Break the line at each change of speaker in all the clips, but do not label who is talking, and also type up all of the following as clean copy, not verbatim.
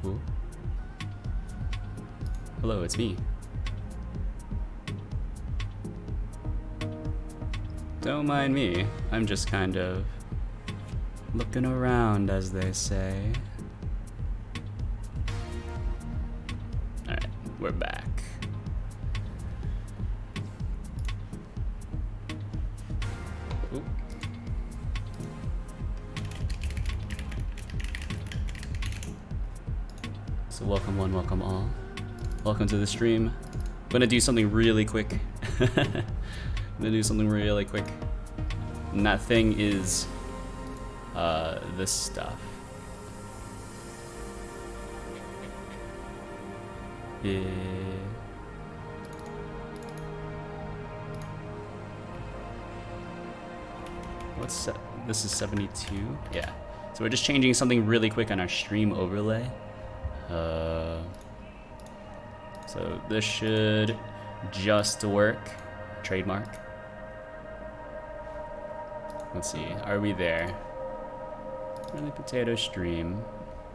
Ooh. Hello, it's me. Don't mind me. I'm just kind of looking around, as they say. Alright, we're back. Ooh. So welcome one, welcome all. Welcome to the stream. I'm gonna do something really quick. I'm gonna do something really quick. And that thing is this stuff. Yeah. This is 72? Yeah. So we're just changing something really quick on our stream overlay. So this should just work. Trademark. Let's see, are we there? Really potato stream.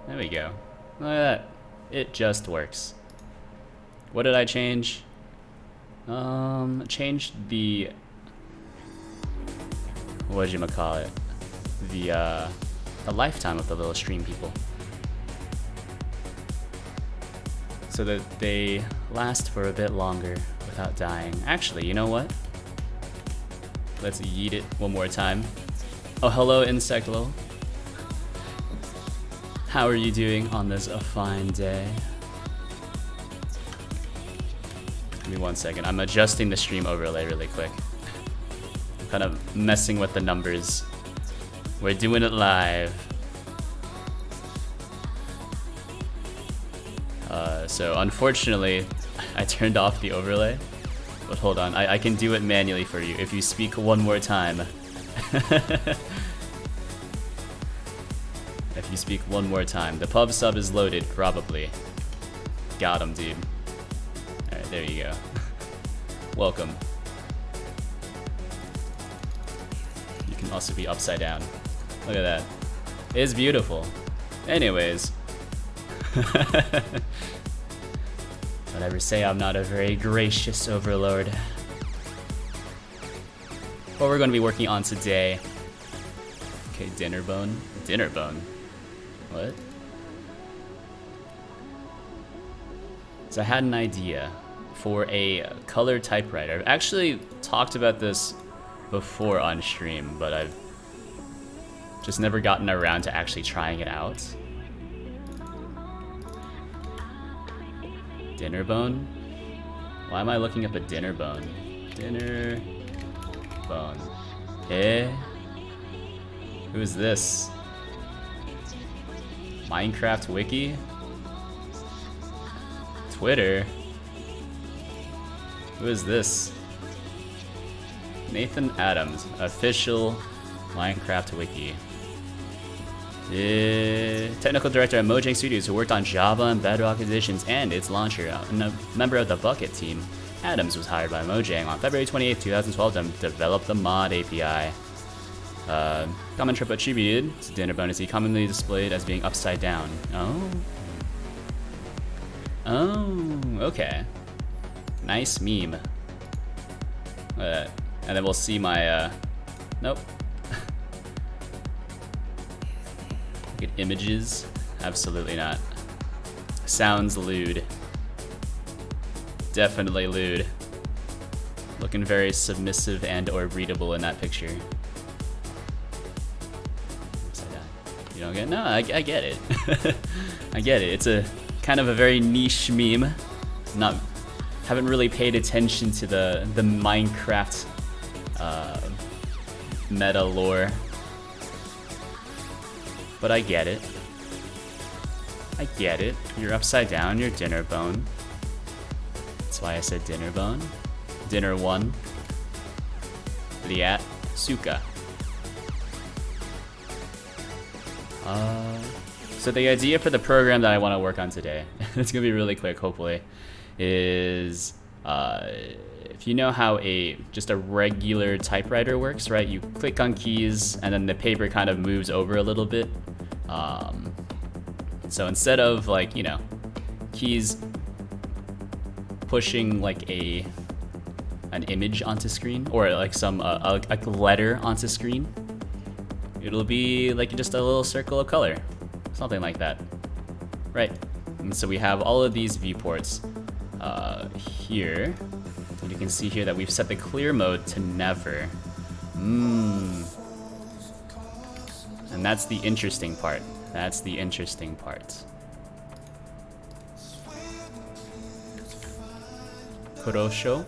There we go. Look at that. It just works. What did I change? Changed the whatchamacallit? The lifetime of the little stream people. So that they last for a bit longer without dying. Actually, you know what? Let's yeet it one more time. Oh, hello, Insectlo. How are you doing on this fine day? Give me 1 second. I'm adjusting the stream overlay really quick. I'm kind of messing with the numbers. We're doing it live. So unfortunately, I turned off the overlay. But hold on, I can do it manually for you if you speak one more time. If you speak one more time. The pub sub is loaded, probably. Got him, dude. Alright, there you go. Welcome. You can also be upside down. Look at that. It's beautiful. Anyways. Don't ever say I'm not a very gracious overlord. What we're going to be working on today. Okay, dinner bone. Dinner bone. What? So I had an idea for a color typewriter. I've actually talked about this before on stream, but I've just never gotten around to actually trying it out. Dinner bone? Why am I looking up a dinner bone? Dinner bone. Eh? Who is this? Minecraft wiki? Twitter? Who is this? Nathan Adams, official Minecraft wiki. Technical director at Mojang Studios, who worked on Java and Bedrock editions and its launcher, and a member of the Bucket team. Adams was hired by Mojang on February 28, 2012 to develop the mod API. Common trip attributed to dinner bonus, he commonly displayed as being upside down. Oh. Oh, okay. Nice meme. And then we'll see my, nope. Look at images. Absolutely not. Sounds lewd. Definitely lewd. Looking very submissive and or readable in that picture. You don't get? No, I get it. I get it. It's a kind of a very niche meme. Haven't really paid attention to the Minecraft meta lore. But I get it. I get it. You're upside down, you're dinner bone. That's why I said dinner bone. Dinner one. Liat Suka. So the idea for the program that I want to work on today, it's gonna be really quick hopefully, is if you know how just a regular typewriter works, right? You click on keys and then the paper kind of moves over a little bit. So instead of like, you know, keys pushing like an image onto screen, or like some a letter onto screen, it'll be like just a little circle of color, something like that, right? And so we have all of these viewports here, and you can see here that we've set the clear mode to never. And that's the interesting part. That's the interesting part. Kurosho?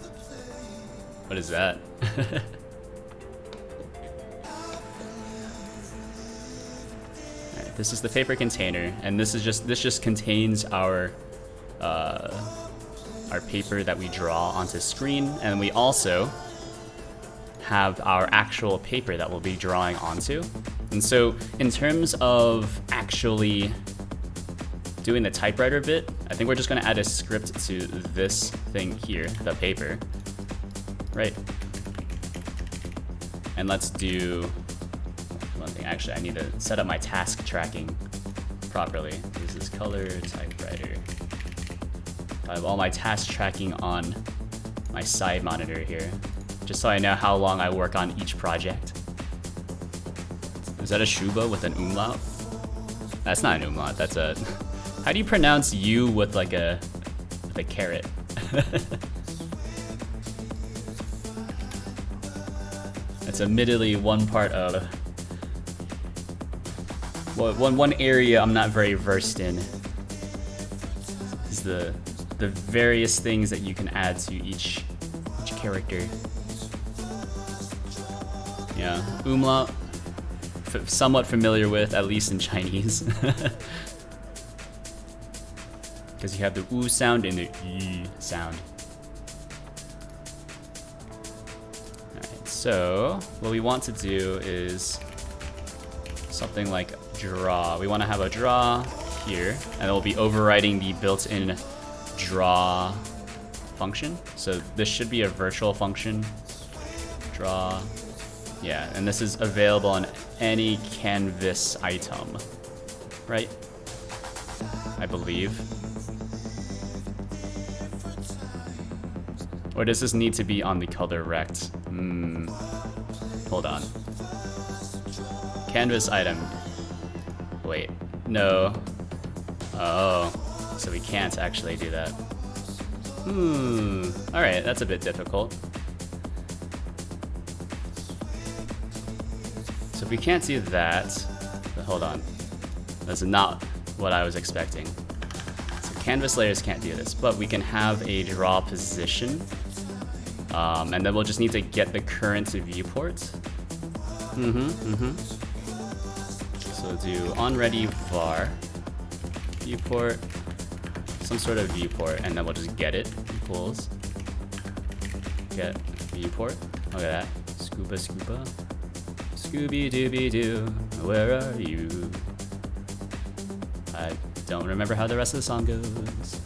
What is that? Alright, this is the paper container, and this just contains our paper that we draw onto screen, and we also have our actual paper that we'll be drawing onto. And so in terms of actually doing the typewriter bit, I think we're just gonna add a script to this thing here, the paper, right? And let's do one thing. Actually, I need to set up my task tracking properly. This is color typewriter. I have all my task tracking on my side monitor here, just so I know how long I work on each project. Is that a shuba with an umlaut? That's not an umlaut, that's a... How do you pronounce U with like a caret? That's admittedly one part of... Well, one area I'm not very versed in is the various things that you can add to each character. Yeah, umlaut, somewhat familiar with, at least in Chinese. Because you have the U sound and the Y sound. Alright, so what we want to do is something like draw. We want to have a draw here, and it will be overriding the built-in draw function. So this should be a virtual function. Draw. Yeah, and this is available on any canvas item, right? I believe. Or does this need to be on the color rect? Hold on. Canvas item. Wait, no. Oh, so we can't actually do that. Alright, that's a bit difficult. So if we can't do that, but hold on. That's not what I was expecting. So canvas layers can't do this, but we can have a draw position. And then we'll just need to get the current viewport. So do onReady var viewport, some sort of viewport, and then we'll just get it equals get viewport. Look at that. Scuba, Scooby Dooby Doo, where are you? I don't remember how the rest of the song goes.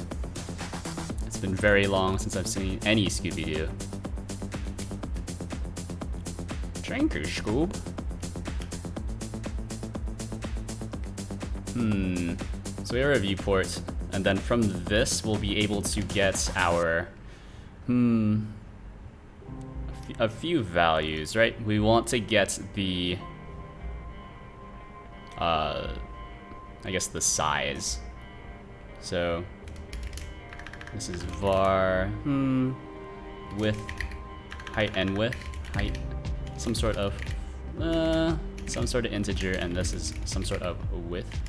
It's been very long since I've seen any Scooby Doo. Thank you, Scoob. So we have a viewport, and then from this we'll be able to get our a few values, right? We want to get the I guess the size. So this is var width, height and width, height, some sort of integer, and this is some sort of width.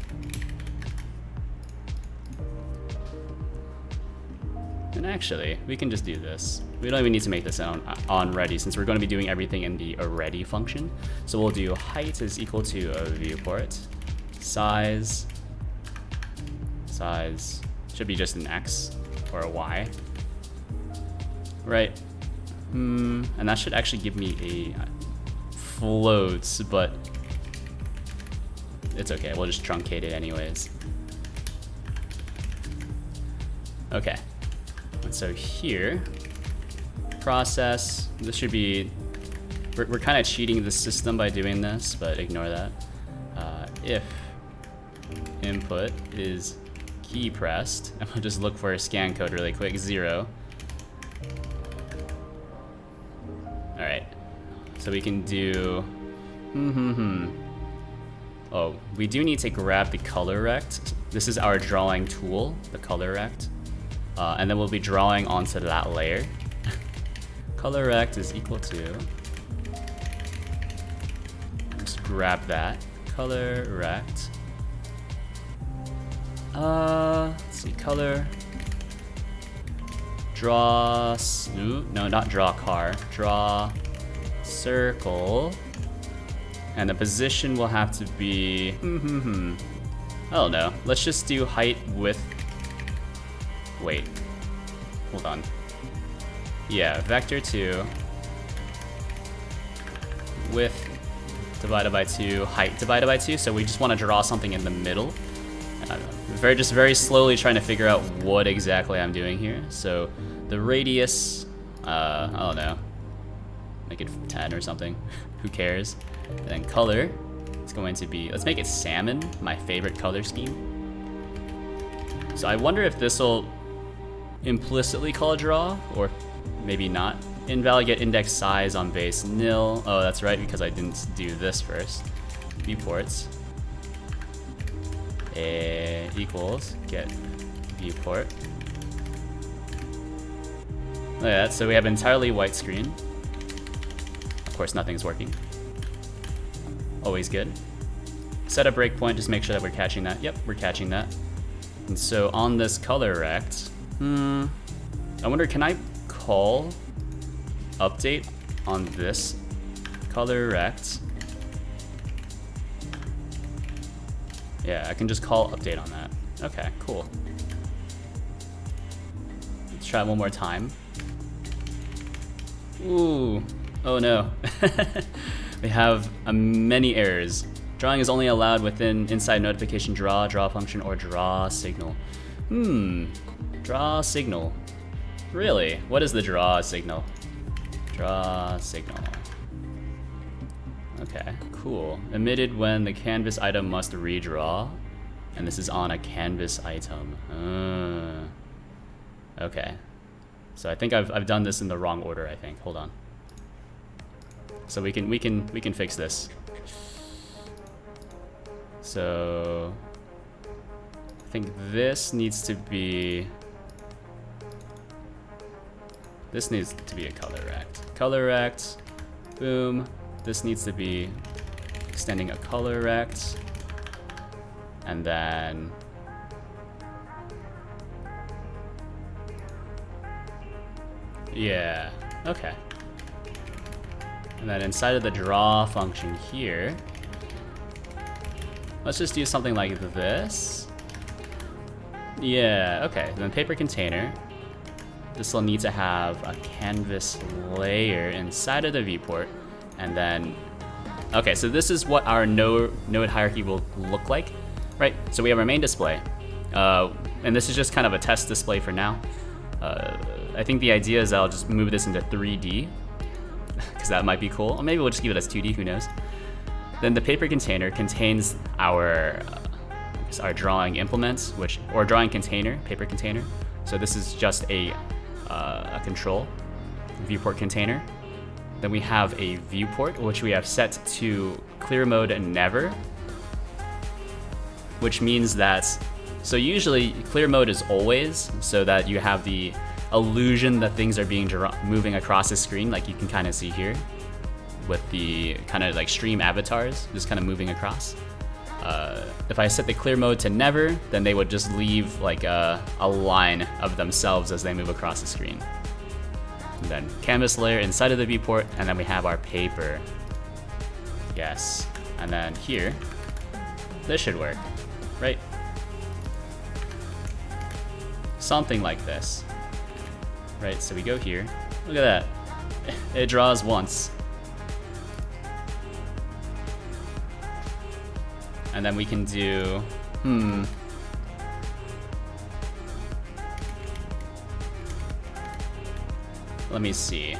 And actually, we can just do this. We don't even need to make this on ready, since we're going to be doing everything in the ready function. So we'll do height is equal to a viewport. Size should be just an X or a Y. Right. And that should actually give me a float, but it's okay. We'll just truncate it anyways. Okay. And so here, process, this should be, we're kind of cheating the system by doing this, but ignore that. If input is key pressed. And we'll just look for a scan code really quick. 0. Alright. So we can do... Oh, we do need to grab the color rect. This is our drawing tool, the color rect. And then we'll be drawing onto that layer. Color rect is equal to... Just grab that. Color rect. Let's see, color. Draw... No, not draw car. Draw circle. And the position will have to be... I don't know. Let's just do height, width. Wait. Hold on. Yeah, vector 2. Width divided by 2. Height divided by 2. So we just want to draw something in the middle. And I'm just very slowly trying to figure out what exactly I'm doing here. So the radius... I don't know. Make it 10 or something. Who cares? And then color, it's going to be, let's make it salmon, my favorite color scheme. So I wonder if this will implicitly call a draw, or maybe not. Invalid get index size on base nil. Oh, that's right, because I didn't do this first. Viewports. Equals get viewport. Look at that, so we have entirely white screen. Of course, nothing's working. Always good. Set a breakpoint, just make sure that we're catching that. Yep, we're catching that. And so on this color rect, I wonder, can I call update on this color rect? Yeah, I can just call update on that. Okay, cool. Let's try it one more time. Ooh, oh no. We have many errors. Drawing is only allowed within inside notification draw function, or draw signal. Draw signal. Really? What is the draw signal? Draw signal. Okay, cool. Emitted when the canvas item must redraw. And this is on a canvas item. Okay. So I think I've done this in the wrong order, I think. Hold on. So we can fix this. So I think this needs to be a color rect. Color rect. Boom. This needs to be extending a color rect. And then yeah, okay. And then inside of the draw function here, let's just do something like this. Yeah, okay. Then paper container. This will need to have a canvas layer inside of the viewport. And then, okay, so this is what our node hierarchy will look like, right? So we have our main display. And this is just kind of a test display for now. I think the idea is I'll just move this into 3D, because that might be cool. Or maybe we'll just keep it as 2D, who knows. Then the paper container contains our drawing implements, or drawing container, paper container. So this is just a control, viewport container. Then we have a viewport, which we have set to clear mode never, which means that, so usually clear mode is always, so that you have the illusion that things are being moving across the screen, like you can kind of see here with the kind of like stream avatars just kind of moving across. If I set the clear mode to never, then they would just leave like a line of themselves as they move across the screen. And then canvas layer inside of the viewport, and then we have our paper. Yes. And then here, this should work, right? Something like this. Right, so we go here. Look at that. It draws once. And then we can do, let me see.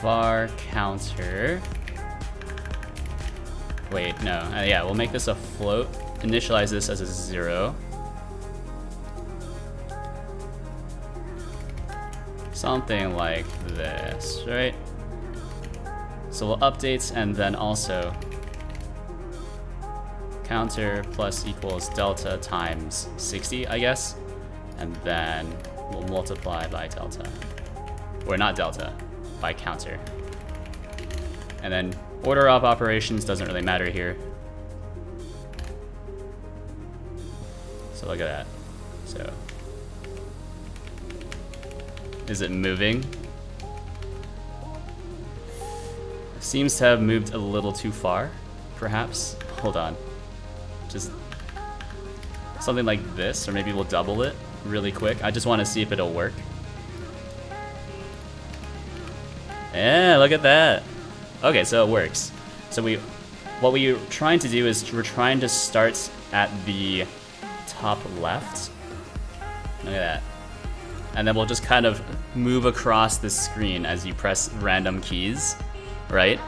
Var counter. Wait, no. Yeah, we'll make this a float. Initialize this as a 0. Something like this, right? So we'll update and then also counter plus equals delta times 60, I guess. And then we'll multiply by delta. Or not delta, by counter. And then order of operations doesn't really matter here. So look at that. So, is it moving? Seems to have moved a little too far, perhaps. Hold on. Just something like this, or maybe we'll double it really quick. I just want to see if it'll work. Yeah, look at that. Okay, so it works. So what we're trying to do is we're trying to start at the top left. Look at that. And then we'll just kind of move across the screen as you press random keys, right?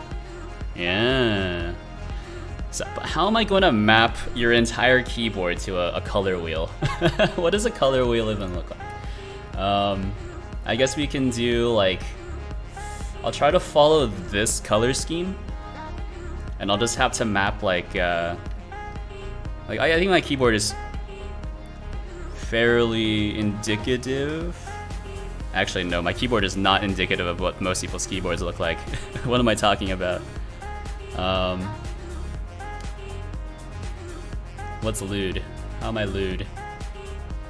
Yeah. So how am I going to map your entire keyboard to a color wheel? What does a color wheel even look like? I guess we can do like, I'll try to follow this color scheme, and I'll just have to map like I think my keyboard is fairly indicative. Actually, no, my keyboard is not indicative of what most people's keyboards look like. What am I talking about? What's lewd? How am I lewd?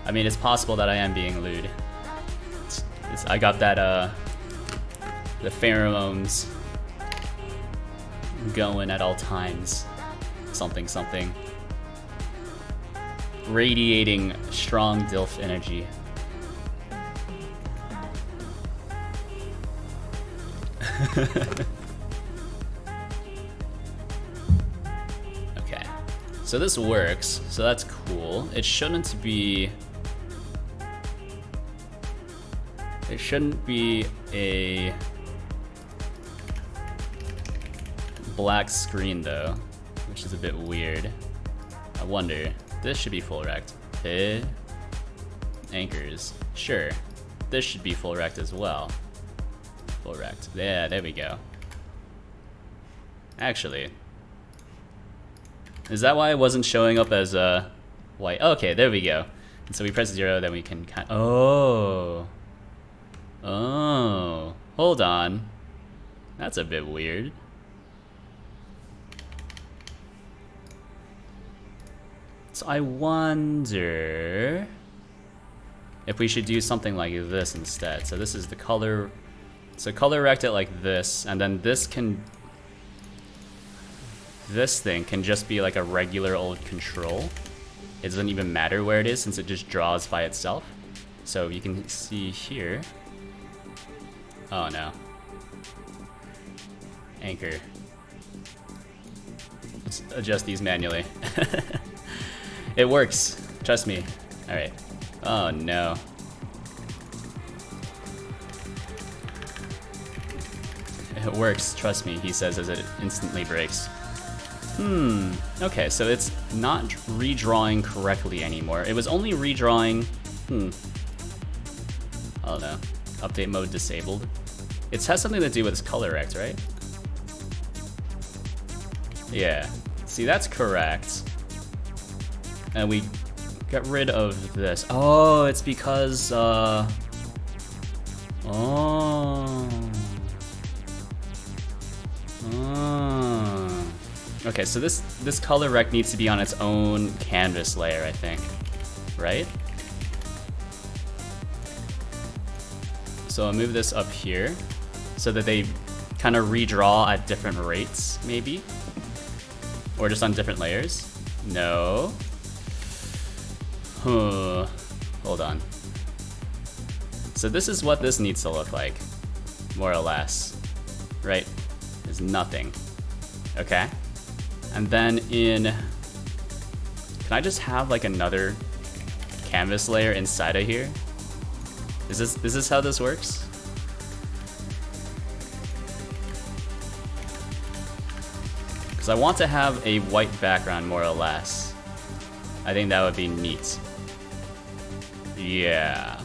I mean, it's possible that I am being lewd. I got that, the pheromones going at all times. Something, something. Radiating strong DILF energy. Okay, so this works, so that's cool. It shouldn't be a black screen though, which is a bit weird. I wonder, this should be full rect. Anchors, sure. This should be full rect as well. Full rect, yeah, there we go. Actually, is that why it wasn't showing up as white? Okay, there we go. And so we press 0, then we can kind of, oh, hold on. That's a bit weird. So I wonder if we should do something like this instead. So this is the color. So color rect it like this, and then this thing can just be like a regular old control. It doesn't even matter where it is since it just draws by itself. So you can see here. Oh no. Anchor. Let's adjust these manually. It works, trust me. All right. Oh no. It works, trust me, he says as it instantly breaks. Okay, so it's not redrawing correctly anymore. It was only redrawing, I don't know, update mode disabled. It has something to do with its color rect, right? Yeah, see, that's correct. And we got rid of this. Oh, it's because, Okay, so this color rect needs to be on its own canvas layer, I think, right? So I'll move this up here so that they kind of redraw at different rates, maybe? Or just on different layers? No. Hold on. So this is what this needs to look like, more or less, right? There's nothing. Okay. And then can I just have like another canvas layer inside of here? Is this how this works? Because I want to have a white background, more or less. I think that would be neat. Yeah.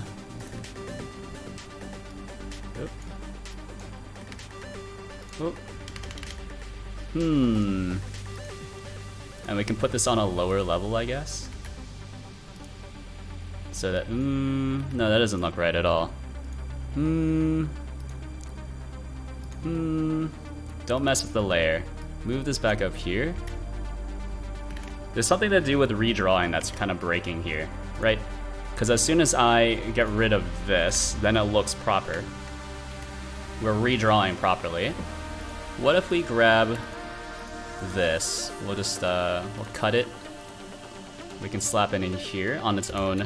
Oop. Oop. And we can put this on a lower level, I guess. So that, no, that doesn't look right at all. Don't mess with the layer. Move this back up here. There's something to do with redrawing that's kind of breaking here, right? Because as soon as I get rid of this, then it looks proper. We're redrawing properly. What if we grab this? We'll just, we'll cut it. We can slap it in here on its own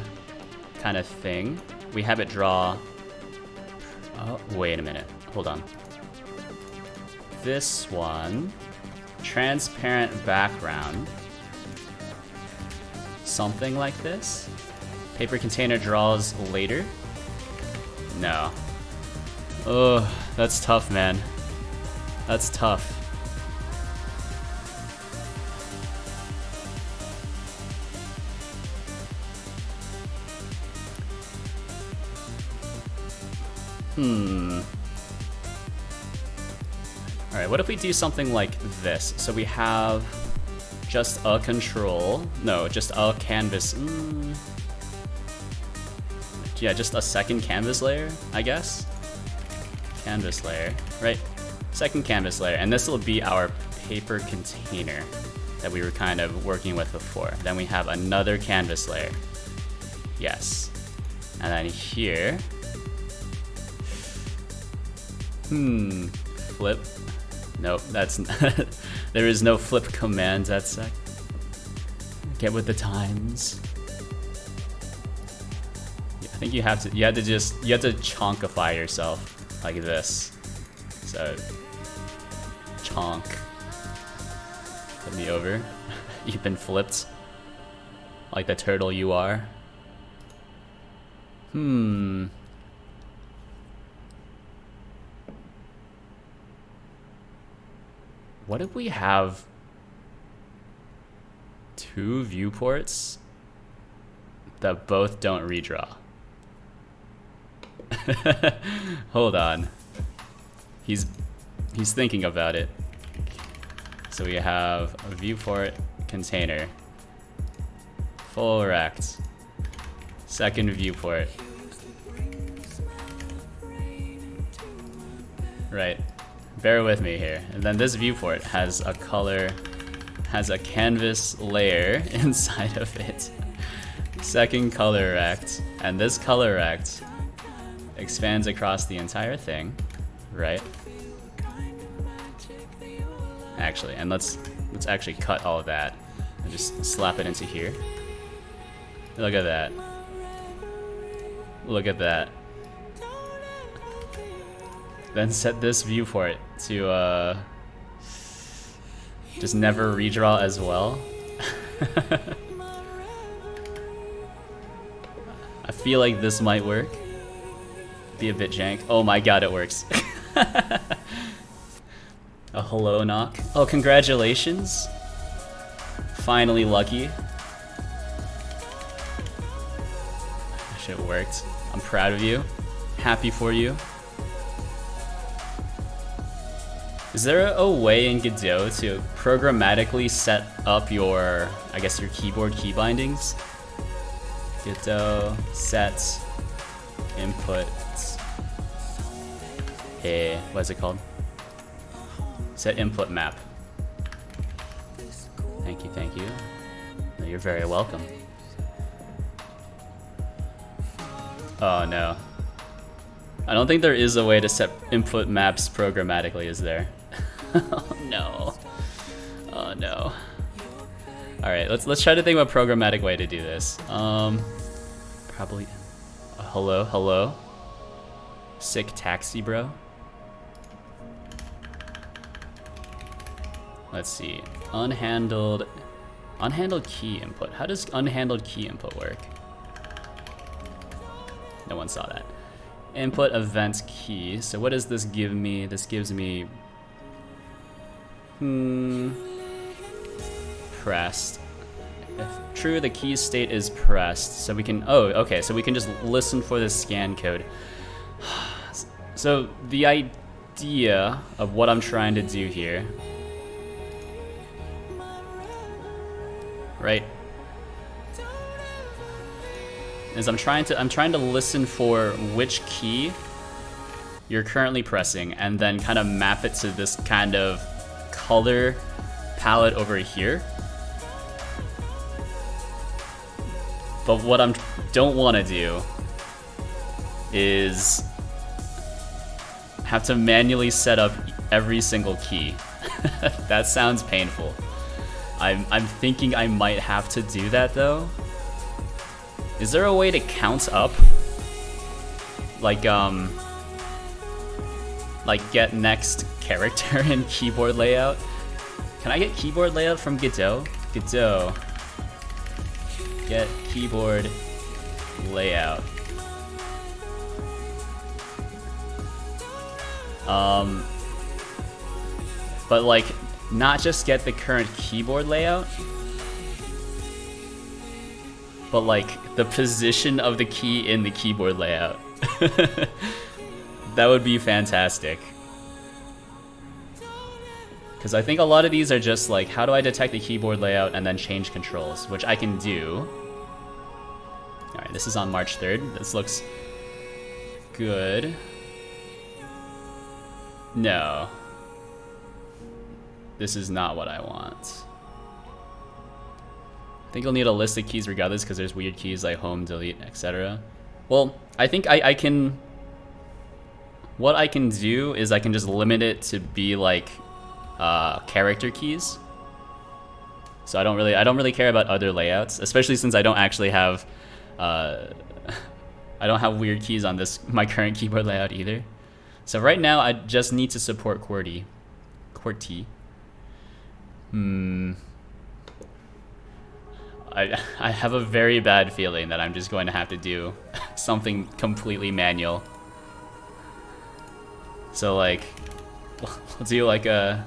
kind of thing. We have it draw... Oh, wait a minute. Hold on. This one... Transparent background. Something like this. Paper container draws later. No. Oh, that's tough, man. That's tough. Alright, what if we do something like this? So we have just a control. No, just a canvas. Yeah, just a second canvas layer, I guess. Canvas layer, right? Second canvas layer, and this will be our paper container that we were kind of working with before. Then we have another canvas layer. Yes. And then here, flip. Nope, that's there is no flip command. That's get with the times. Yeah, I think you have to chonkify yourself like this. So chonk. Put me over. You've been flipped like the turtle you are. What if we have two viewports that both don't redraw? Hold on. He's thinking about it. So we have a viewport container. Full rect. Second viewport. Right. Bear with me here. And then this viewport has a color, has a canvas layer inside of it. Second color rect. And this color rect expands across the entire thing, right? Actually, and let's actually cut all of that and just slap it into here. Look at that. Look at that. Then set this viewport to just never redraw as well. I feel like this might work. Be a bit jank. Oh my god, it works. A hello knock. Oh, congratulations. Finally lucky. Shit worked. I'm proud of you. Happy for you. Is there a way in Godot to programmatically set up your, I guess, your keyboard key bindings? Godot set input. What's it called? Set input map. Thank you, thank you. No, you're very welcome. Oh no. I don't think there is a way to set input maps programmatically, is there? Oh no. Oh no. Alright, let's try to think of a programmatic way to do this. Probably hello. Sick taxi, bro. Let's see. Unhandled key input. How does unhandled key input work? No one saw that. Input event key. So what does this give me? This gives me pressed. If true, the key state is pressed, so we can, oh, okay, so we can just listen for the scan code. So the idea of what I'm trying to do here, right, is I'm trying to listen for which key you're currently pressing and then kind of map it to this kind of color palette over here. But what I don't want to do is have to manually set up every single key. That sounds painful. I'm thinking I might have to do that though. Is there a way to count up? Like get next character in keyboard layout? Can I get keyboard layout from Godot? Godot. Get keyboard layout. But like, not just get the current keyboard layout, but like the position of the key in the keyboard layout. That would be fantastic. Because I think a lot of these are just like, how do I detect the keyboard layout and then change controls, which I can do. Alright, this is on March 3rd. This looks good. No. This is not what I want. I think you'll need a list of keys regardless because there's weird keys like home, delete, etc. Well, I think I can... What I can do is I can just limit it to be like character keys. So I don't really care about other layouts, especially since I don't actually have I don't have weird keys on my current keyboard layout either. So right now I just need to support QWERTY. QWERTY. I have a very bad feeling that I'm just going to have to do something completely manual. So like, we'll do like a,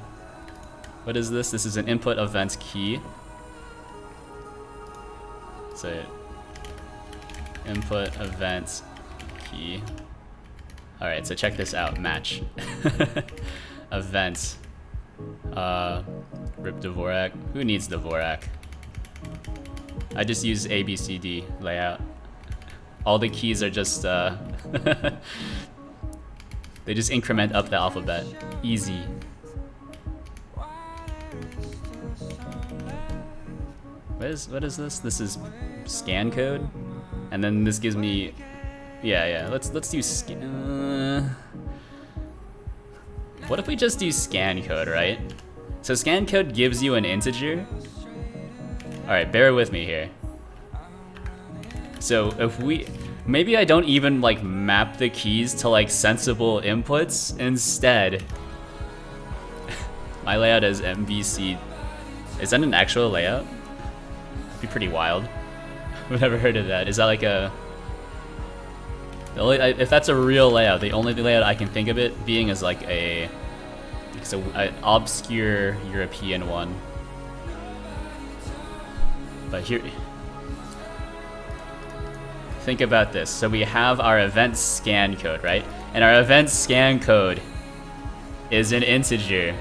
what is this? This is an input event key. So input event key. All right, so check this out, match. Event. Rip Dvorak. Who needs Dvorak? I just use ABCD layout. All the keys are just they just increment up the alphabet. Easy. What is this? This is scan code, and then this gives me, yeah. Let's do scan. What if we just do scan code, right? So scan code gives you an integer. All right, bear with me here. So if we, maybe I don't even like map the keys to like sensible inputs. Instead, my layout is MVC. Is that an actual layout? That'd be pretty wild. I've never heard of that. Is that like a, if that's a real layout, the only layout I can think of it being is like an obscure European one. But here, think about this. So we have our event scan code, right? And our event scan code is an integer.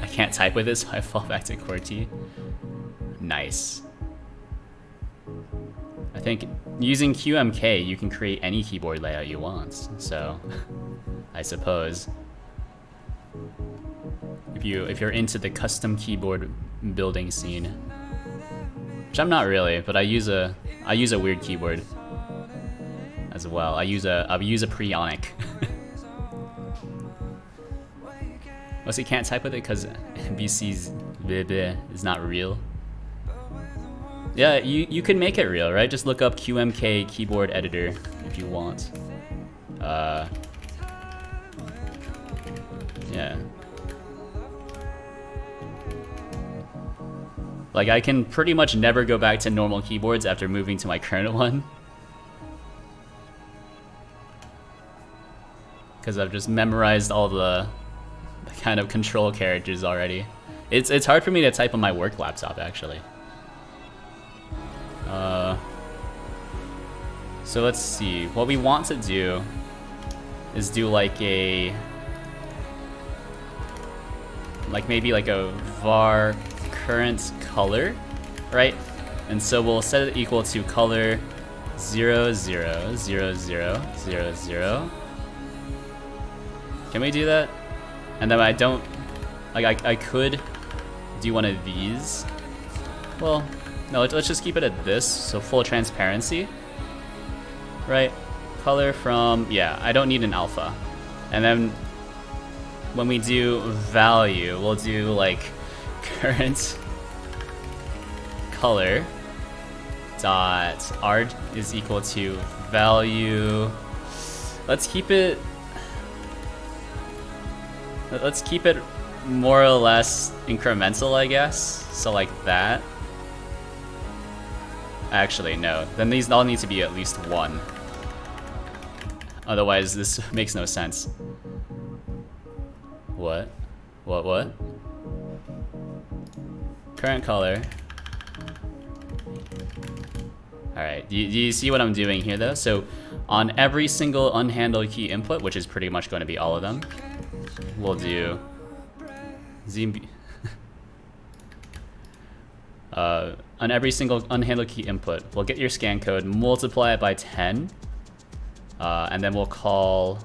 I can't type with this, so I fall back to QWERTY. Nice. I think using QMK, you can create any keyboard layout you want. So, I suppose if you're into the custom keyboard building scene, which I'm not really, but I use a weird keyboard as well. I use a Prionic. Mostly can't type with it because BC's is not real. Yeah, you can make it real, right? Just look up QMK keyboard editor if you want. Yeah. Like, I can pretty much never go back to normal keyboards after moving to my current one. Because I've just memorized all the kind of control characters already. It's hard for me to type on my work laptop, actually. So let's see. What we want to do is do like a... maybe like a var current color, right? And so we'll set it equal to color 0, 0, 0, 0, 0, 0. Can we do that? And then I don't... I could do one of these. Well, no, let's just keep it at this, so full transparency. Right? Color from... yeah, I don't need an alpha. And then when we do value, we'll do like current color dot r is equal to value. Let's keep it more or less incremental, I guess. So like that. Actually, no. Then these all need to be at least 1. Otherwise, this makes no sense. What? What? Current color. Alright, do you see what I'm doing here though? So on every single unhandled key input, which is pretty much going to be all of them, we'll do on every single unhandled key input, we'll get your scan code, multiply it by 10, and then we'll call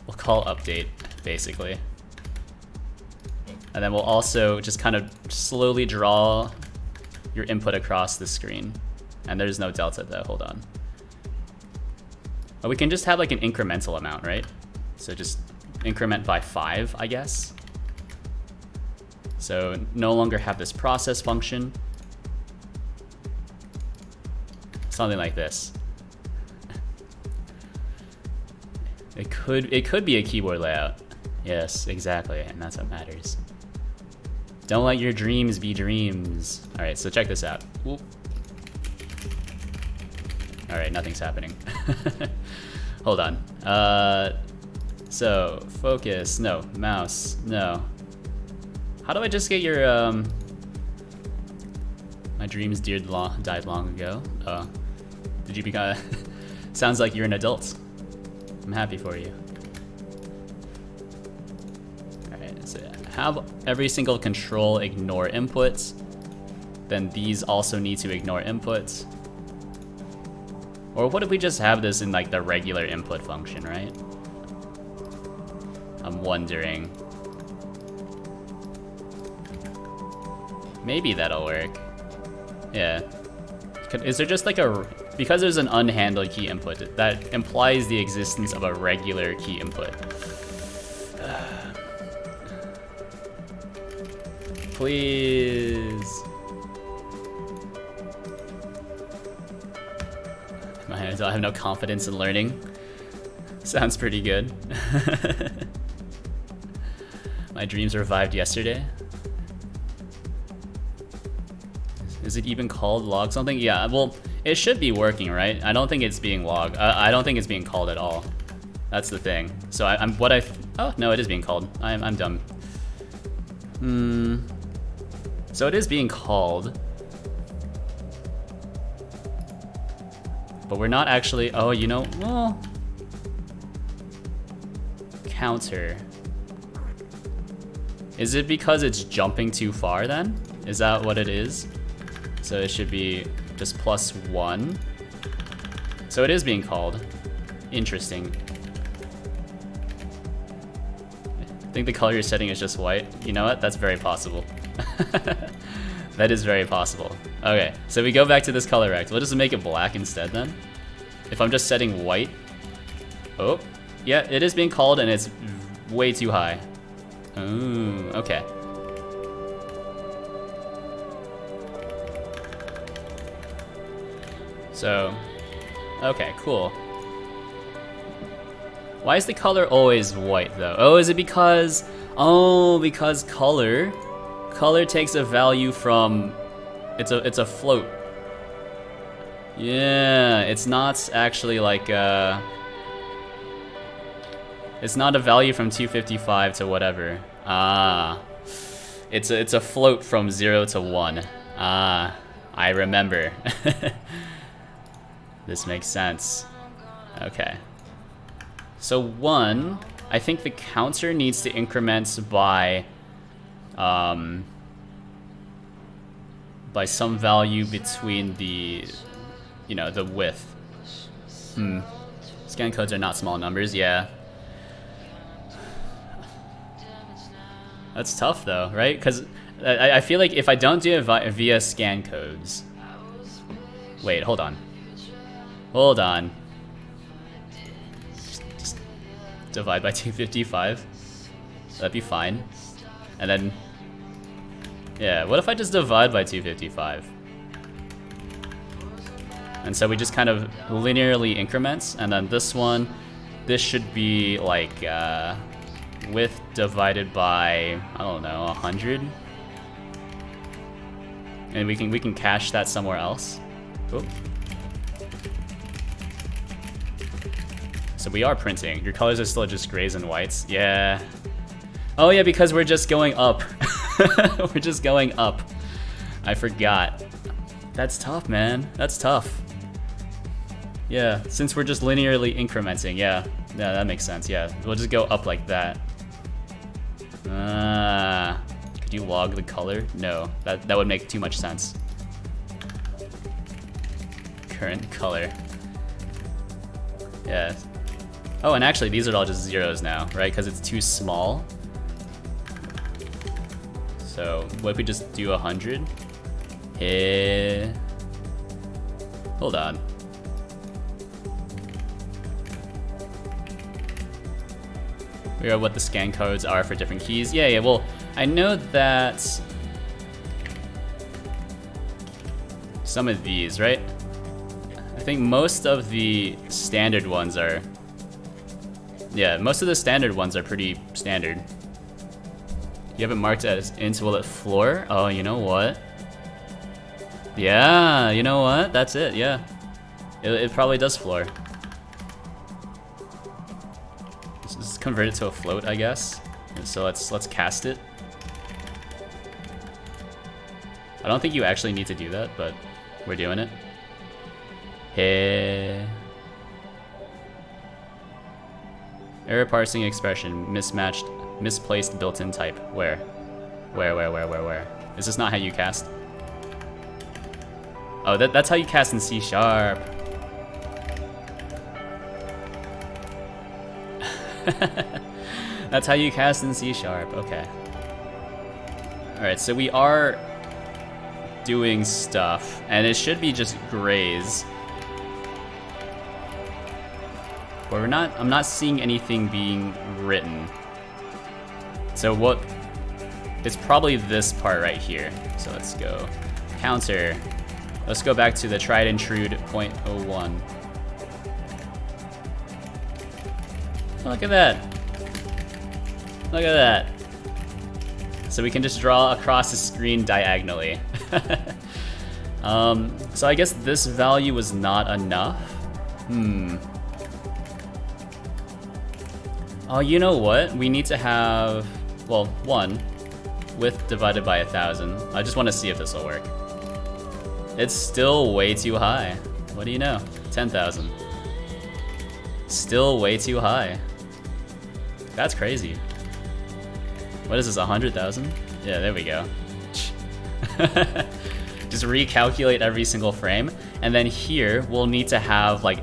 update, basically. And then we'll also just kind of slowly draw your input across the screen. And there's no delta though, hold on. Oh, we can just have like an incremental amount, right? So just increment by 5, I guess. So no longer have this process function. Something like this. It could be a keyboard layout. Yes, exactly, and that's what matters. Don't let your dreams be dreams. All right, so check this out. All right, nothing's happening. Hold on. So focus, no. Mouse, no. How do I just get your my dreams died long ago? Did you become? Sounds like you're an adult. I'm happy for you. Alright, so have every single control ignore inputs. Then these also need to ignore inputs. Or what if we just have this in like the regular input function, right? I'm wondering. Maybe that'll work. Yeah. Is there just like a... because there's an unhandled key input, that implies the existence of a regular key input. Please. I have no confidence in learning. Sounds pretty good. My dreams revived yesterday. Is it even called log something? Yeah, well, it should be working, right? I don't think it's being logged. I don't think it's being called at all. That's the thing. So oh, no, it is being called. I'm dumb. So it is being called. But we're not actually, oh, you know, well, counter. Is it because it's jumping too far then? Is that what it is? So it should be just +1. So it is being called. Interesting. I think the color you're setting is just white. You know what? That's very possible. That is very possible. Okay, so we go back to this color rect. We'll just make it black instead then. If I'm just setting white. Oh, yeah, it is being called and it's way too high. Oh, okay. So, okay, cool. Why is the color always white though? Oh, is it because, because color takes a value from, it's a float. Yeah, it's not actually like, it's not a value from 255 to whatever. Ah, It's a float from 0 to 1. Ah, I remember. This makes sense. Okay. So 1, I think the counter needs to increment by some value between the, you know, the width. Scan codes are not small numbers, yeah. That's tough though, right? Because I feel like if I don't do it via scan codes... Wait, hold on. Hold on. Just divide by 255. That'd be fine. And then... Yeah, what if I just divide by 255? And so we just kind of linearly increments, and then this one, this should be like width divided by, I don't know, 100. And we can cache that somewhere else. Oop. So we are printing. Your colors are still just grays and whites. Yeah. Oh yeah, because we're just going up. We're just going up. I forgot. That's tough, man. That's tough. Yeah, since we're just linearly incrementing, yeah, that makes sense, yeah. We'll just go up like that. Could you log the color? No, that would make too much sense. Current color. Yeah. Oh, and actually these are all just zeros now, right? Because it's too small. So what if we just do 100? Hold on. Figure out what the scan codes are for different keys. Yeah, well, I know that some of these, right? I think most of the standard ones are, yeah, most of the standard ones are pretty standard. You have it marked as int, will it floor? Oh, you know what? Yeah, you know what? That's it, yeah. It probably does floor. Let's convert it to a float, I guess. And so let's cast it. I don't think you actually need to do that, but we're doing it. Hey. Error parsing expression, misplaced built-in type. Where? Is this not how you cast? Oh, that's how you cast in C#. That's how you cast in C#, okay. Alright, so we are doing stuff, and it should be just grays. But I'm not seeing anything being written. So what, it's probably this part right here. So let's go counter. Let's go back to the tried and true 0.01. Look at that. Look at that. So we can just draw across the screen diagonally. So I guess this value was not enough. Oh, you know what? We need to have, well, 1 width divided by 1,000. I just want to see if this will work. It's still way too high. What do you know? 10,000. Still way too high. That's crazy. What is this, 100,000? Yeah, there we go. Just recalculate every single frame. And then here, we'll need to have like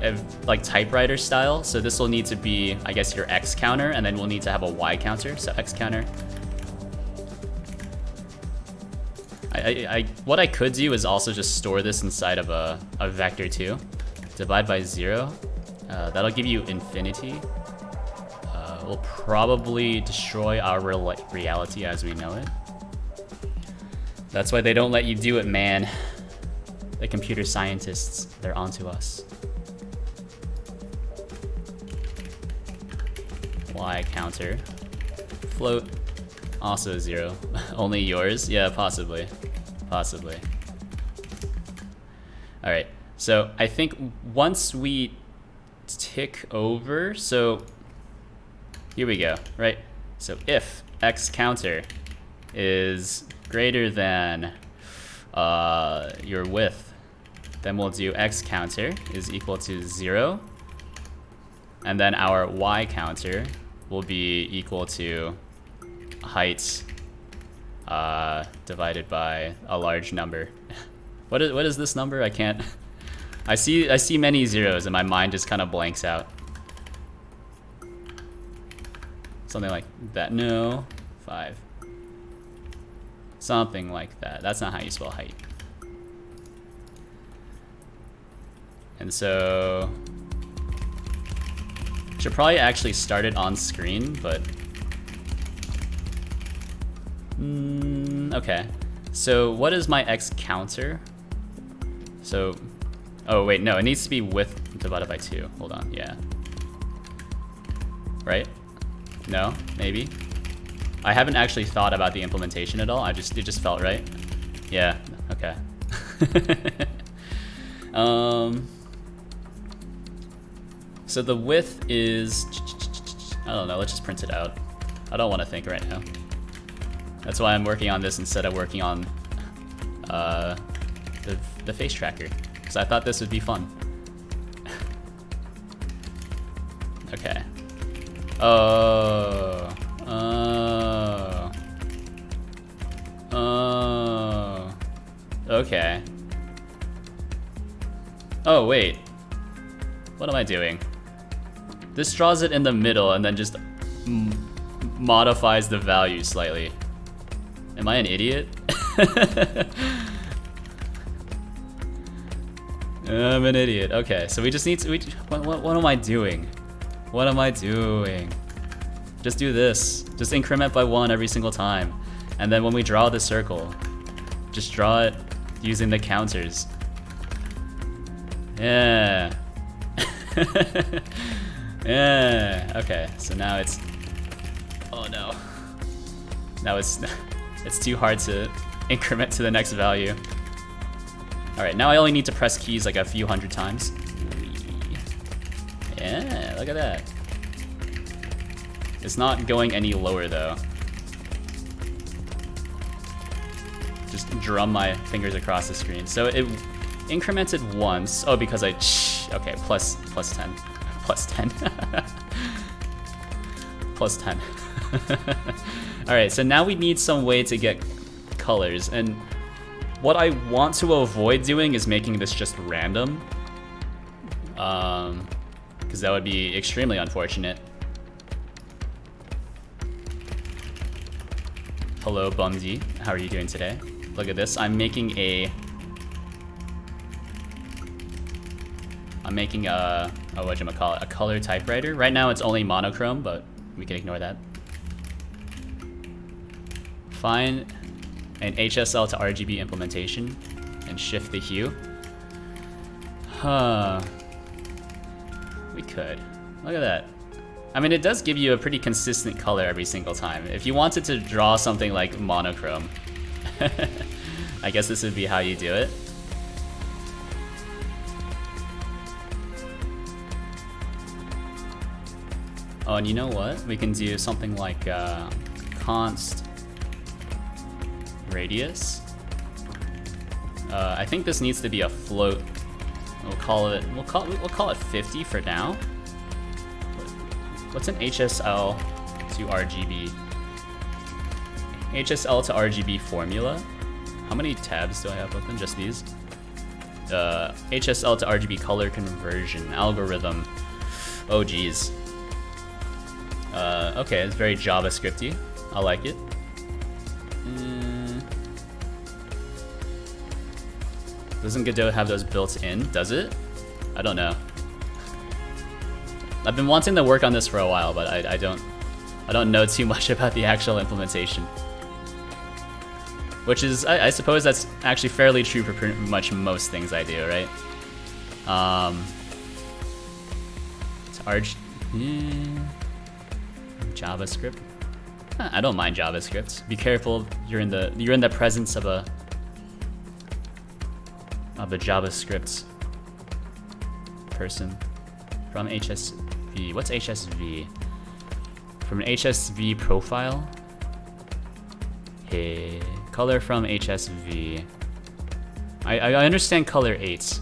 typewriter style. So this will need to be, I guess, your X counter, and then we'll need to have a Y counter, so X counter. What I could do is also just store this inside of a vector too. Divide by 0. That'll give you infinity. We'll probably destroy our reality as we know it. That's why they don't let you do it, man. The computer scientists, they're onto us. Y counter. Float. Also 0. Only yours? Yeah, possibly. Possibly. Alright, so I think once we tick over, so here we go, right? So if X counter is greater than your width, then we'll do x counter is equal to 0, and then our y counter will be equal to height divided by a large number. What is this number? I can't. I see many zeros and my mind just kind of blanks out. Something like that. No, 5. Something like that. That's not how you spell height. And so should probably actually start it on screen, but okay. So what is my x counter? So, oh wait, no, it needs to be width divided by 2. Hold on, yeah. Right? No, maybe. I haven't actually thought about the implementation at all. It just felt right. Yeah, okay. So the width is, I don't know, let's just print it out. I don't want to think right now. That's why I'm working on this instead of working on the face tracker, because I thought this would be fun. Okay. Oh. Okay. Oh, wait. What am I doing? This draws it in the middle and then just modifies the value slightly. Am I an idiot? I'm an idiot. Okay, so we just need to. What am I doing? What am I doing? Just do this. Just increment by 1 every single time. And then when we draw the circle, just draw it using the counters. Yeah. Yeah. Okay, so now it's. Oh no. Now it's too hard to increment to the next value. Alright, now I only need to press keys like a few hundred times. Yeah, look at that. It's not going any lower though. Just drum my fingers across the screen. So it incremented once. Oh, because I okay, plus 10. Plus 10. Plus 10. Alright, so now we need some way to get colors, and what I want to avoid doing is making this just random. Because that would be extremely unfortunate. Hello, Bumsy. How are you doing today? Look at this. I'm making a whatchamacallit, a color typewriter. Right now it's only monochrome, but we can ignore that. Find an HSL to RGB implementation and shift the hue. Huh. We could. Look at that. I mean, it does give you a pretty consistent color every single time. If you wanted to draw something like monochrome, I guess this would be how you do it. Oh, and you know what? We can do something like const radius. I think this needs to be a float. We'll call it 50 for now. What's an HSL to RGB? HSL to RGB formula. How many tabs do I have open? Just these. HSL to RGB color conversion algorithm. Oh geez. Okay, it's very JavaScripty. I like it. Doesn't Godot have those built in? Does it? I don't know. I've been wanting to work on this for a while, but I don't know too much about the actual implementation. Which is, I suppose that's actually fairly true for pretty much most things I do, right? It's JavaScript. I don't mind JavaScript. Be careful, you're in the presence of a JavaScript person. From HSV. What's HSV? From an HSV profile? Hey, color from HSV. I understand color 8.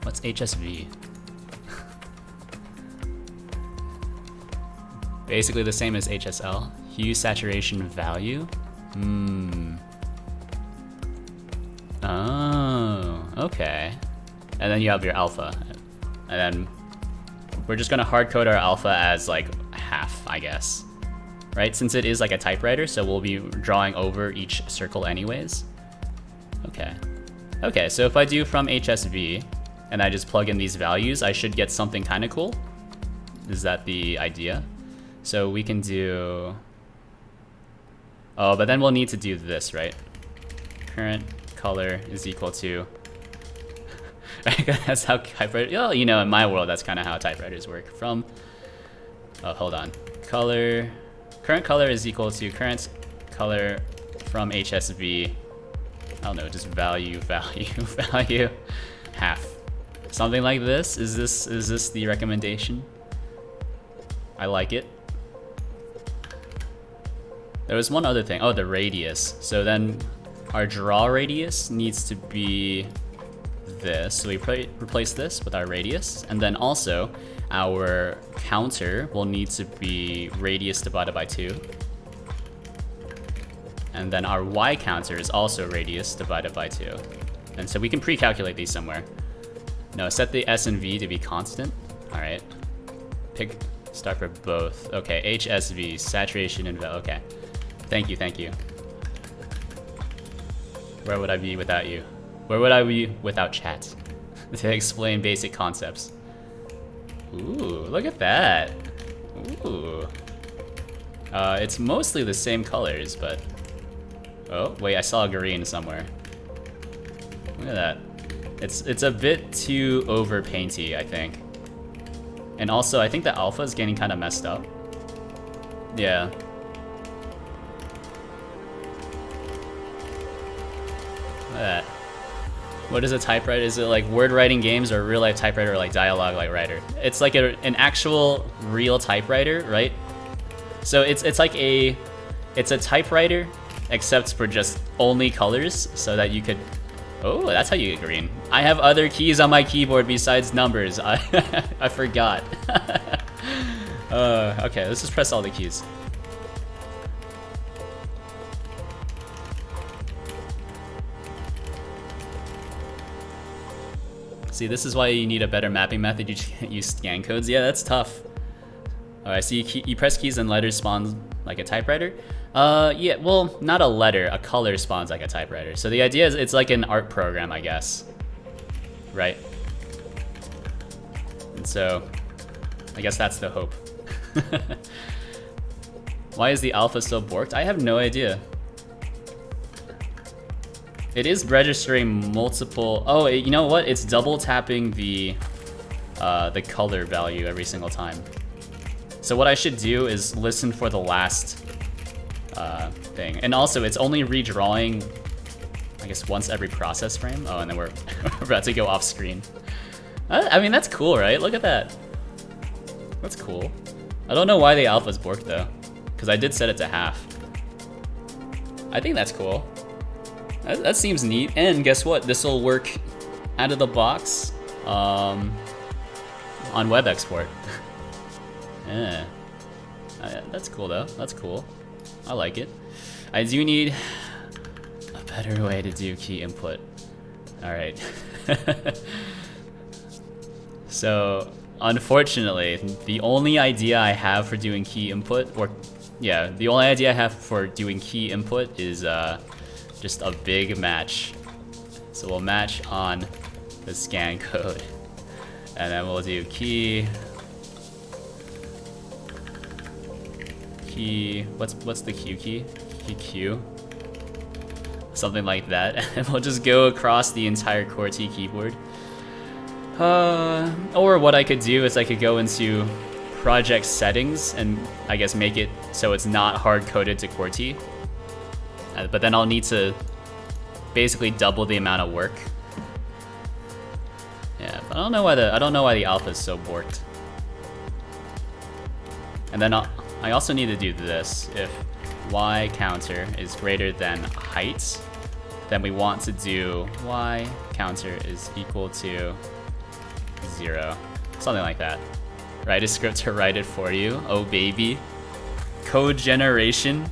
What's HSV? Basically the same as HSL. Hue, saturation, value. Oh, okay. And then you have your alpha. And then we're just gonna hard code our alpha as like half, I guess. Right? Since it is like a typewriter, so we'll be drawing over each circle anyways. Okay. Okay, so if I do from HSV and I just plug in these values, I should get something kind of cool. Is that the idea? So we can do... Oh, but then we'll need to do this, right? Current color is equal to... That's how typewriters... Well, you know, in my world, that's kind of how typewriters work. From... Oh, hold on. Color... Current color is equal to current color from HSV. I don't know, just value, value, half. Something like this. Is this the recommendation? I like it. There was one other thing. Oh, the radius. So then our draw radius needs to be this. So we replace this with our radius. And then also our counter will need to be radius divided by 2. And then our Y counter is also radius divided by 2. And so we can pre-calculate these somewhere. No, set the S and V to be constant. All right. Pick start for both. Okay, HSV, saturation and okay. Thank you, thank you. Where would I be without you? Where would I be without chat? To explain basic concepts. Ooh, look at that. Ooh. It's mostly the same colors, but... Oh, wait, I saw a green somewhere. Look at that. It's a bit too over painty, I think. And also, I think the alpha is getting kind of messed up. Yeah. Look at that. What is a typewriter? Is it like word writing games or real life typewriter or like dialogue like writer? It's like an actual real typewriter, right? So it's like it's a typewriter except for just only colors so that you could, oh, that's how you get green. I have other keys on my keyboard besides numbers. I forgot. Okay, let's just press all the keys. See, this is why you need a better mapping method. You just can't use scan codes. Yeah, that's tough. All right, so you press keys and letters spawn like a typewriter. Yeah, well, not a letter, a color spawns like a typewriter. So the idea is it's like an art program, I guess. Right? And so, I guess that's the hope. Why is the alpha so borked? I have no idea. It is registering multiple... Oh, you know what? It's double tapping the color value every single time. So what I should do is listen for the last thing. And also, it's only redrawing, I guess, once every process frame. Oh, and then we're about to go off screen. I mean, that's cool, right? Look at that. That's cool. I don't know why the alpha's borked, though. Because I did set it to half. I think that's cool. That seems neat, and guess what? This will work out of the box on web export. Yeah, that's cool though. That's cool. I like it. I do need a better way to do key input. All right. So, unfortunately, the only idea I have for doing key input, the only idea I have for doing key input is just a big match. So we'll match on the scan code, and then we'll do key. What's the Q key? Q. Something like that, and we'll just go across the entire QWERTY keyboard. Or what I could do is I could go into project settings and I guess make it so it's not hard coded to QWERTY. But then I'll need to basically double the amount of work. Yeah, but I don't know why the alpha is so borked. And then I also need to do this. If y counter is greater than height, then we want to do y counter is equal to 0. Something like that. Write a script to write it for you. Oh baby. Code generation.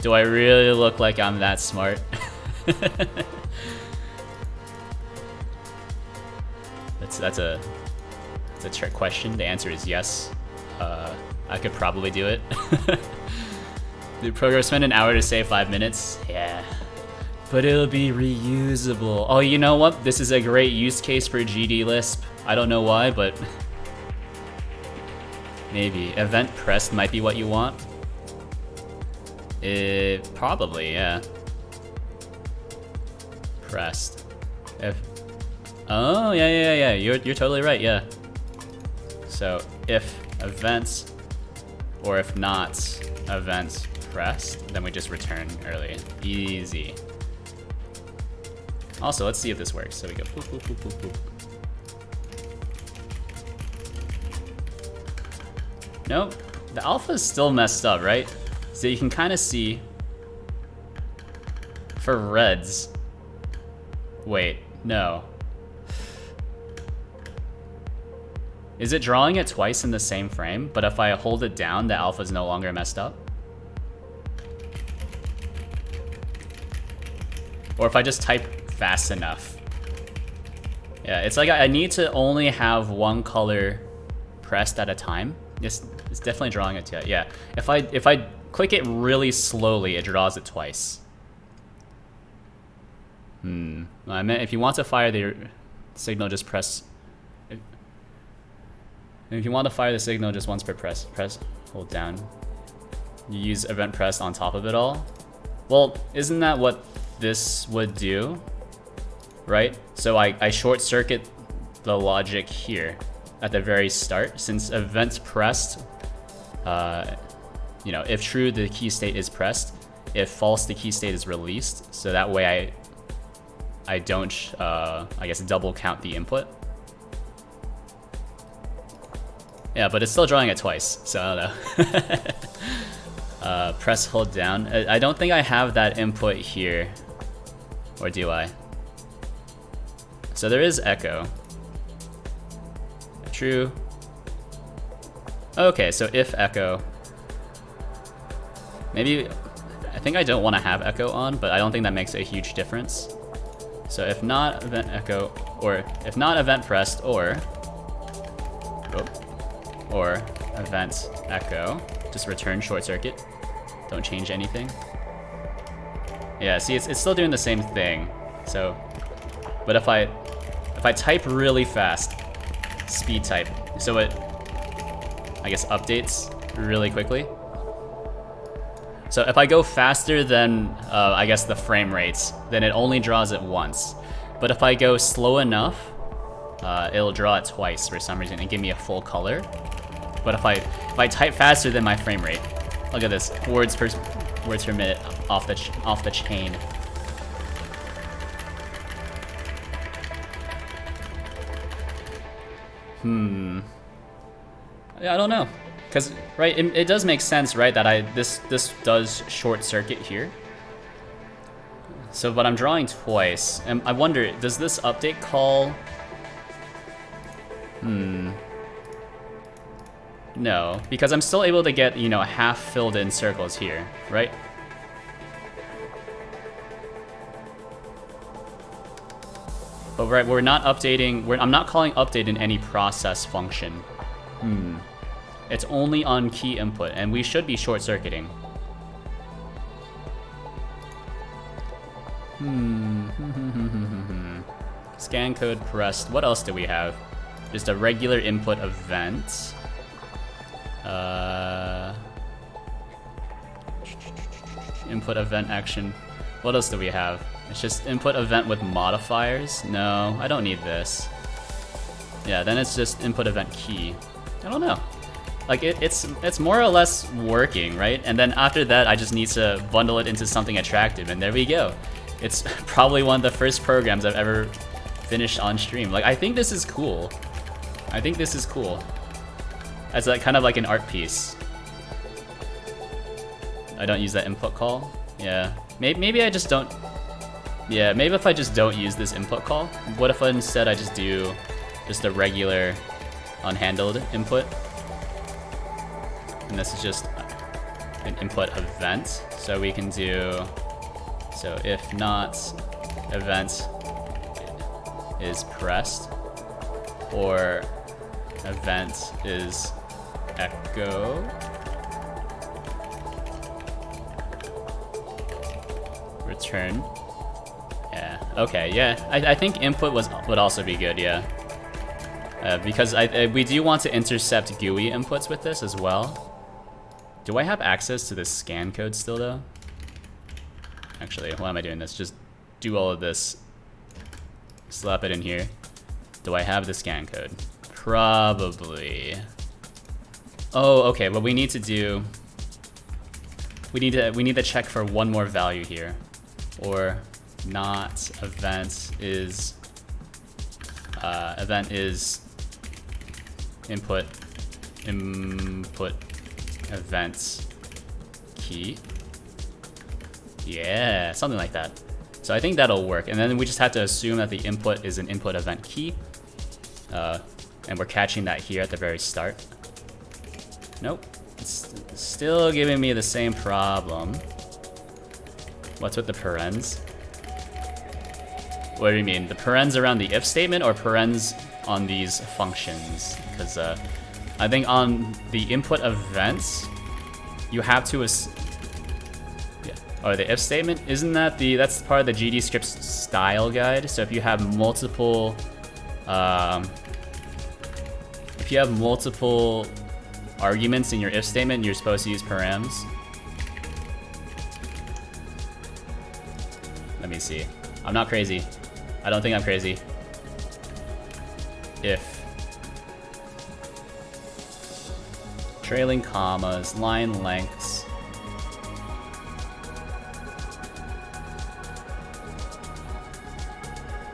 Do I really look like I'm that smart? That's a trick question. The answer is yes. I could probably do it. The program spend an hour to save 5 minutes. Yeah, but it'll be reusable. Oh, you know what? This is a great use case for GD Lisp. I don't know why, but maybe event pressed might be what you want. Probably, yeah. Pressed. Oh, yeah. You're totally right, yeah. So if events, or if not events pressed, then we just return early. Easy. Also, let's see if this works. So we go boop, boop, boop, boop, boop. Nope, the alpha is still messed up, right? So you can kind of see for reds. Wait, no. Is it drawing it twice in the same frame? But if I hold it down, the alpha is no longer messed up? Or if I just type fast enough? Yeah, it's like I need to only have one color pressed at a time. It's definitely drawing it to it, yeah. If I click it really slowly, it draws it twice. I meant if you want to fire the signal, just press. If you want to fire the signal just once per press, hold down. You use event press on top of it all. Well, isn't that what this would do? Right? So I short circuit the logic here at the very start, since event pressed, you know, if true, the key state is pressed. If false, the key state is released. So that way I don't, I guess, double count the input. Yeah, but it's still drawing it twice, so I don't know. Press, hold down. I don't think I have that input here. Or do I? So there is echo. True. Okay, so if echo. Maybe, I think I don't want to have echo on, but I don't think that makes a huge difference. So if not event echo, or if not event pressed, or event echo, just return short circuit. Don't change anything. Yeah, see, it's still doing the same thing. So, but if I type really fast, speed type, so it, I guess, updates really quickly. So if I go faster than, I guess, the frame rates, then it only draws it once. But if I go slow enough, it'll draw it twice for some reason and give me a full color. But if I type faster than my frame rate, look at this, words per minute off the chain. Yeah, I don't know, because right, it does make sense, right, that this does short circuit here. So, but I'm drawing twice, and I wonder, does this update call? No, because I'm still able to get, you know, half filled in circles here, right? But right, we're not updating, I'm not calling update in any process function. It's only on key input, and we should be short-circuiting. Scan code pressed. What else do we have? Just a regular input event. Input event action. What else do we have? It's just input event with modifiers. No, I don't need this. Yeah, then it's just input event key. I don't know. Like it's more or less working, right? And then after that, I just need to bundle it into something attractive, and there we go. It's probably one of the first programs I've ever finished on stream. Like, I think this is cool. I think this is cool. As like kind of like an art piece. I don't use that input call. Yeah, maybe I just don't. Yeah, maybe if I just don't use this input call. What if instead I just do just a regular unhandled input? And this is just an input event. So we can do, so if not event is pressed, or event is echo, return. Yeah, okay, yeah. I think input would also be good, yeah. Because we do want to intercept GUI inputs with this as well. Do I have access to this scan code still though? Actually, why am I doing this? Just do all of this. Slap it in here. Do I have the scan code? Probably. Oh, okay, what we need to do, we need to check for one more value here. Or not event is input event key. Yeah, something like that. So I think that'll work. And then we just have to assume that the input is an input event key. And we're catching that here at the very start. Nope, it's still giving me the same problem. What's with the parens? What do you mean? The parens around the if statement or parens on these functions? Because I think on the input events, you have to or the if statement, isn't that that's part of the GD scripts style guide? So if you have multiple arguments in your if statement, you're supposed to use params. Let me see. I'm not crazy. I don't think I'm crazy. If trailing commas, line lengths.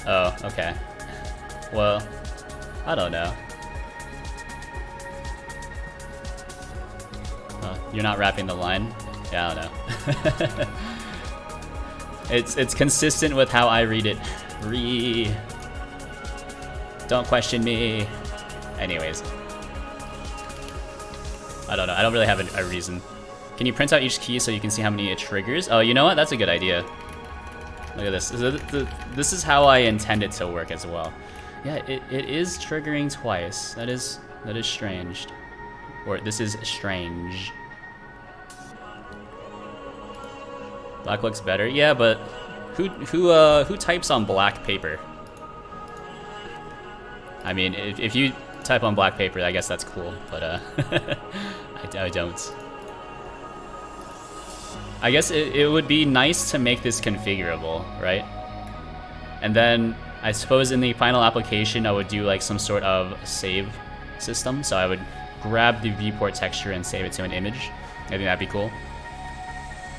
Oh, okay. Well, I don't know. You're not wrapping the line? Yeah, I don't know. It's consistent with how I read it. Don't question me. Anyways. I don't know. I don't really have a reason. Can you print out each key so you can see how many it triggers? Oh, you know what? That's a good idea. Look at this. This is how I intend it to work as well. Yeah, it is triggering twice. That is strange. Or this is strange. Black looks better. Yeah, but who types on black paper? I mean, if you type on black paper, I guess that's cool, but I don't. I guess it would be nice to make this configurable, right? And then I suppose in the final application, I would do like some sort of save system. So I would grab the viewport texture and save it to an image. I think that'd be cool.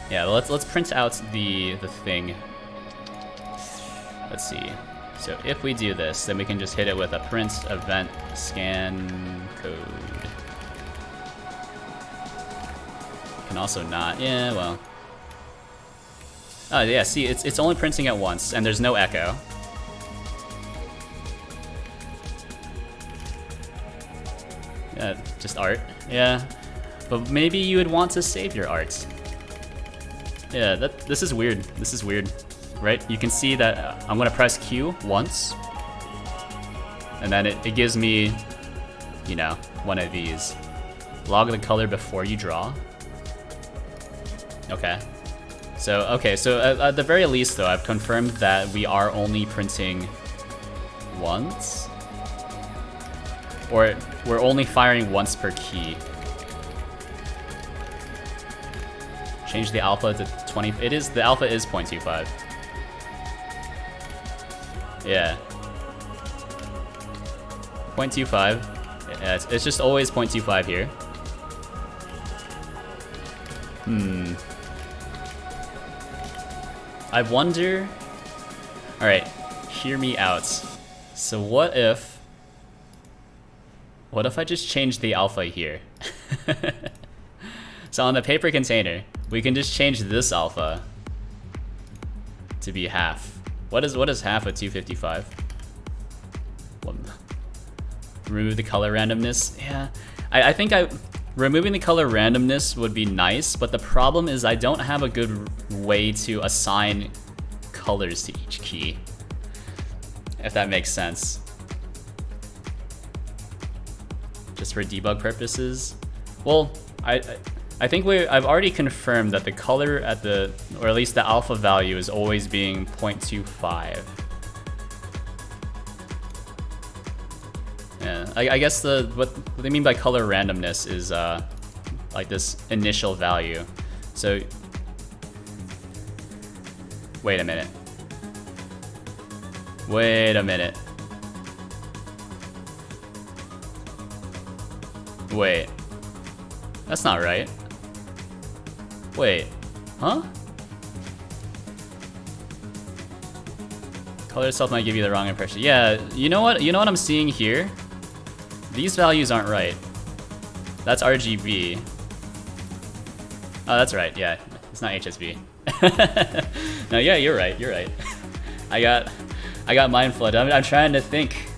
Yeah, let's print out the thing. Let's see. So if we do this, then we can just hit it with a print event scan code. Can also not. Yeah, well. Oh yeah, see, it's only printing at once, and there's no echo. Yeah, just art. Yeah, but maybe you would want to save your art. Yeah, this is weird. This is weird, right? You can see that I'm gonna press Q once, and then it gives me, you know, one of these. Log the color before you draw. Okay. So at the very least, though, I've confirmed that we are only printing once, or we're only firing once per key. Change the alpha to 20. The alpha is 0.25. Yeah. 0.25. Yeah, it's just always 0.25 here. I wonder. All right, hear me out. So what if I just change the alpha here? So on the paper container, We can just change this alpha to be half. What is half of 255? Remove the color randomness. Yeah, I think removing the color randomness would be nice, but the problem is I don't have a good way to assign colors to each key, if that makes sense. Just for debug purposes. Well, I think I've already confirmed that the color at the, or at least the alpha value, is always being 0.25. Yeah, I guess what they mean by color randomness is like this initial value. So wait a minute. Wait a minute. Wait. That's not right. Wait. Huh? Color itself might give you the wrong impression. Yeah, you know what? You know what I'm seeing here? These values aren't right. That's RGB. Oh, that's right. Yeah, it's not HSV. No, yeah, you're right. You're right. I got mind flooded. I'm trying to think,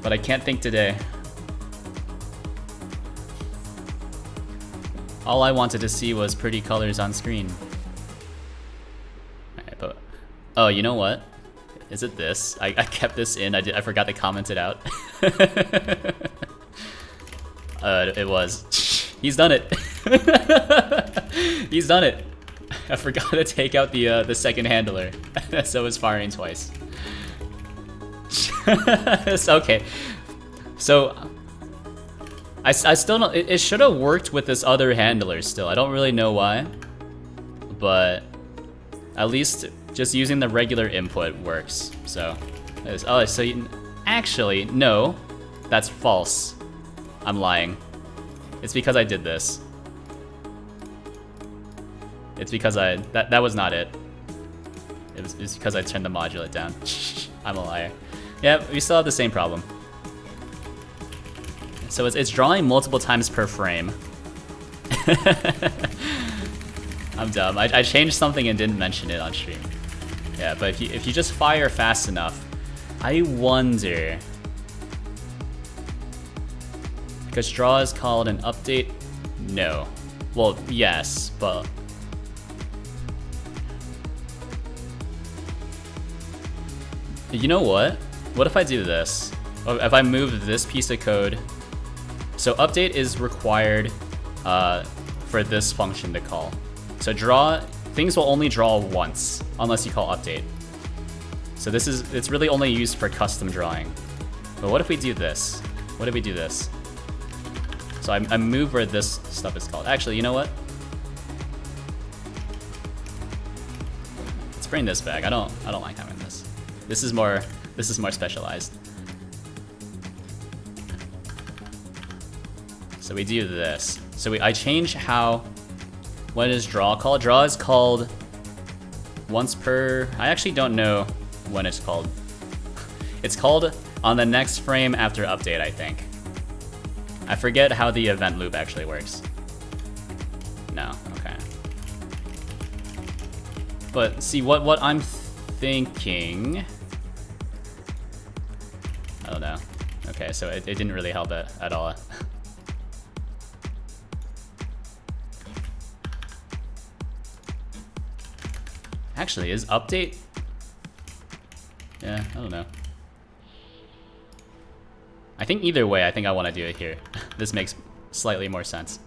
but I can't think today. All I wanted to see was pretty colors on screen. Alright, but oh, you know what? Is it this? I kept this in. I forgot to comment it out. It was. He's done it. He's done it. I forgot to take out the second handler, so it's firing twice. It's okay. So I still don't. It should have worked with this other handler still. I don't really know why, but at least just using the regular input works. So, oh, so actually no, that's false. I'm lying. It's because I did this. It's because that was not it. It's because I turned the modulate down. I'm a liar. Yeah, we still have the same problem. So it's drawing multiple times per frame. I'm dumb. I changed something and didn't mention it on stream. Yeah, but if you just fire fast enough, I wonder. Because draw is called an update? No. Well, yes, but you know what? What if I do this? If I move this piece of code. So update is required for this function to call. So draw, things will only draw once unless you call update. So it's really only used for custom drawing. But what if we do this? What if we do this? So I move where this stuff is called. Actually, you know what? Let's bring this back. I don't like having this. This is more specialized. So we do this. So I change what is draw called? Draw is called once per, I actually don't know when it's called. It's called on the next frame after update, I think. I forget how the event loop actually works. No, okay. But see what I'm thinking. I don't know. Okay, so it didn't really help it at all. Actually, is update? Yeah, I don't know. I think either way, I think I want to do it here. This makes slightly more sense.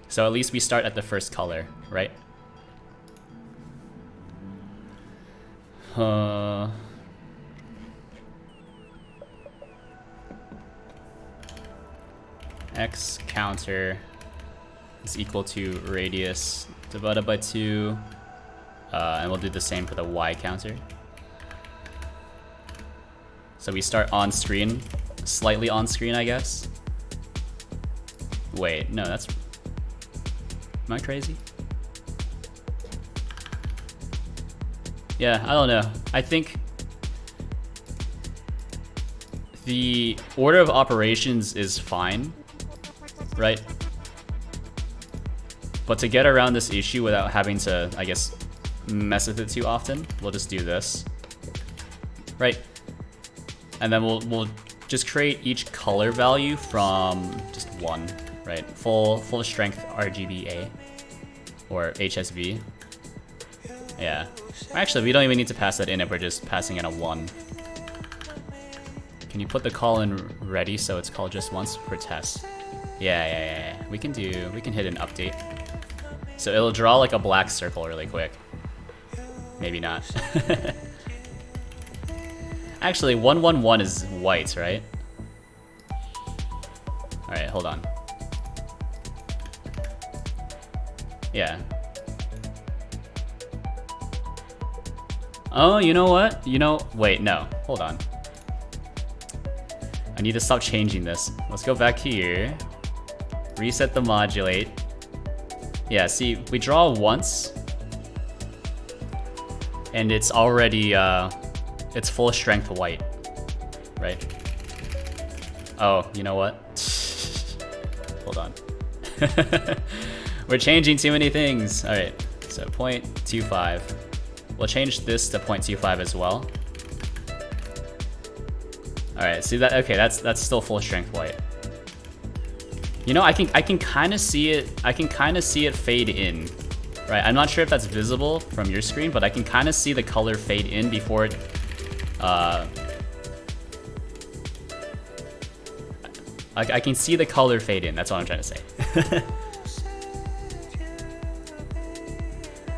So at least we start at the first color, right? X counter is equal to radius divided by 2. And we'll do the same for the Y counter. So we start on screen, slightly on screen, I guess. Wait, no, am I crazy? Yeah, I don't know. I think the order of operations is fine, right? But to get around this issue without having to, I guess, mess with it too often, we'll just do this. Right? And then we'll just create each color value from just 1, right? Full strength RGBA or HSV. Yeah. Actually, we don't even need to pass that in if we're just passing in a 1. Can you put the call in ready so it's called just once for test? Yeah. We can hit an update. So it'll draw like a black circle really quick. Maybe not. Actually, 111 is white, right? Alright, hold on. Yeah. Oh, you know what? Wait, no. Hold on. I need to stop changing this. Let's go back here. Reset the modulate. Yeah, see, we draw once. And it's already, it's full strength white. Right? Oh, you know what? Hold on. We're changing too many things. Alright, so 0.25. We'll change this to 0.25 as well. Alright, see that? Okay, that's still full strength white. You know, I can kind of see it. I can kind of see it fade in. Right, I'm not sure if that's visible from your screen, but I can kind of see the color fade in before it. I can see the color fade in. That's what I'm trying to say.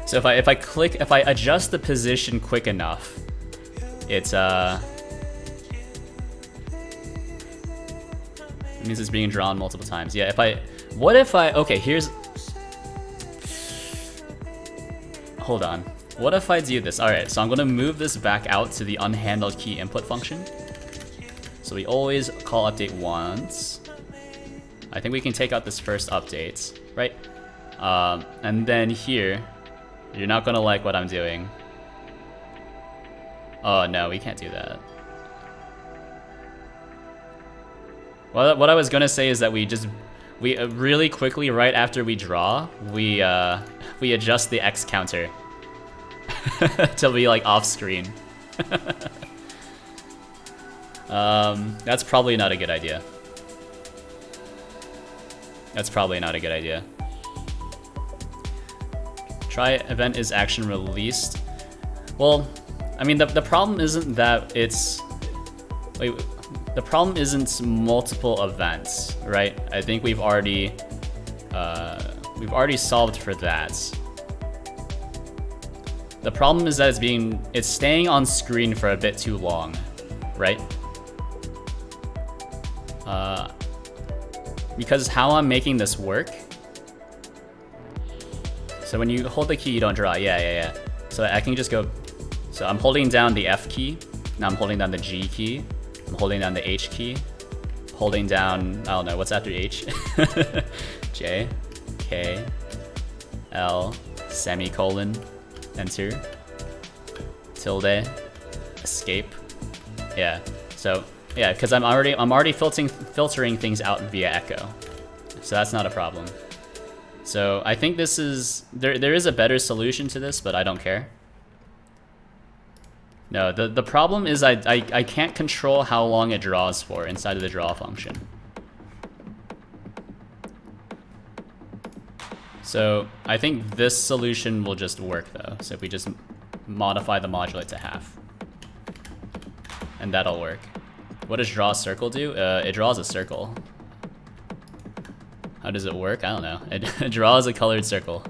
So if I adjust the position quick enough, it's it means it's being drawn multiple times. Yeah, okay, here's, hold on. What if I do this? Alright, so I'm gonna move this back out to the unhandled key input function. So we always call update once. I think we can take out this first update, right? And then here, you're not gonna like what I'm doing. Oh no, we can't do that. What I was gonna say is that we really quickly, right after we draw, we adjust the X counter to be like off screen. That's probably not a good idea. That's probably not a good idea. Try event is action released. Well, I mean the problem isn't that it's the problem isn't multiple events, right? I think we've already solved for that. The problem is that it's staying on screen for a bit too long, right? Because how I'm making this work. So when you hold the key, you don't draw. Yeah. So I can just go. So I'm holding down the F key. Now I'm holding down the G key. I'm holding down the H key. Holding down, I don't know, what's after H? J, K, L, semicolon, enter, tilde, escape. Yeah. So yeah, because I'm already filtering things out via echo. So that's not a problem. So I think this is there is a better solution to this, but I don't care. No, the problem is I can't control how long it draws for inside of the draw function. So I think this solution will just work though. So if we just modify the modulate to half, and that'll work. What does draw a circle do? It draws a circle. How does it work? I don't know. It draws a colored circle.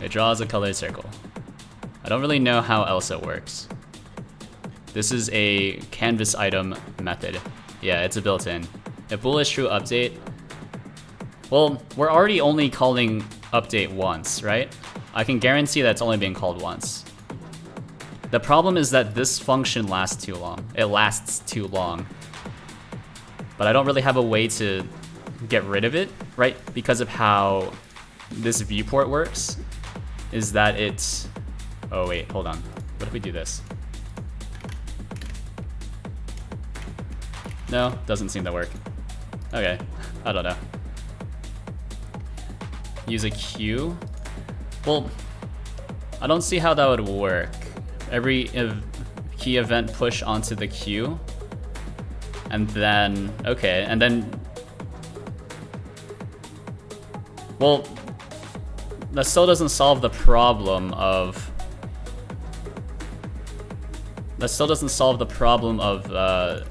It draws a colored circle. I don't really know how else it works. This is a canvas item method. Yeah, it's a built-in. If bool is true, update. Well, we're already only calling update once, right? I can guarantee that's only being called once. The problem is that this function lasts too long. It lasts too long. But I don't really have a way to get rid of it, right? Because of how this viewport works. Is that it's... Oh wait, hold on. What if we do this? No, doesn't seem to work. Okay, I don't know. Use a queue? Well, I don't see how that would work. Every key event push onto the queue. And then, okay, and then... Well, that still doesn't solve the problem of... That still doesn't solve the problem of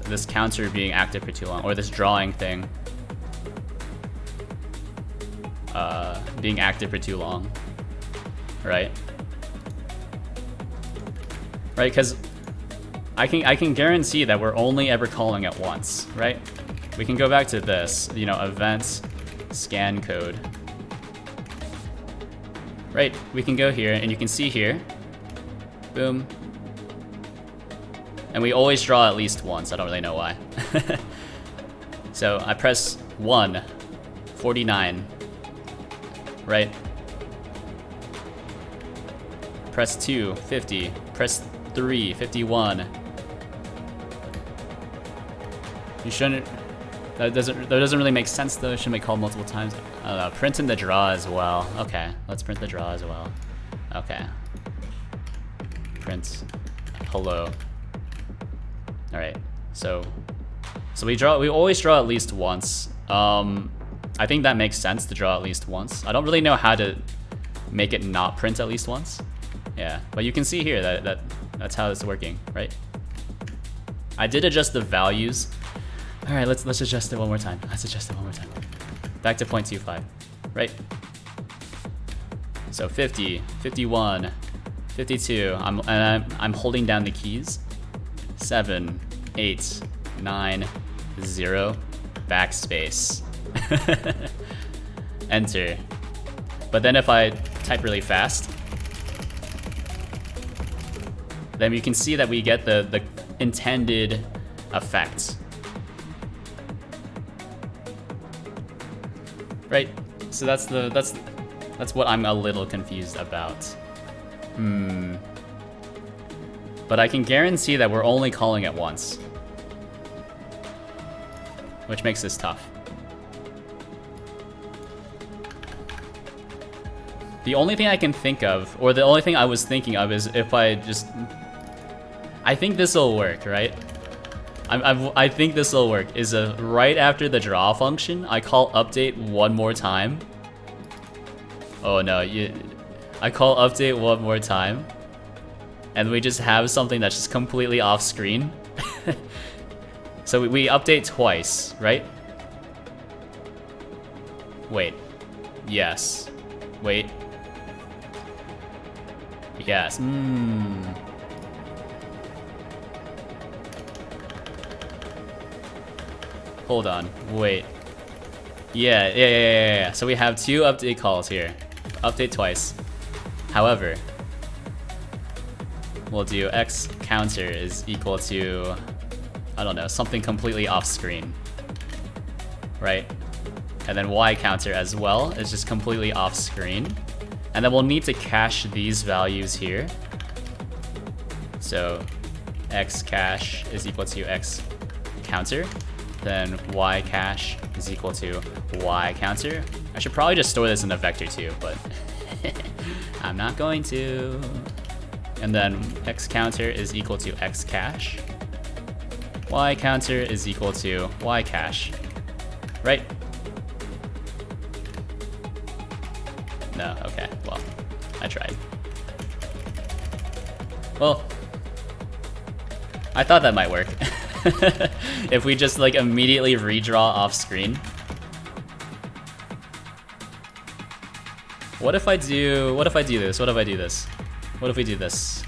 this counter being active for too long, or this drawing thing being active for too long, right? Right, because I can guarantee that we're only ever calling it once, right? We can go back to this, you know, events scan code. Right, we can go here, and you can see here, boom. And we always draw at least once, I don't really know why. So I press 1, 49, right? Press 2, 50, press 3, 51. You shouldn't, that doesn't really make sense though, it shouldn't be called multiple times. I don't know, print in the draw as well. Okay, let's print the draw as well. Okay. Print hello. Alright, so we always draw at least once. I think that makes sense to draw at least once. I don't really know how to make it not print at least once. Yeah, but you can see here that's how it's working, right? I did adjust the values. Alright, let's adjust it one more time. Let's adjust it one more time. Back to 0.25, right? So 50, 51, 52. I'm holding down the keys. 7, 8, 9, 0, backspace. Enter. But then if I type really fast, then you can see that we get the intended effect. Right? So that's what I'm a little confused about. But I can guarantee that we're only calling it once, which makes this tough. The only thing I can think of, or the only thing I was thinking of, is if I just... I think this will work, right? I think this will work. Is right after the draw function, I call update one more time. Oh no, I call update one more time. And we just have something that's just completely off screen. So we update twice, right? Wait. Yes. Wait. Yes. Hold on. Wait. Yeah. So we have two update calls here. Update twice. However, we'll do X counter is equal to, I don't know, something completely off screen, right? And then Y counter as well is just completely off screen. And then we'll need to cache these values here. So X cache is equal to X counter. Then Y cache is equal to Y counter. I should probably just store this in a vector too, but I'm not going to. And then X counter is equal to X cache. Y counter is equal to Y cache. Right? No, okay, well, I tried. Well, I thought that might work. If we just like immediately redraw off screen. What if I do this? What if we do this?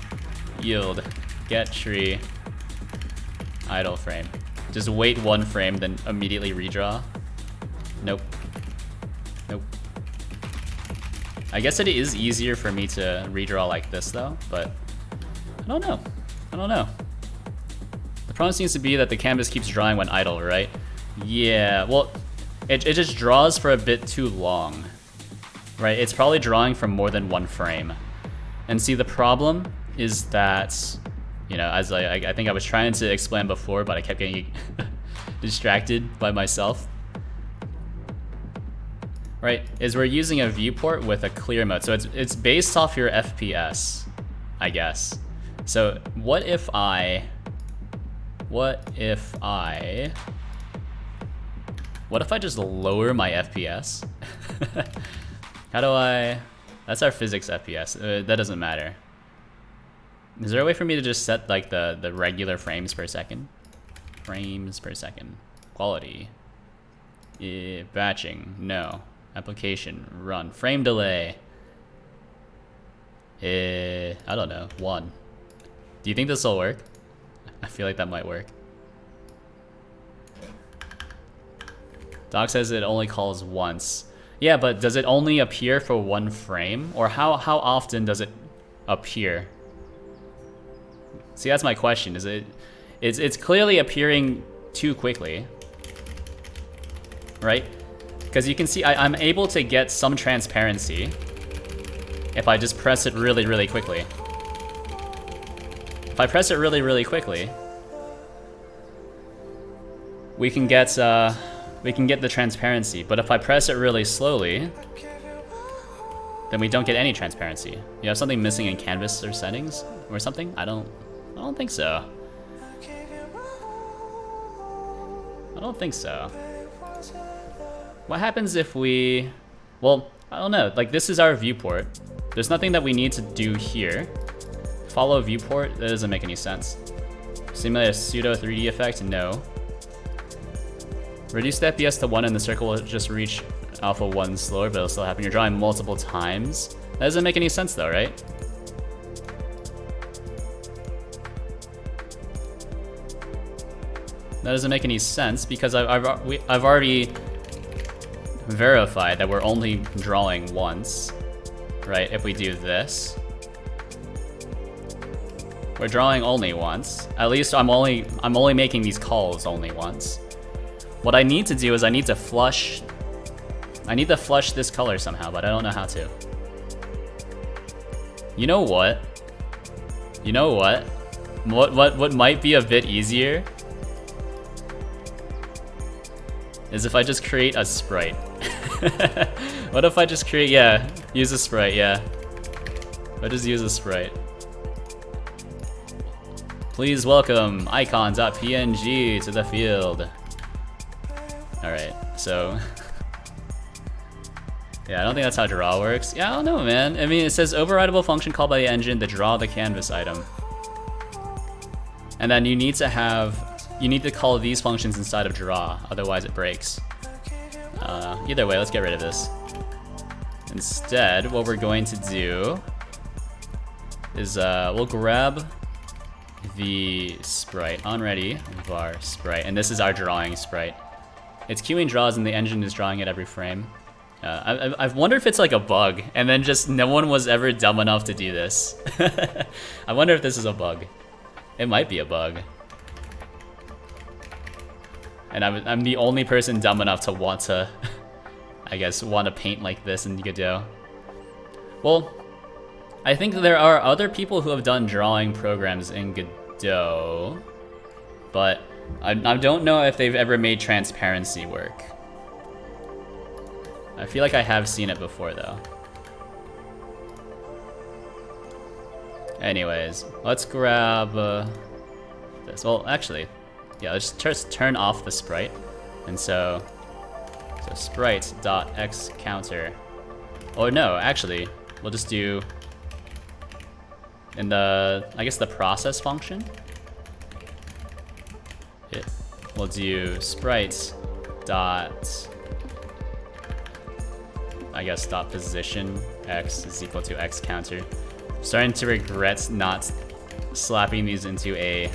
Yield, get tree, idle frame. Just wait one frame, then immediately redraw. Nope. I guess it is easier for me to redraw like this though, but I don't know. The problem seems to be that the canvas keeps drawing when idle, right? Yeah, well, it just draws for a bit too long, right? It's probably drawing from more than one frame. And see, the problem is that, you know, as I think I was trying to explain before, but I kept getting distracted by myself. Right, is we're using a viewport with a clear mode. So it's based off your FPS, I guess. So what if I just lower my FPS? How do I, that's our physics FPS, that doesn't matter. Is there a way for me to just set like the regular frames per second? Frames per second. Quality. Batching, no. Application, run. Frame delay. I don't know, 1. Do you think this will work? I feel like that might work. Doc says it only calls once. Yeah, but does it only appear for 1 frame? Or how often does it appear? See, that's my question. It's clearly appearing too quickly, right? Because you can see I'm able to get some transparency if I just press it really, really quickly. If I press it really, really quickly, we can get the transparency. But if I press it really slowly, then we don't get any transparency. You have something missing in canvas or settings or something? I don't think so. I don't think so. What happens if we, well, I don't know, like this is our viewport. There's nothing that we need to do here. Follow viewport, that doesn't make any sense. Simulate a pseudo 3D effect, no. Reduce the FPS to 1 and the circle will just reach alpha 1 slower, but it'll still happen. You're drawing multiple times. That doesn't make any sense though, right? That doesn't make any sense because I've already verified that we're only drawing once, right? If we do this, we're drawing only once. At least I'm only making these calls only once. What I need to do is I need to flush this color somehow, but I don't know how to. You know what? You know what? What might be a bit easier is if I just create a sprite. What if I just create, yeah, use a sprite, yeah. I just use a sprite. Please welcome icon.png to the field. Alright, so yeah, I don't think that's how draw works. Yeah, I don't know, man. I mean, it says overrideable function called by the engine to draw the canvas item. And then you need to call these functions inside of draw, otherwise it breaks. Either way, let's get rid of this. Instead, what we're going to do is we'll grab the sprite, onReady var sprite, and this is our drawing sprite. It's queuing draws and the engine is drawing at every frame. I wonder if it's like a bug, and then just no one was ever dumb enough to do this. I wonder if this is a bug. It might be a bug. And I'm the only person dumb enough to want to, I guess, want to paint like this in Godot. Well, I think there are other people who have done drawing programs in Godot, but I don't know if they've ever made transparency work. I feel like I have seen it before though. Anyways, let's grab this. Well, actually, yeah, let's just turn off the sprite. And so sprite.xCounter. Oh no, actually, we'll just do in the, I guess, the process function. We'll do sprites dot, I guess, dot position x is equal to x counter. I'm starting to regret not slapping these into a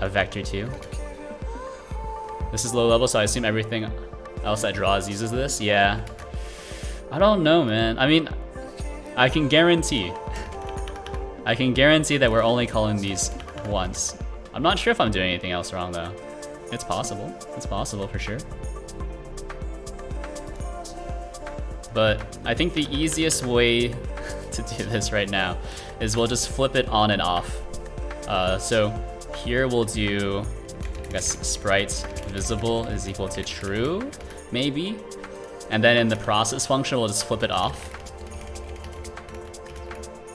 vector too. This is low level, so I assume everything else that draws uses this. Yeah, I don't know, man. I mean, I can guarantee that we're only calling these once. I'm not sure if I'm doing anything else wrong though. It's possible. It's possible for sure. But I think the easiest way to do this right now is we'll just flip it on and off. So here we'll do, I guess, sprite visible is equal to true, maybe. And then in the process function, we'll just flip it off.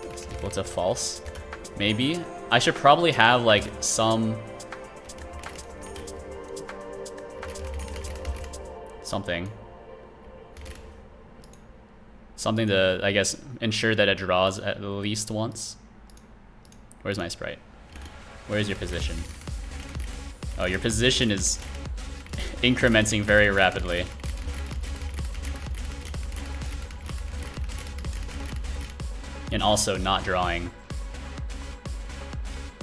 It's equal to false, maybe. I should probably have like something to, I guess, ensure that it draws at least once. Where's my sprite? Where's your position? Oh, your position is incrementing very rapidly. And also not drawing.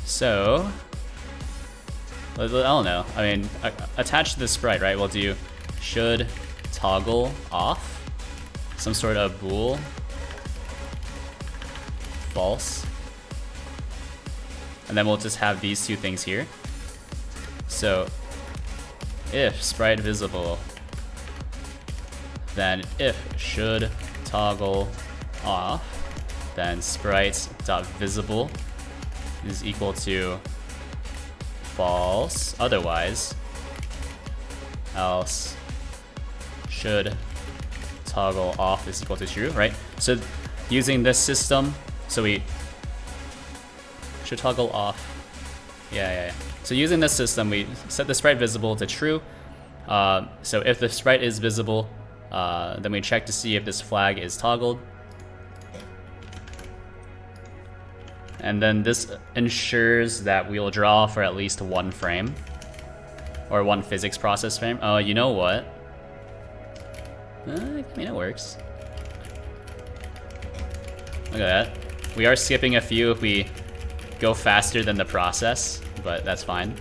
So, I don't know. I mean, attached to the sprite, right? We'll do should toggle off. Some sort of bool. False. And then we'll just have these two things here. So, if sprite visible, then if should toggle off, then sprite.visible is equal to false. Otherwise, else should toggle off is equal to true, right? So using this system, so we should toggle off. Yeah. So using this system, we set the sprite visible to true. So if the sprite is visible, then we check to see if this flag is toggled. And then this ensures that we'll draw for at least one frame. Or one physics process frame. Oh, you know what? I mean, it works. Look at that. We are skipping a few if we go faster than the process, but that's fine.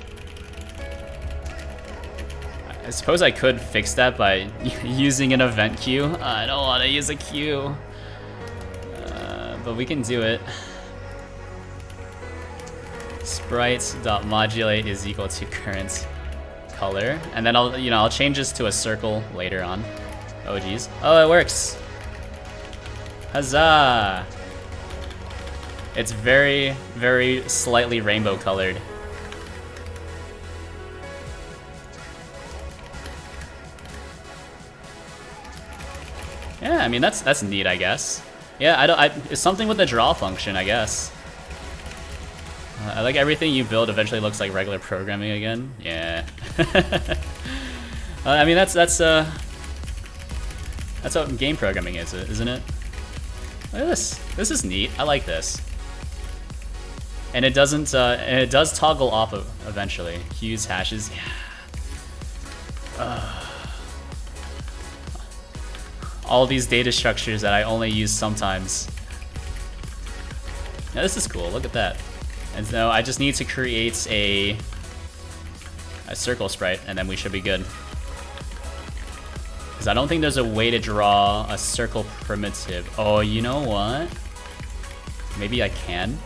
I suppose I could fix that by using an event queue. I don't want to use a queue. But we can do it. Sprite.modulate is equal to current color. And then I'll change this to a circle later on. Oh geez. Oh, it works. Huzzah! It's very, very slightly rainbow colored. Yeah, I mean that's neat, I guess. Yeah, it's something with the draw function, I guess. I like everything you build eventually looks like regular programming again. Yeah. I mean that's what game programming is, isn't it? Look at this. This is neat. I like this. And it doesn't. And it does toggle off eventually. Hues, hashes. Yeah. All these data structures that I only use sometimes. Yeah, this is cool. Look at that. And so I just need to create a circle sprite, and then we should be good. Because I don't think there's a way to draw a circle primitive. Oh, you know what? Maybe I can.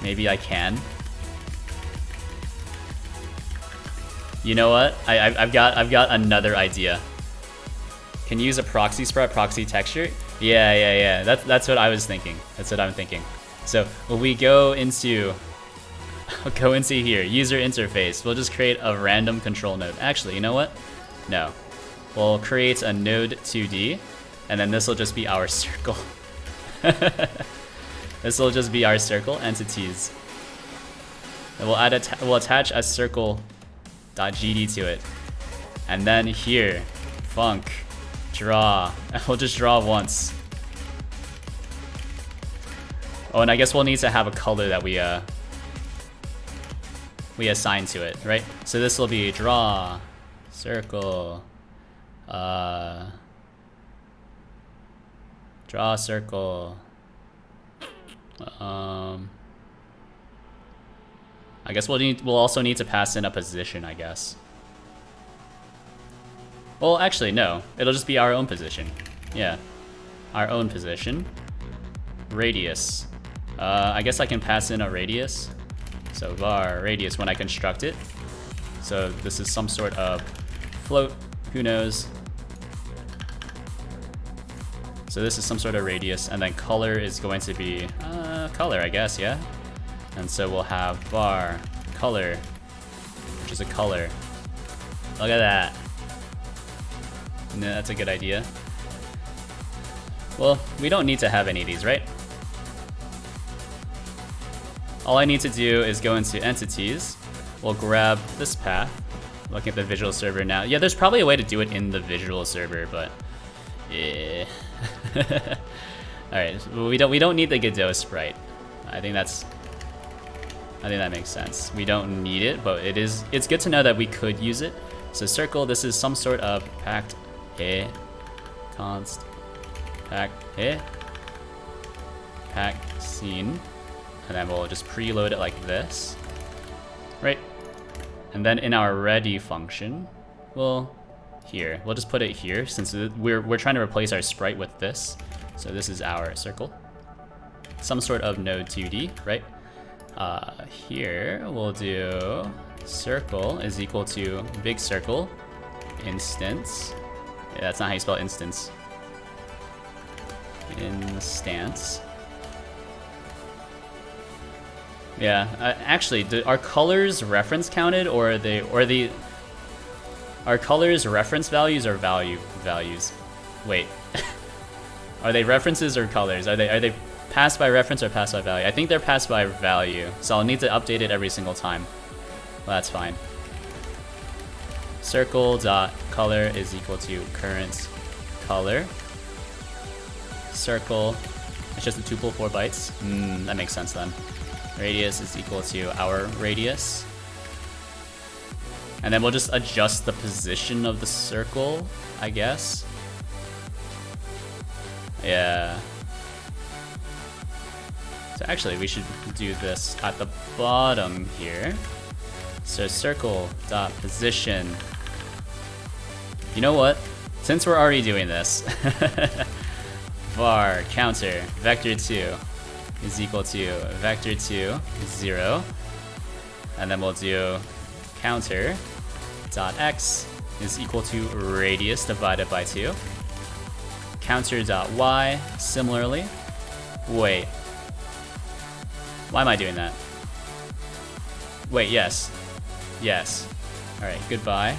Maybe I can. You know what? I've got another idea. Can you use a proxy sprite, proxy texture? Yeah. That's what I was thinking. That's what I'm thinking. So when we go into here, user interface, we'll just create a random control node. Actually, you know what? No. We'll create a node 2D, and then this will just be our circle. This will just be our circle entities. And we'll attach a circle.gd to it. And then here, func, draw. And we'll just draw once. Oh, and I guess we'll need to have a color that we assign to it, right? So this will be draw, circle, draw circle. I guess we'll also need to pass in a position, I guess. Well, actually, no. It'll just be our own position. Yeah, our own position. Radius. I guess I can pass in a radius. So var radius when I construct it. So this is some sort of float. Who knows? So this is some sort of radius, and then color is going to be color, I guess, yeah. And so we'll have var color which is a color. Look at that. No, that's a good idea. Well, we don't need to have any of these, right? All I need to do is go into entities. We'll grab this path. Looking at the visual server now. Yeah, there's probably a way to do it in the visual server, but yeah. All right, we don't need the Godot sprite. I think that makes sense. We don't need it, but it's good to know that we could use it. So circle, this is some sort of packed const pack scene, and then we'll just preload it like this, right? And then in our ready function, we'll just put it here since we're trying to replace our sprite with this. So this is our circle, some sort of node 2D, right? Here we'll do circle is equal to big circle instance. Yeah, that's not how you spell instance. Instance. Yeah, actually, are colors reference counted, or are colors reference values or values? Wait, are they references or colors? Are they passed by reference or passed by value? I think they're passed by value, so I'll need to update it every single time. Well, that's fine. Circle dot color is equal to current color. Circle, it's just a tuple 4 bytes. That makes sense then. Radius is equal to our radius. And then we'll just adjust the position of the circle, I guess. Yeah. So actually we should do this at the bottom here. So circle dot position. You know what? Since we're already doing this, var counter vector2 is equal to vector2 0, and then we'll do counter dot x is equal to radius divided by 2. Counter dot y similarly. Wait, why am I doing that? Wait, yes. Alright, goodbye.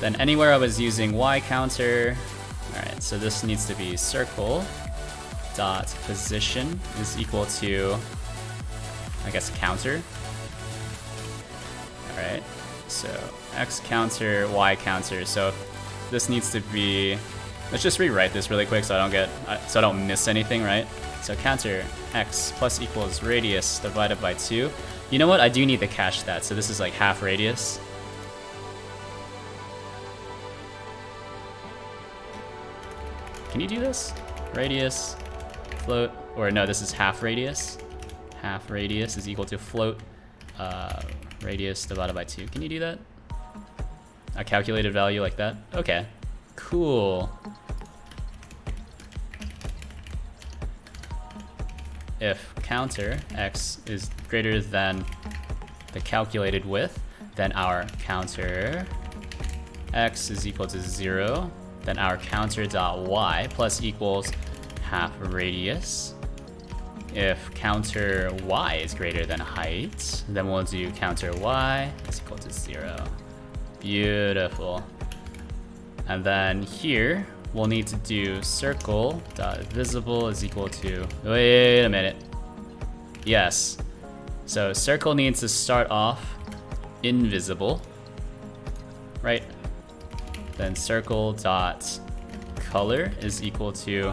Then anywhere I was using y counter. Alright, so this needs to be circle dot position is equal to, I guess, counter. Alright, so x counter, y counter. So this needs to be, let's just rewrite this really quick so I don't miss anything, right? So counter x plus equals radius divided by 2. You know what? I do need to cache that. So this is like half radius. Can you do this? Radius, float, or no, this is half radius. Half radius is equal to float radius divided by 2. Can you do that? A calculated value like that? Okay, cool. If counter x is greater than the calculated width, then our counter x is equal to 0. Then our counter dot y plus equals half radius. If counter y is greater than height, then we'll do counter y is equal to 0. Beautiful. And then here we'll need to do circle dot visible is equal to, wait a minute. Yes. So circle needs to start off invisible, right? Then circle dot color is equal to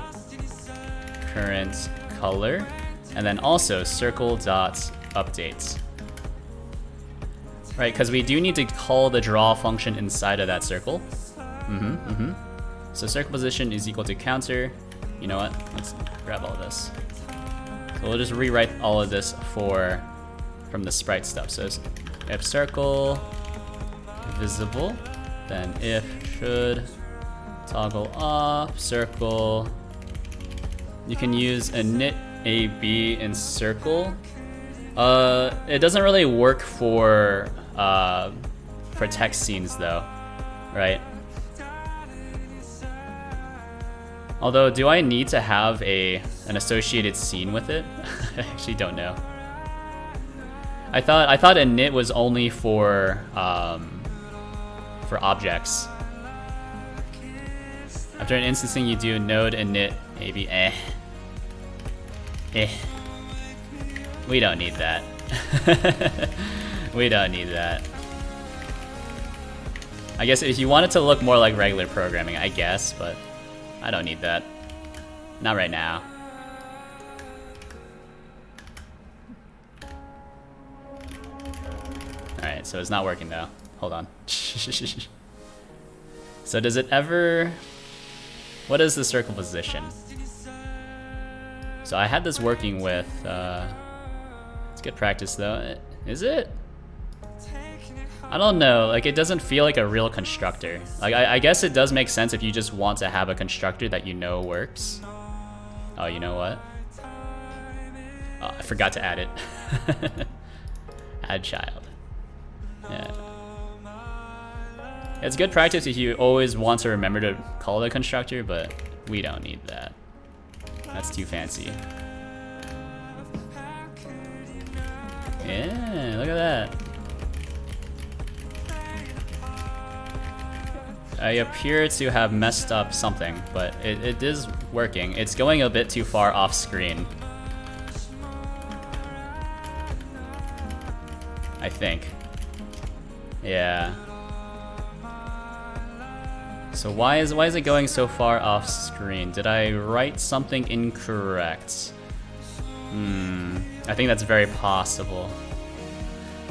current color, and then also circle dot update, right? Because we do need to call the draw function inside of that circle. So circle position is equal to counter. You know what? Let's grab all of this. So we'll just rewrite all of this from the sprite stuff. So if circle visible, then if should toggle off circle. You can use init AB in circle. It doesn't really work for text scenes though, right? Although, do I need to have an associated scene with it? I actually don't know. I thought init was only for objects. After an instancing, you do node init maybe We don't need that. We don't need that. I guess if you want it to look more like regular programming, I guess, but I don't need that. Not right now. Alright, so it's not working though. Hold on. So does it ever... What is the circle position? So I had this working with... it's good practice though. Is it? I don't know, like it doesn't feel like a real constructor. Like I guess it does make sense if you just want to have a constructor that you know works. Oh, you know what? Oh, I forgot to add it. Add child. Yeah. It's good practice if you always want to remember to call it a constructor, but we don't need that. That's too fancy. Yeah, look at that. I appear to have messed up something, but it is working. It's going a bit too far off screen. I think. Yeah. So why is it going so far off screen? Did I write something incorrect? I think that's very possible.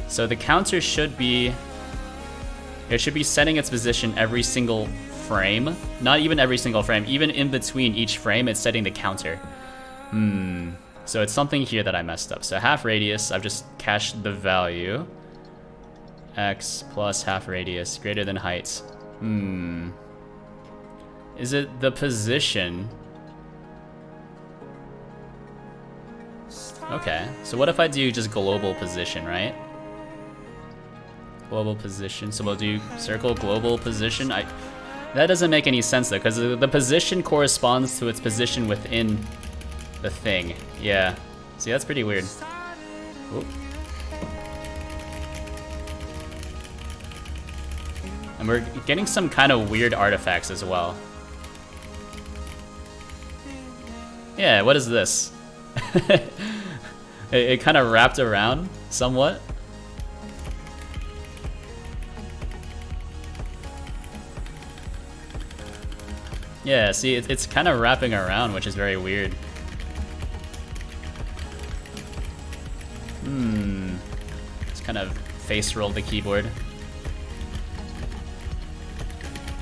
So the counter should be... It should be setting its position every single frame. Not even every single frame. Even in between each frame, it's setting the counter. So it's something here that I messed up. So half radius, I've just cached the value. X plus half radius greater than height. Is it the position? Okay, so what if I do just global position, right? Global position, so we'll do circle global position. That doesn't make any sense though, because the position corresponds to its position within the thing. Yeah, see, that's pretty weird. Oop. And we're getting some kind of weird artifacts as well. Yeah, what is this? it kind of wrapped around somewhat. Yeah, see, it's kind of wrapping around, which is very weird. Just kind of face rolled the keyboard.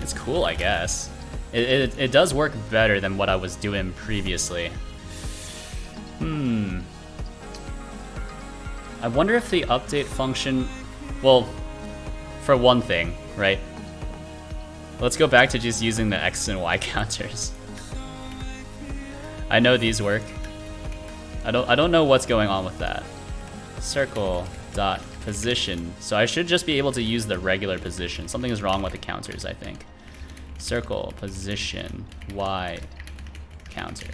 It's cool, I guess. It does work better than what I was doing previously. I wonder if the update function... Well, for one thing, right? Let's go back to just using the X and Y counters. I know these work. I don't know what's going on with that. Circle dot position. So I should just be able to use the regular position. Something is wrong with the counters, I think. Circle position Y counter.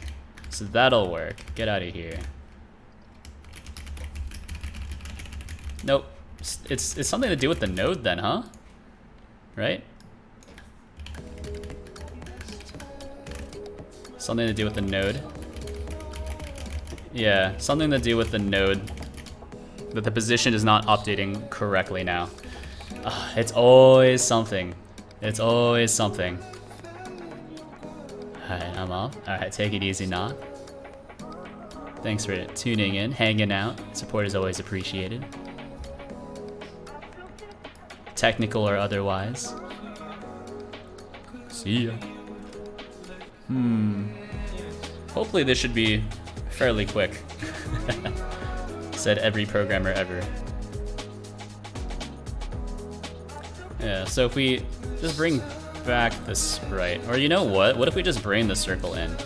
So that'll work. Get out of here. Nope. It's something to do with the node then, huh? Right? Something to do with the node. Yeah, something to do with the node. That the position is not updating correctly now. It's always something. It's always something. Alright, I'm off. Alright, take it easy, nah. Thanks for tuning in, hanging out. Support is always appreciated. Technical or otherwise. See ya. Hopefully this should be fairly quick. Said every programmer ever. Yeah, so if we just bring back the sprite, or you know what if we just bring the circle in?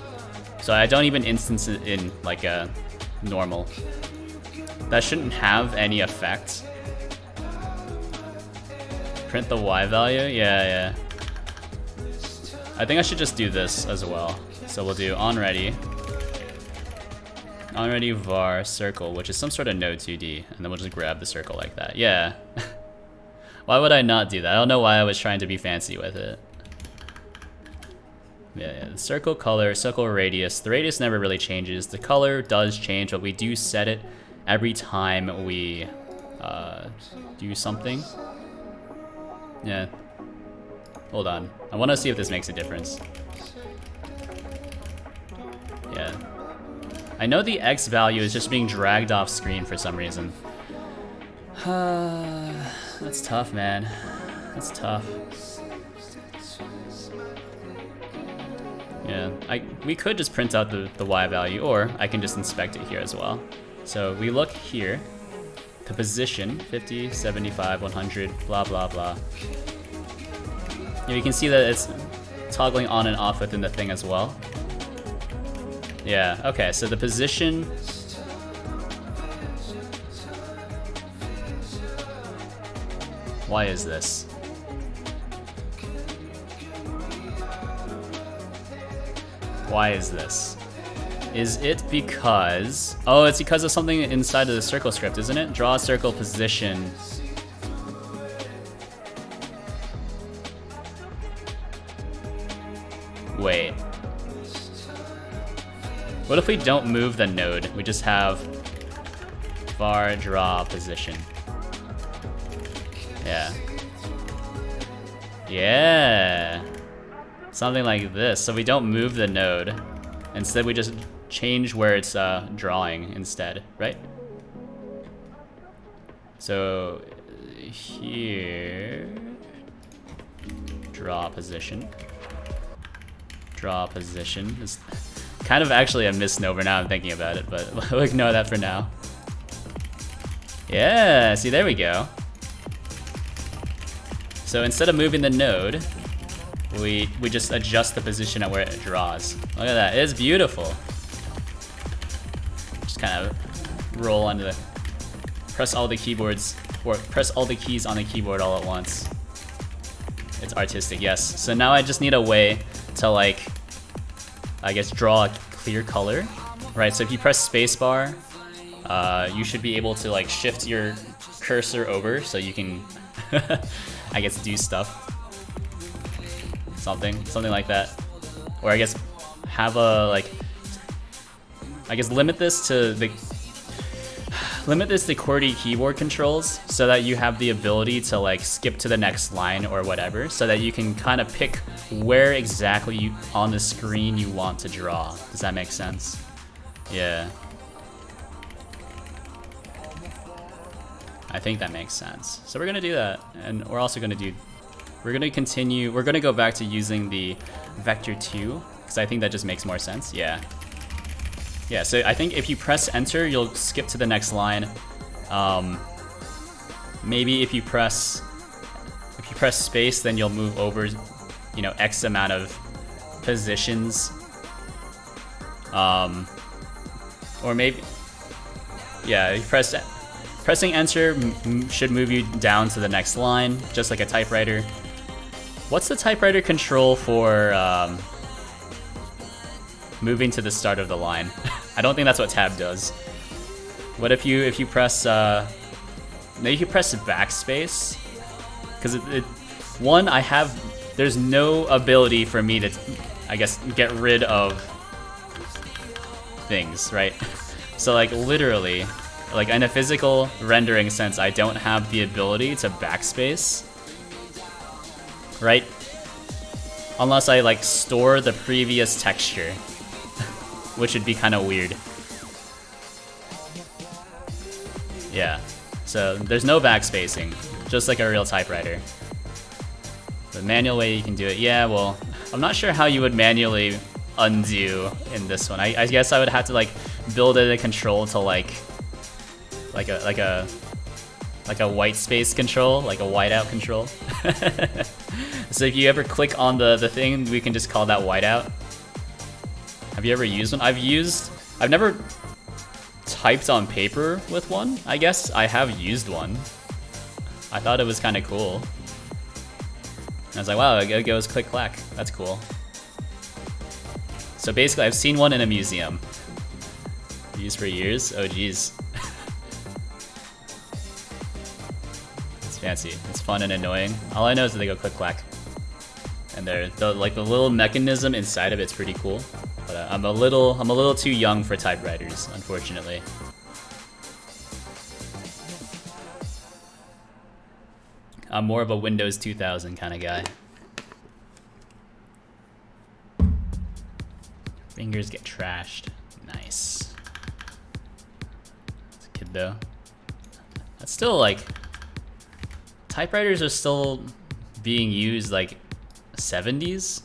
So I don't even instance it in like a normal. That shouldn't have any effect. Print the Y value? Yeah. I think I should just do this as well. So we'll do onReady. Already var circle, which is some sort of node 2D, and then we'll just grab the circle like that. Yeah. Why would I not do that? I don't know why I was trying to be fancy with it. Yeah, the circle color, circle radius. The radius never really changes. The color does change, but we do set it every time we do something. Yeah. Hold on. I want to see if this makes a difference. Yeah. I know the X value is just being dragged off screen for some reason. That's tough, man. That's tough. Yeah, we could just print out the Y value, or I can just inspect it here as well. So we look here, the position, 50, 75, 100, blah, blah, blah. Yeah, you can see that it's toggling on and off within the thing as well. Yeah, okay, so the position... Why is this? Why is this? Is it because... Oh, it's because of something inside of the circle script, isn't it? Draw a circle position. Wait. What if we don't move the node? We just have var draw position. Yeah. Yeah. Something like this. So we don't move the node. Instead, we just change where it's drawing instead, right? So here, draw position. Draw position. It's kind of actually a misnomer now I'm thinking about it, but we'll ignore that for now. Yeah, see, there we go. So instead of moving the node, we just adjust the position at where it draws. Look at that, it's beautiful. Just kind of roll onto the, press all the keyboards, or press all the keys on the keyboard all at once. It's artistic, yes. So now I just need a way to, like, I guess draw a clear color, right? So if you press spacebar, you should be able to, like, shift your cursor over so you can, I guess, do stuff. Something like that. Or I guess have a, like, I guess limit this to QWERTY keyboard controls so that you have the ability to, like, skip to the next line or whatever, so that you can kind of pick where exactly on the screen you want to draw. Does that make sense? Yeah. I think that makes sense. So we're gonna do that, and we're also gonna do, we're gonna go back to using the vector 2, because I think that just makes more sense. Yeah. Yeah, so I think if you press enter, you'll skip to the next line. Maybe if you press space, then you'll move over, you know, X amount of positions. Or maybe, yeah, if you pressing enter should move you down to the next line, just like a typewriter. What's the typewriter control for moving to the start of the line? I don't think that's what tab does. What if you press maybe you press backspace? Because one, there's no ability for me to, I guess, get rid of things, right? So, like, literally, like, in a physical rendering sense, I don't have the ability to backspace, right? Unless I, like, store the previous texture, which would be kind of weird. Yeah, so there's no backspacing, just like a real typewriter. The manual way you can do it, yeah, well, I'm not sure how you would manually undo in this one. I guess I would have to, like, build in a control to, like a white space control, like a whiteout control. So if you ever click on the thing, we can just call that whiteout. Have you ever used one? I've never typed on paper with one. I guess I have used one. I thought it was kind of cool. I was like, wow, it goes click clack. That's cool. So basically, I've seen one in a museum. Used for years? Oh geez. It's fancy. It's fun and annoying. All I know is that they go click clack. And the little mechanism inside of it's pretty cool. But I'm a little too young for typewriters, unfortunately. I'm more of a Windows 2000 kind of guy. Fingers get trashed. Nice. It's a kid though. That's still like, typewriters are still being used like 70s.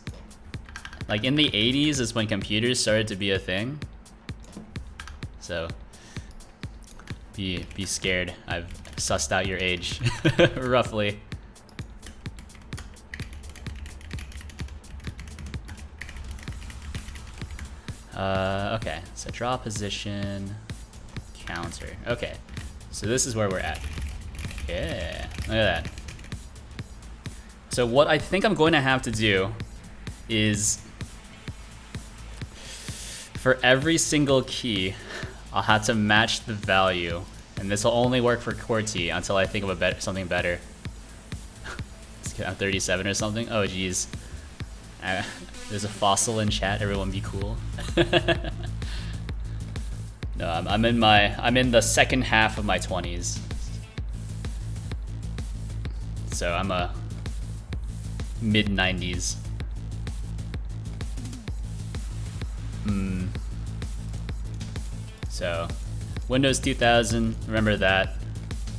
Like in the 80s is when computers started to be a thing. So be scared. I've sussed out your age roughly. Okay, so draw position, counter. Okay, so this is where we're at. Yeah, look at that. So what I think I'm going to have to do is, for every single key, I'll have to match the value, and this will only work for QWERTY until I think of something better. I'm 37 or something. Oh geez. There's a fossil in chat. Everyone be cool. No, I'm in the second half of my 20s. So I'm a mid 90s. So Windows 2000, remember that.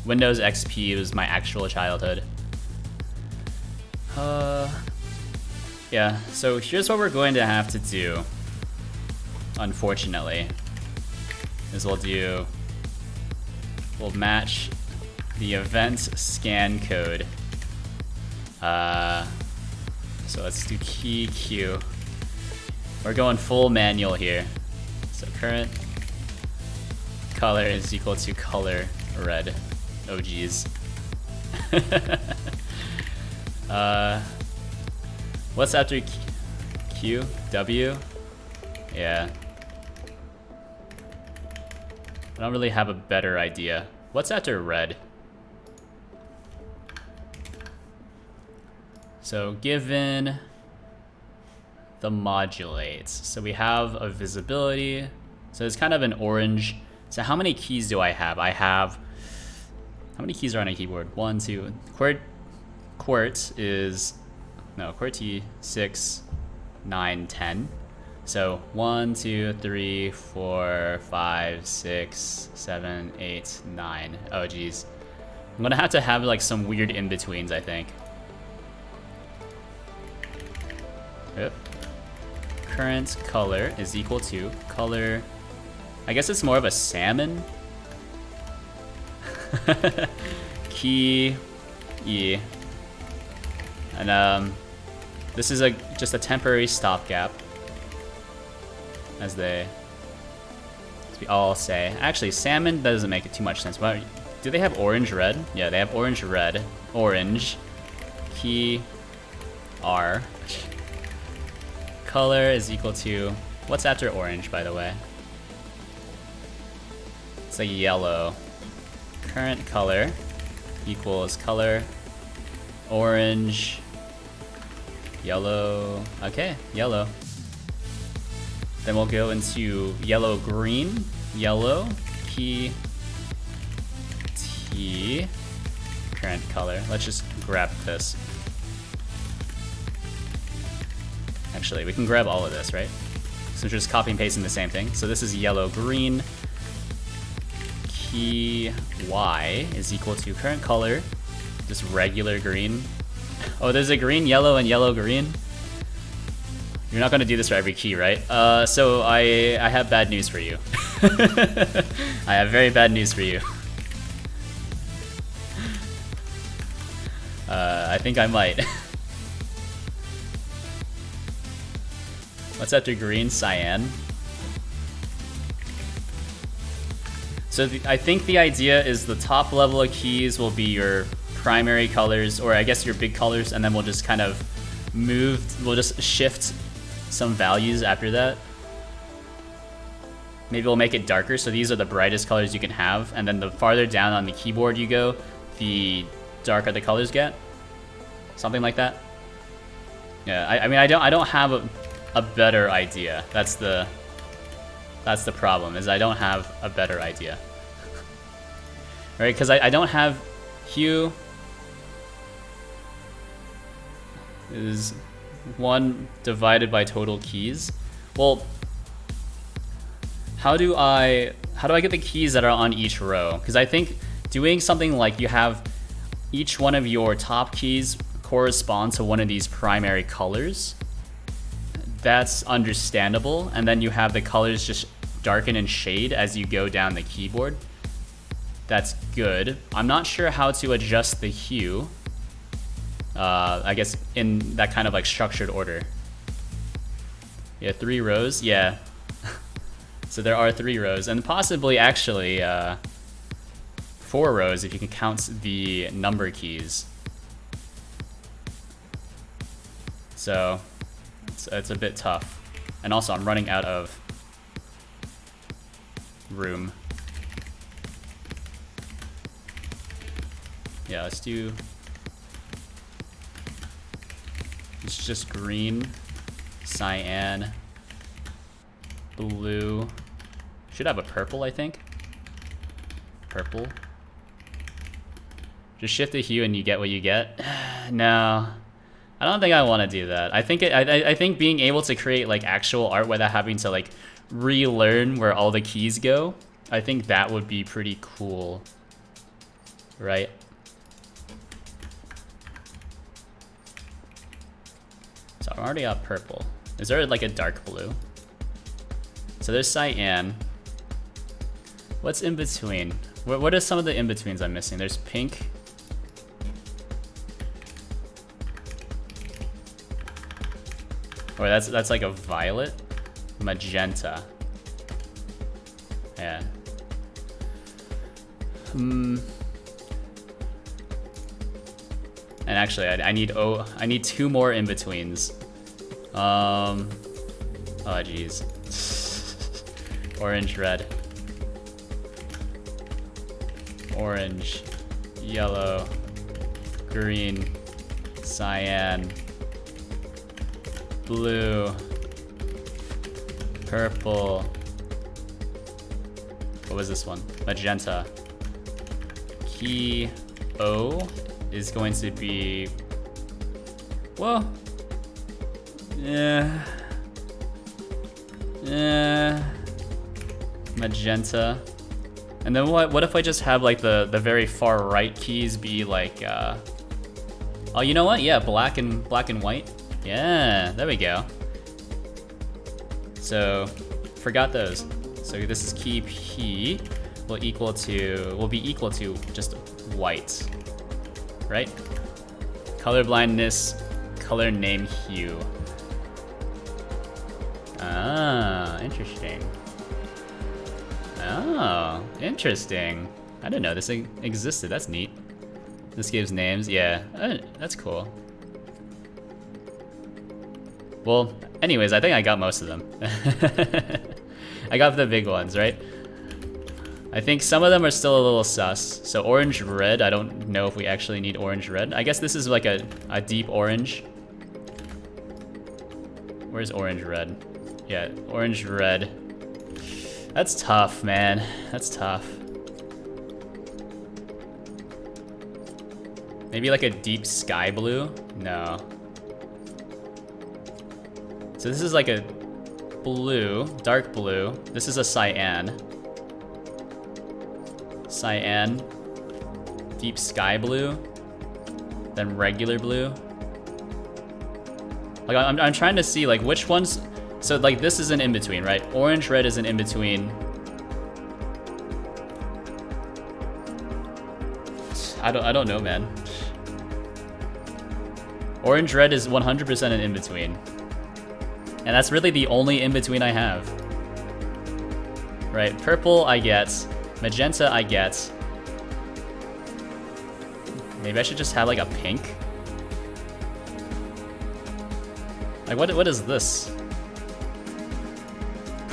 Windows XP was my actual childhood. Yeah, so here's what we're going to have to do, unfortunately, is we'll match the event scan code. So let's do key Q. We're going full manual here. So current color is equal to color red. Oh geez. What's after Q? W? Yeah. I don't really have a better idea. What's after red? So given the modulates, so we have a visibility, so it's kind of an orange. So how many keys do I have? How many keys are on a keyboard? 1, 2. QWERTY 6, 9, 10. So 1, 2, 3, 4, 5, 6, 7, 8, 9. Oh geez. I'm gonna have to have like some weird in-betweens, I think. Yep. Current color is equal to color. I guess it's more of a salmon. Key E. And this is just a temporary stopgap, as we all say. Actually, salmon doesn't make it too much sense. But do they have orange red? Yeah, they have orange red. Orange. Key R. Color is equal to, what's after orange, by the way? It's like yellow. Current color equals color orange. Yellow, okay, yellow. Then we'll go into yellow green, yellow, key, T, current color. Let's just grab this. Actually, we can grab all of this, right? So we're just copy and pasting the same thing. So this is yellow green, key Y is equal to current color, just regular green. Oh, there's a green, yellow, and yellow, green. You're not gonna do this for every key, right? So I have bad news for you. I have very bad news for you. I think I might. What's after green? Cyan. So I think the idea is the top level of keys will be your primary colors, or I guess your big colors, and then we'll just kind of we'll just shift some values after that. maybe we'll make it darker, so these are the brightest colors you can have, and then the farther down on the keyboard you go, the darker the colors get. Something like that. Yeah, I mean, I don't have a better idea. That's the problem, is I don't have a better idea. Right, because I don't have hue is 1 divided by total keys. Well, how do I get the keys that are on each row? Because I think doing something like you have each one of your top keys correspond to one of these primary colors, that's understandable, and then you have the colors just darken and shade as you go down the keyboard. That's good. I'm not sure how to adjust the hue, I guess in that kind of like structured order. Yeah, 3 rows, yeah. So there are 3 rows, and possibly actually 4 rows if you can count the number keys. So it's a bit tough. And also I'm running out of room. Yeah, let's do... It's just green, cyan, blue. Should have a purple, I think. Purple. Just shift the hue and you get what you get. No, I don't think I want to do that. I think I think being able to create like actual art without having to like relearn where all the keys go, I think that would be pretty cool, right? So I'm already at purple. Is there like a dark blue? So there's cyan. What's in between? What are some of the in-betweens I'm missing? There's pink. Or that's like a violet. Magenta. Yeah. And actually, I need 2 more in-betweens. Oh geez. Orange, red. Orange, yellow, green, cyan, blue, purple. What was this one? Magenta. Key O is going to be, well, magenta. And then what if I just have like the very far right keys be like, oh, you know what? Yeah, black and white. Yeah, there we go. So, forgot those. So this is key P will be equal to just white, right? Color blindness, color name hue. Ah, interesting. Oh, interesting. I didn't know this thing existed. That's neat. This gives names. Yeah, that's cool. Well, anyways, I think I got most of them. I got the big ones, right? I think some of them are still a little sus. So orange red, I don't know if we actually need orange red. I guess this is like a deep orange. Where's orange red? Yeah, orange red. That's tough, man. That's tough. Maybe like a deep sky blue? No. So this is like a blue, dark blue. This is a cyan. Cyan. Deep sky blue. Then regular blue. Like I'm trying to see like which ones. So like this is an in-between, right? Orange red is an in-between. I don't know, man. Orange red is 100% an in-between. And that's really the only in-between I have. Right, purple I get. Magenta I get. Maybe I should just have like a pink. Like what is this?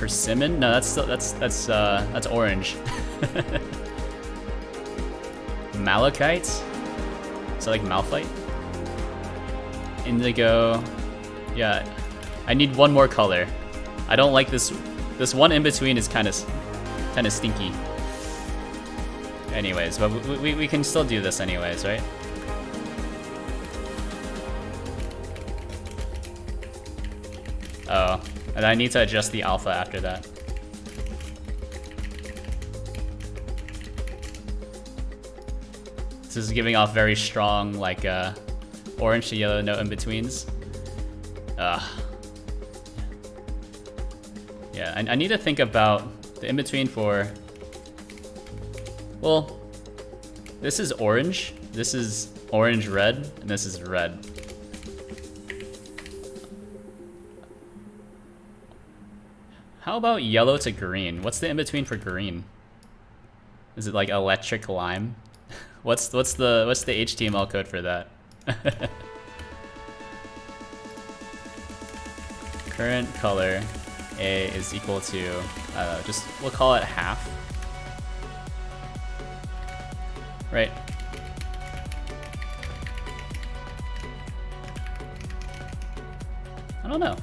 Persimmon? No, that's orange. Malachite? So like Malphite? Indigo. Yeah, I need one more color. I don't like this. This one in between is kind of stinky. Anyways, but we can still do this anyways, right? Oh, and I need to adjust the alpha after that. This is giving off very strong, like, orange to yellow note in-betweens. Yeah, I need to think about the in-between for... Well, this is orange, this is orange-red, and this is red. How about yellow to green? What's the in-between for green? Is it like electric lime? What's the HTML code for that? Current color A is equal to, we'll call it half. Right. I don't know.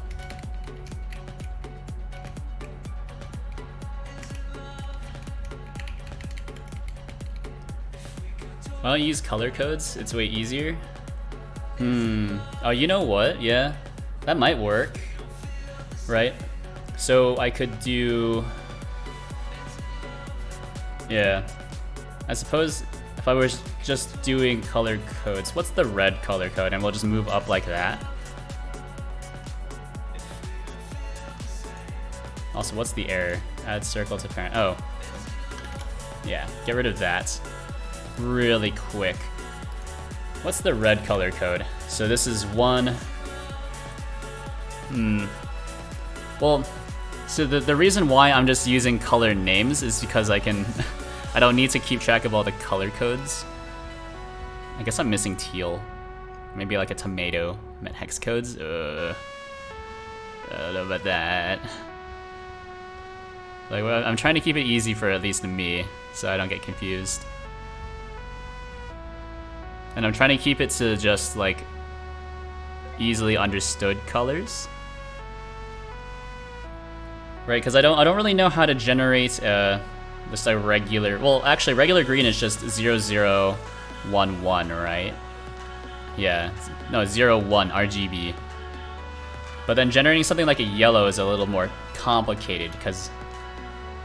Why don't you use color codes? It's way easier. Oh, you know what? Yeah, that might work. Right? So I could do... Yeah. I suppose if I was just doing color codes, what's the red color code? And we'll just move up like that. Also, what's the error? Add circle to parent. Oh. Yeah, get rid of that. Really quick. What's the red color code? So this is 1. Well, so the reason why I'm just using color names is because I don't need to keep track of all the color codes. I guess I'm missing teal. Maybe like a tomato. I meant hex codes. I don't know about that. Like, well, I'm trying to keep it easy for at least me, so I don't get confused. And I'm trying to keep it to just like easily understood colors. Right, because I don't really know how to generate just a regular, well actually regular green is just 0011, right? Yeah, no, 01 RGB. But then generating something like a yellow is a little more complicated because,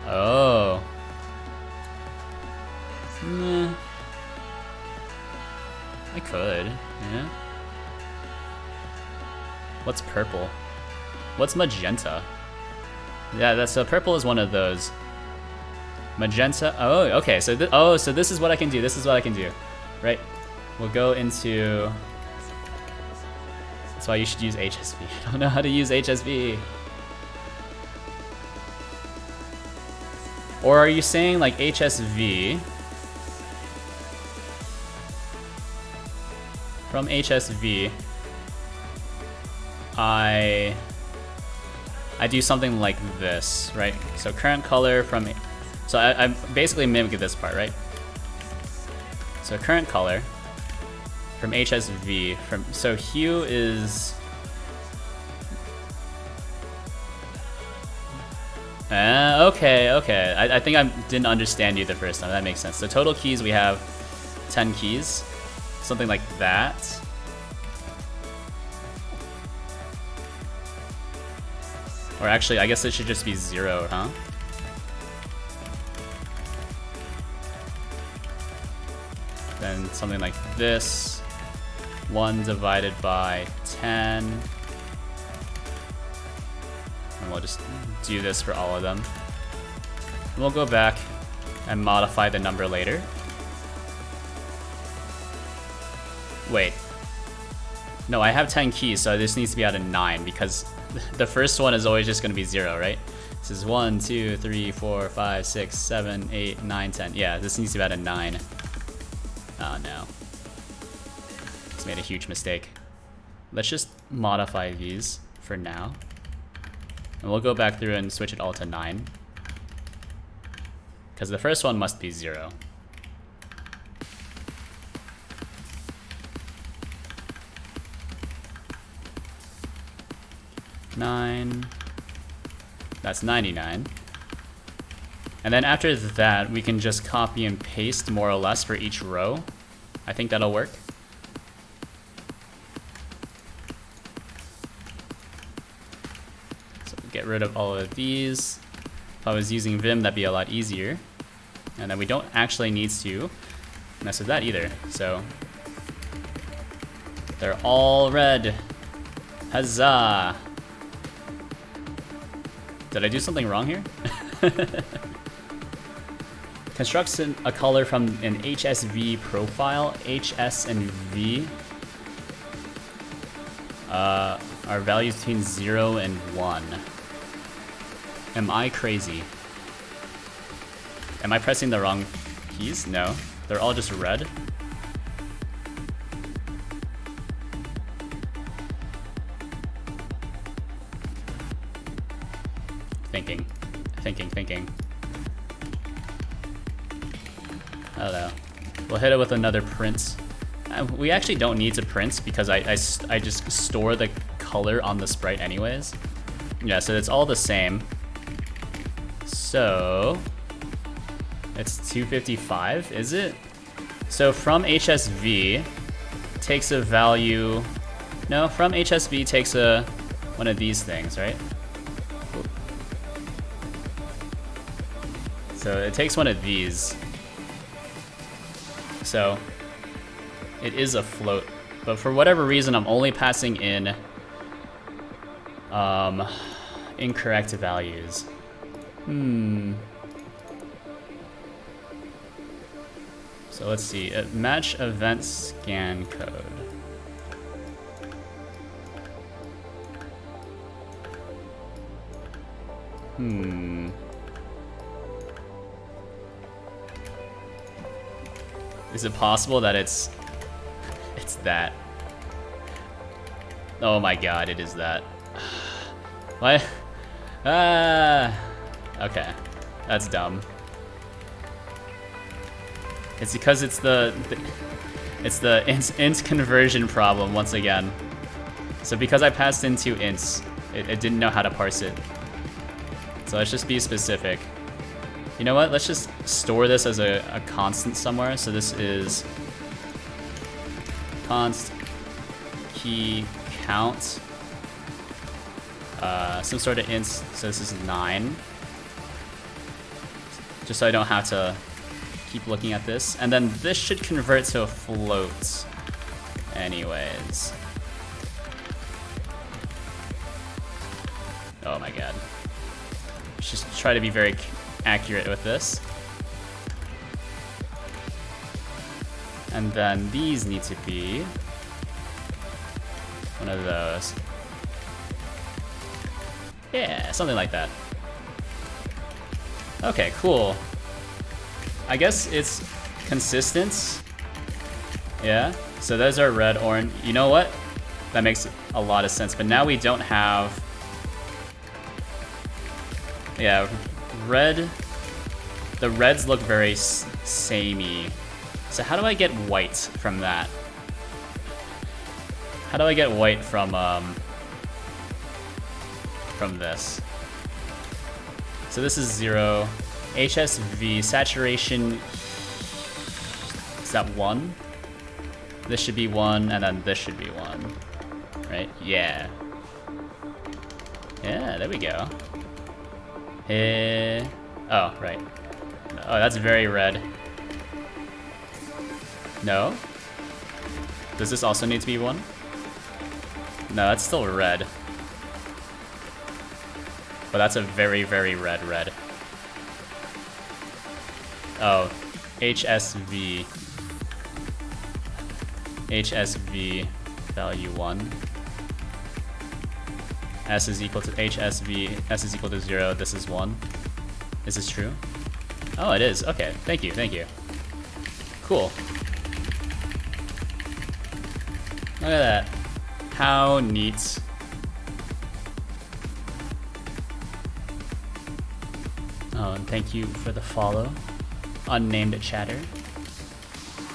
oh. I could, yeah. What's purple? What's magenta? Yeah, so purple is one of those. Magenta, oh, okay, so so this is what I can do, this is what I can do. Right, we'll go into, that's why you should use HSV. I don't know how to use HSV. Or are you saying like HSV? From HSV, I do something like this, right? So current color from, so I basically mimic this part, right? So current color from HSV, so hue is, okay. I think I didn't understand you the first time, that makes sense. So total keys, we have 10 keys. Something like that. Or actually, I guess it should just be 0, huh? Then something like this. 1 divided by 10. And we'll just do this for all of them. And we'll go back and modify the number later. Wait. No, I have 10 keys, so this needs to be out of 9 because the first one is always just going to be 0, right? This is 1, 2, 3, 4, 5, 6, 7, 8, 9, 10. Yeah, this needs to be out of 9. Oh no. Just made a huge mistake. Let's just modify these for now. And we'll go back through and switch it all to 9. Because the first one must be 0. That's 99. And then after that, we can just copy and paste more or less for each row. I think that'll work. So get rid of all of these. If I was using Vim, that'd be a lot easier. And then we don't actually need to mess with that either. So they're all red. Huzzah! Did I do something wrong here? Constructs a color from an HSV profile. HS and V are values between 0 and 1. Am I crazy? Am I pressing the wrong keys? No. They're all just red. Thinking. I don't know. We'll hit it with another print. We actually don't need to print because I just store the color on the sprite anyways. Yeah, so it's all the same. So it's 255, is it? So from HSV takes a value. No, from HSV takes one of these things, right? So it takes one of these. So it is a float, but for whatever reason, I'm only passing in incorrect values. So let's see. Match event scan code. Is it possible that it's that? Oh my god, it is that. What? Okay. That's dumb. It's because it's the int conversion problem once again. So because I passed in 2 ints, it didn't know how to parse it. So let's just be specific. You know what? Let's just store this as a constant somewhere. So this is const key count. Some sort of int. So this is 9. Just so I don't have to keep looking at this. And then this should convert to a float anyways. Oh my god. Let's just try to be very accurate with this. And then these need to be one of those. Yeah, something like that. Okay, cool. I guess it's consistent. Yeah, so those are red, orange. You know what? That makes a lot of sense. But now we don't have... Yeah, red. The reds look very samey. So how do I get white from that? How do I get white from this? So this is 0. HSV saturation. Is that 1? This should be 1, and then this should be 1. Right? Yeah. Yeah, there we go. Oh, right. Oh, that's very red. No? Does this also need to be 1? No, that's still red. But that's a very, very red. Oh, HSV. HSV value 1. S is equal to HSV. S is equal to 0. This is 1. Is this true? Oh, it is. Okay. Thank you. Cool. Look at that. How neat. Oh, and thank you for the follow, unnamed chatter.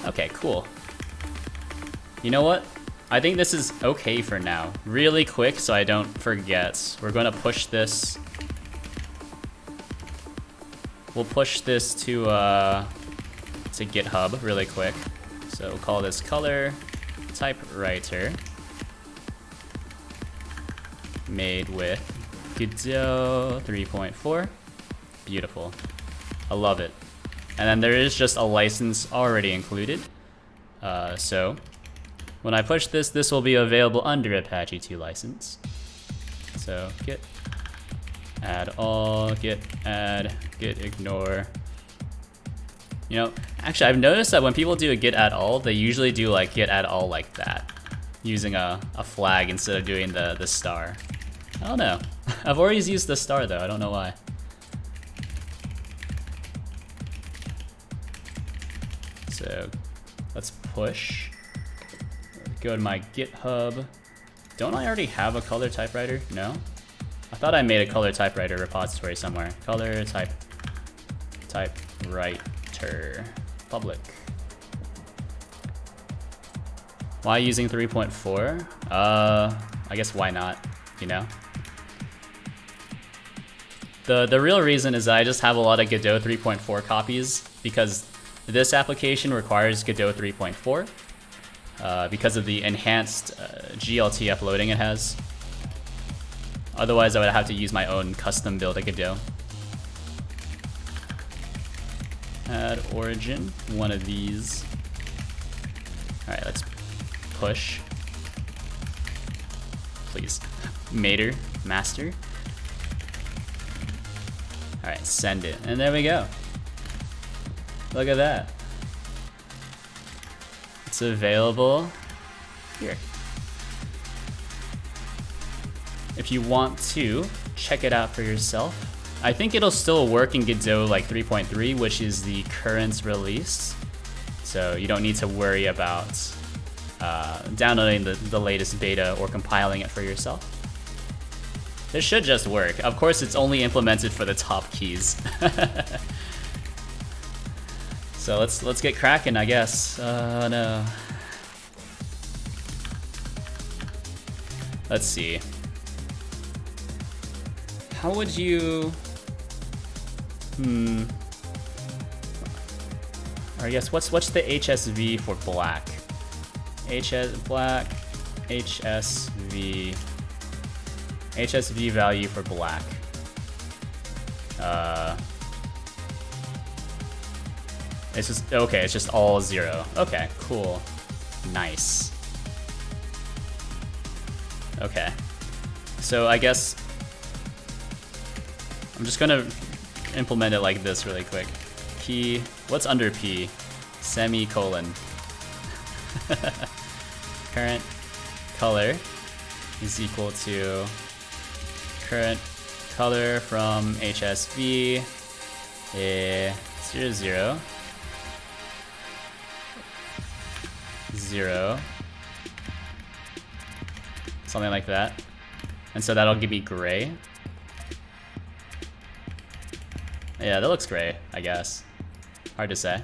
Okay, cool. You know what? I think this is okay for now. Really quick so I don't forget. We're gonna push this. We'll push this to GitHub really quick. So we'll call this color typewriter. Made with Godot 3.4. Beautiful. I love it. And then there is just a license already included. So when I push this, this will be available under Apache 2 license. So git add all, git add, git ignore. You know, actually I've noticed that when people do a git add all, they usually do like git add all like that, using a flag instead of doing the star. I don't know. I've always used the star though, I don't know why. So let's push. Go to my GitHub. Don't I already have a color typewriter? No? I thought I made a color typewriter repository somewhere. Color typewriter public. Why using 3.4? I guess why not, you know? The real reason is that I just have a lot of Godot 3.4 copies because this application requires Godot 3.4 because of the enhanced GLTF loading it has. Otherwise, I would have to use my own custom build of Godot. Add origin, one of these. All right, let's push. Please, master. All right, send it, and there we go. Look at that. It's available here. If you want to check it out for yourself, I think it'll still work in Godot like 3.3, which is the current release. So you don't need to worry about downloading the latest beta or compiling it for yourself. This should just work. Of course, it's only implemented for the top keys. So let's get cracking, I guess. No. Let's see. How would you? Or I guess what's the HSV for black? Black, HSV value for black. It's just, okay, it's just all 0. Okay, cool. Nice. Okay. So I guess I'm just gonna implement it like this really quick. P, what's under P? Semicolon. Current color is equal to current color from HSV 0, 0, something like that. And so that'll give me gray. Yeah, that looks gray, I guess. Hard to say.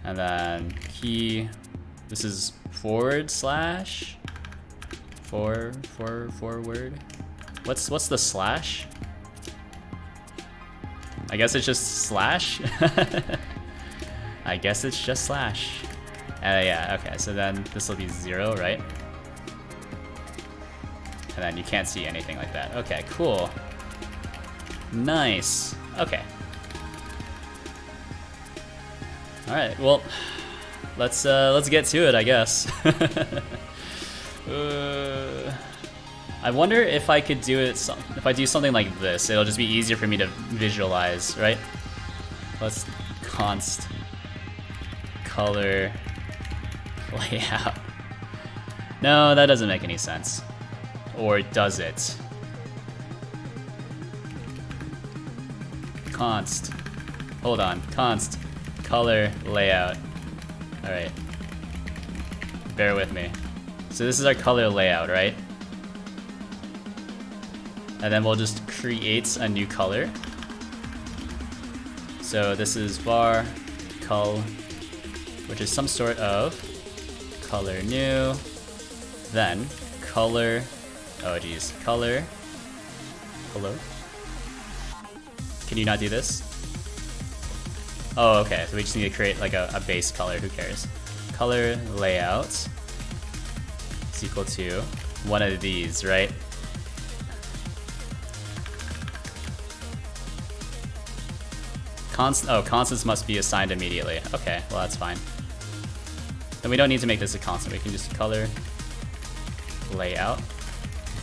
And then key, this is forward. What's the slash? I guess it's just slash. I guess it's just slash. Yeah, okay, so then this will be 0, right? And then you can't see anything like that. Okay, cool. Nice. Okay. All right. Well, let's get to it, I guess. I wonder if I could do it. If I do something like this, it'll just be easier for me to visualize, right? Let's const color layout. No, that doesn't make any sense. Or does it? Const. Hold on. Const color layout. All right. Bear with me. So this is our color layout, right? And then we'll just create a new color. So this is var col, which is some sort of color new, then color, oh geez, color, hello? Can you not do this? Oh, okay, so we just need to create like a base color, who cares? Color layout is equal to one of these, right? Constants must be assigned immediately. Okay, well that's fine. Then we don't need to make this a constant. We can just color layout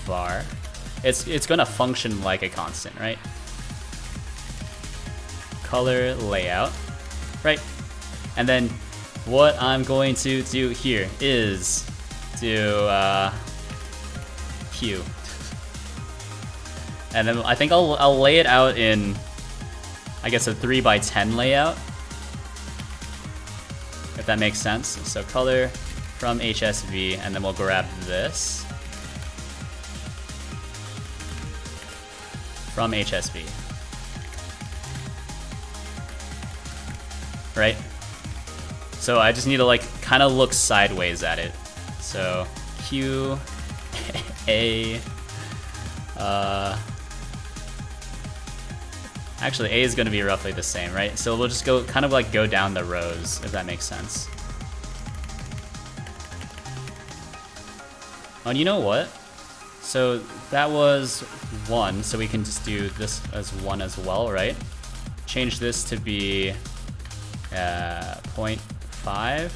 var. It's gonna function like a constant, right? Color layout, right? And then what I'm going to do here is do hue, and then I think I'll lay it out in, I guess, a 3x10 layout, if that makes sense. So color from HSV, and then we'll grab this from HSV, right? So I just need to like kind of look sideways at it. So Q, A, actually, A is going to be roughly the same, right? So we'll just go kind of like go down the rows, if that makes sense. Oh, and you know what? So that was 1, so we can just do this as 1 as well, right? Change this to be 0.5,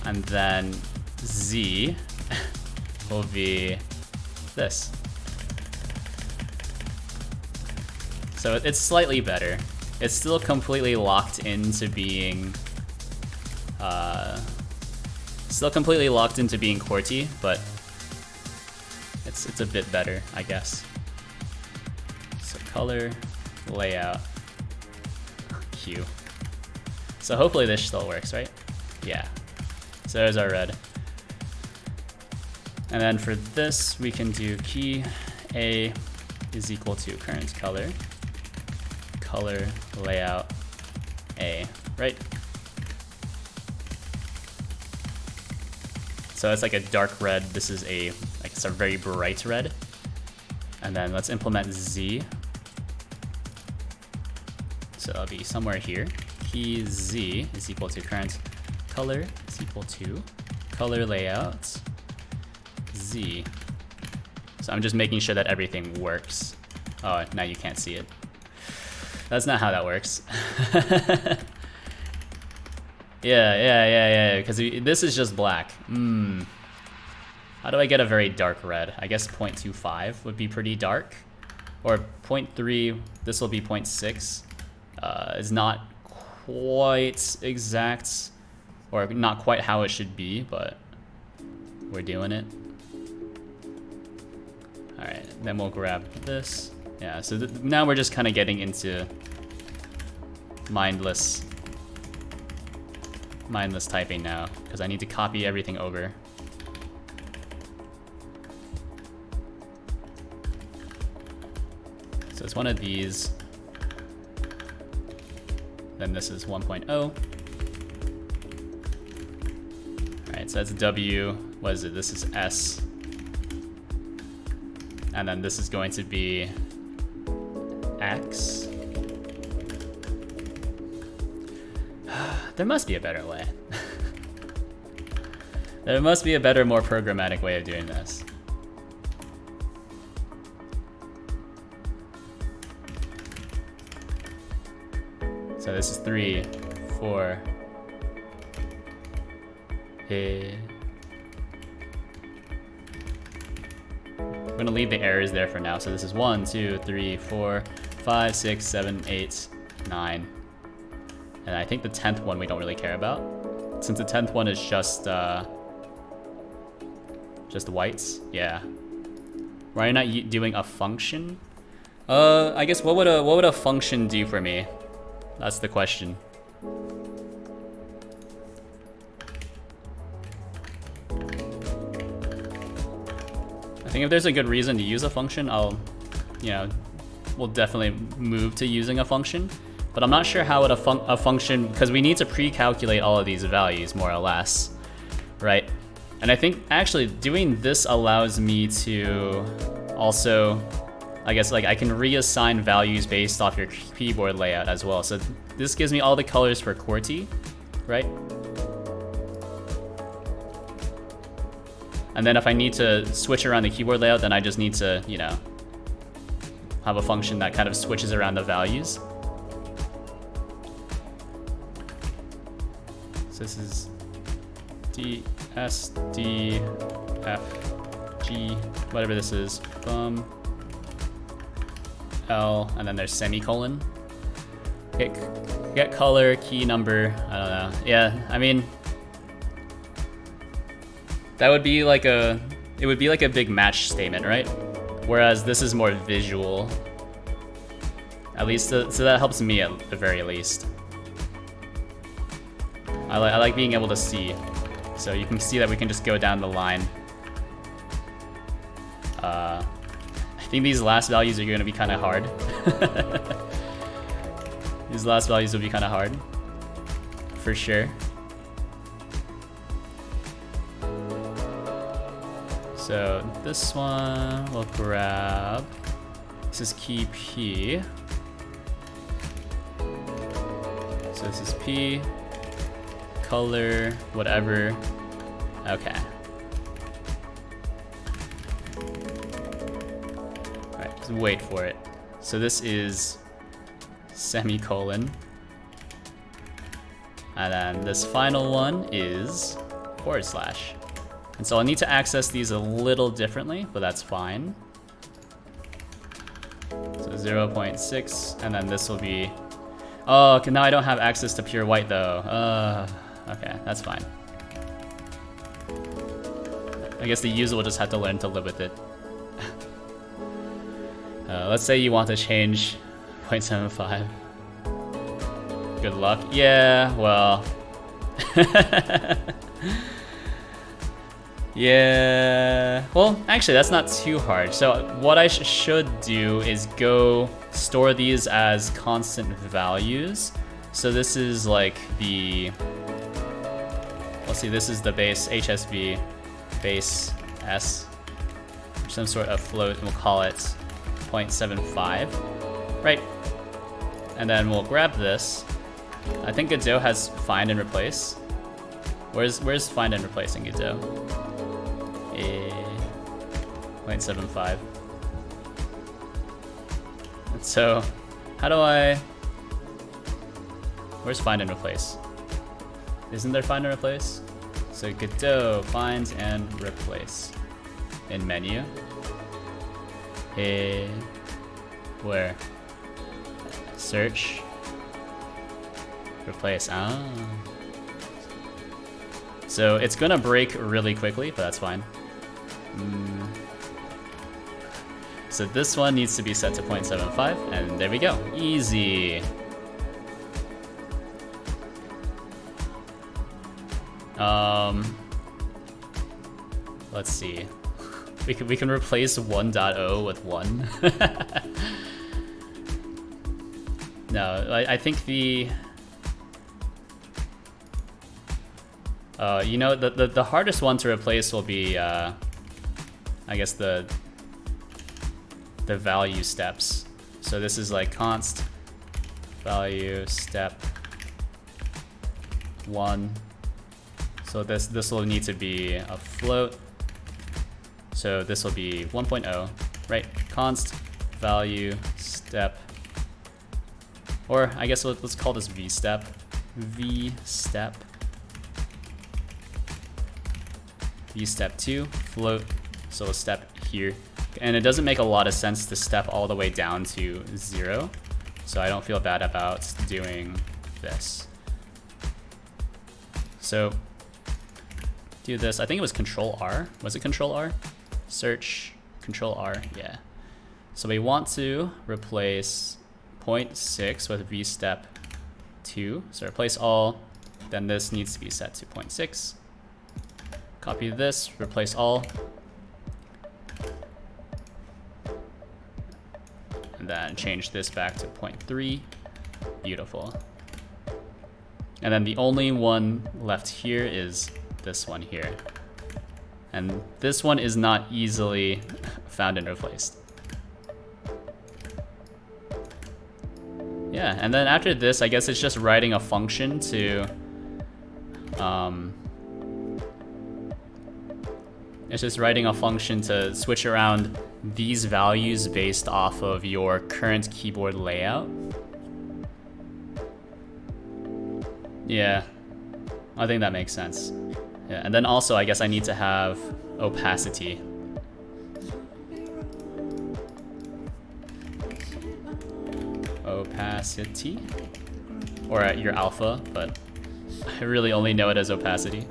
and then Z will be this. So it's slightly better. It's still completely locked into being QWERTY, but it's a bit better, I guess. So color, layout, hue. So hopefully this still works, right? Yeah. So there's our red. And then for this, we can do key A is equal to current color, color layout A, right? So it's like a dark red. This is a, I guess, a very bright red. And then let's implement Z. So it'll be somewhere here. Key Z is equal to current color is equal to color layout Z. So I'm just making sure that everything works. Oh, now you can't see it. That's not how that works. Yeah, because this is just black. How do I get a very dark red? I guess 0.25 would be pretty dark. Or 0.3, this will be 0.6. It's not quite exact, or not quite how it should be, but we're doing it. All right, then we'll grab this. Yeah, so now we're just kind of getting into mindless typing now, because I need to copy everything over. So it's one of these. Then this is 1.0. All right, so that's W. What is it? This is S. And then this is going to be X. There must be a better way. There must be a better, more programmatic way of doing this. So this is 3, 4. Hey. I'm gonna leave the errors there for now. So this is 1, 2, 3, 4, 5, 6, 7, 8, 9. And I think the 10th one we don't really care about, since the 10th one is just whites. Yeah. Why are you not doing a function? I guess what would a function do for me? That's the question. I think if there's a good reason to use a function, we'll definitely move to using a function. But I'm not sure how would a function, because we need to pre-calculate all of these values more or less, right? And I think actually doing this allows me to also, I guess, like I can reassign values based off your keyboard layout as well. So this gives me all the colors for QWERTY, right? And then if I need to switch around the keyboard layout, then I just need to, have a function that kind of switches around the values. So this is D, S, D, F, G, whatever this is, L, and then there's semicolon. Get color, key number, I don't know. Yeah, I mean, that would be like it would be like a big match statement, right? Whereas this is more visual. At least, so that helps me at the very least. I like being able to see. So you can see that we can just go down the line. I think these last values are going to be kind of hard. These last values will be kind of hard. For sure. So this one we'll grab. This is key P. So this is P. Color, whatever. Okay. Alright, just wait for it. So this is semicolon. And then this final one is /. And so I'll need to access these a little differently, but that's fine. So 0.6, and then this will be... Oh, okay, now I don't have access to pure white though. Okay, that's fine. I guess the user will just have to learn to live with it. Let's say you want to change 0.75. Good luck. Yeah, well... Yeah, well, actually that's not too hard. So what I should do is go store these as constant values. So this is like the, let's see, this is the base HSV, base S, some sort of float, and we'll call it 0.75, right? And then we'll grab this. I think Godot has find and replace. Where's find and replace in Godot? 0.75. So, how do I... Where's find and replace? Isn't there find and replace? So Godot, find and replace. In menu. Where? Search. Replace. Ah. So it's gonna break really quickly, but that's fine. So this one needs to be set to 0.75, and there we go. Easy. Let's see. We can replace 1.0 with 1. No, I think the the hardest one to replace will be I guess the value steps. So this is like const value step 1. So this will need to be a float. So this will be 1.0, right? Const value step, or I guess let's call this v step. V step 2 float. So a step here, and it doesn't make a lot of sense to step all the way down to 0. So I don't feel bad about doing this. So do this. I think it was Control R. Was it Control R? Search, Control R, yeah. So we want to replace 0.6 with v step 2. So replace all, then this needs to be set to 0.6. Copy this, replace all. then change this back to 0.3. Beautiful. And then the only one left here is this one here. And this one is not easily found and replaced. Yeah, and then after this, I guess it's just writing a function to switch around these values based off of your current keyboard layout. Yeah, I think that makes sense. Yeah, and then also I guess I need to have opacity. Opacity, or at your alpha, but I really only know it as opacity.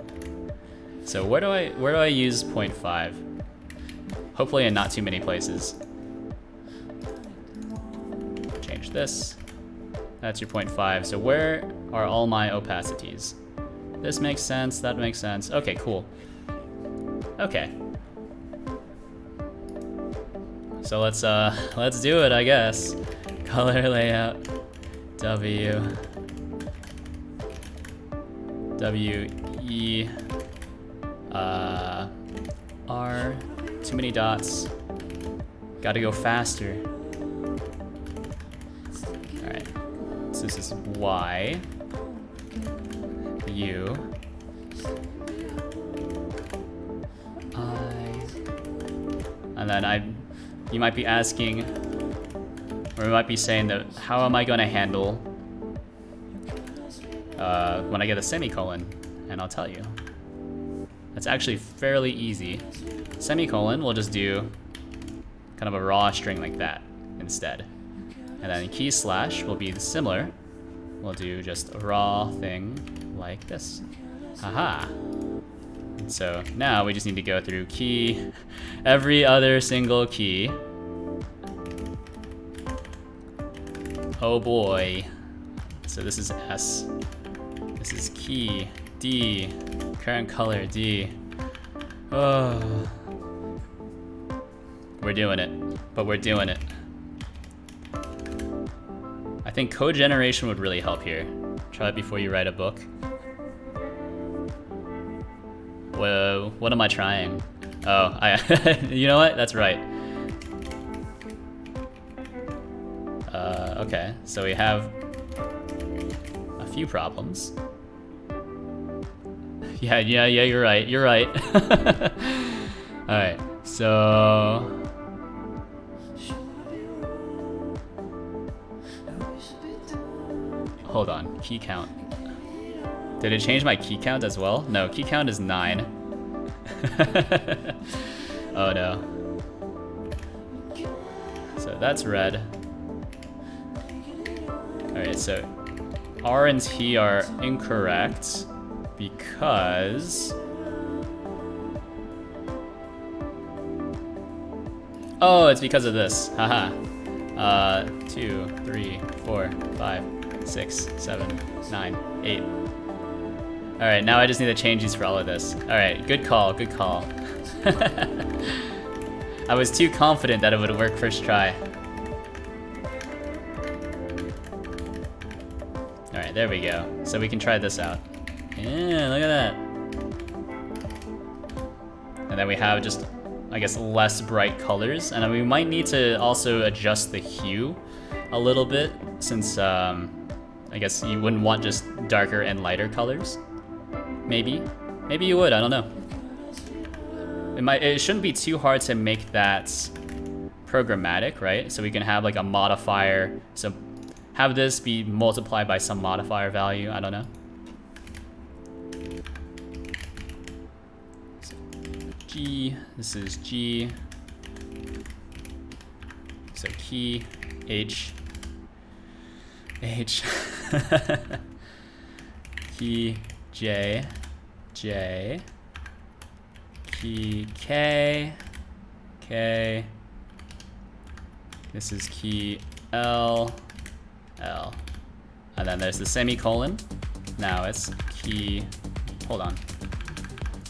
So where do I use 0.5? Hopefully in not too many places. Change this. That's your 0.5. So where are all my opacities? This makes sense, that makes sense. Okay, cool. Okay. So let's do it, I guess. Color layout, W, E, R, too many dots. Gotta go faster. Alright, so this is Y, U, I, and then you might be asking, or we might be saying that, how am I going to handle when I get a semicolon? And I'll tell you. It's actually fairly easy. Semicolon, we'll just do kind of a raw string like that instead. And then key slash will be similar. We'll do just a raw thing like this. Haha. So now we just need to go through key, every other single key. Oh boy. So this is S. This is key, D, current color, D. Oh. We're doing it, but we're doing it. I think code generation would really help here. Try it before you write a book. Whoa, what am I trying? Oh, you know what? That's right. Okay, so we have a few problems. Yeah, you're right, you're right. Alright, so... Hold on, key count. Did it change my key count as well? No, key count is 9. Oh no. So that's red. Alright, so R and T are incorrect because... Oh, it's because of this. Haha. 2, 3, 4, 5, 6, 7, 9, 8. Alright, now I just need to change these for all of this. Alright, good call, good call. I was too confident that it would work first try. Alright, there we go. So we can try this out. Yeah, look at that. And then we have just, I guess, less bright colors. And then we might need to also adjust the hue a little bit, since I guess you wouldn't want just darker and lighter colors. Maybe. Maybe you would, I don't know. It shouldn't be too hard to make that programmatic, right? So we can have like a modifier. So have this be multiplied by some modifier value, I don't know. So G, this is G. So key, H, H, key, J, J, key, K, K, this is key, L, L, and then there's the semicolon. Now it's key, hold on,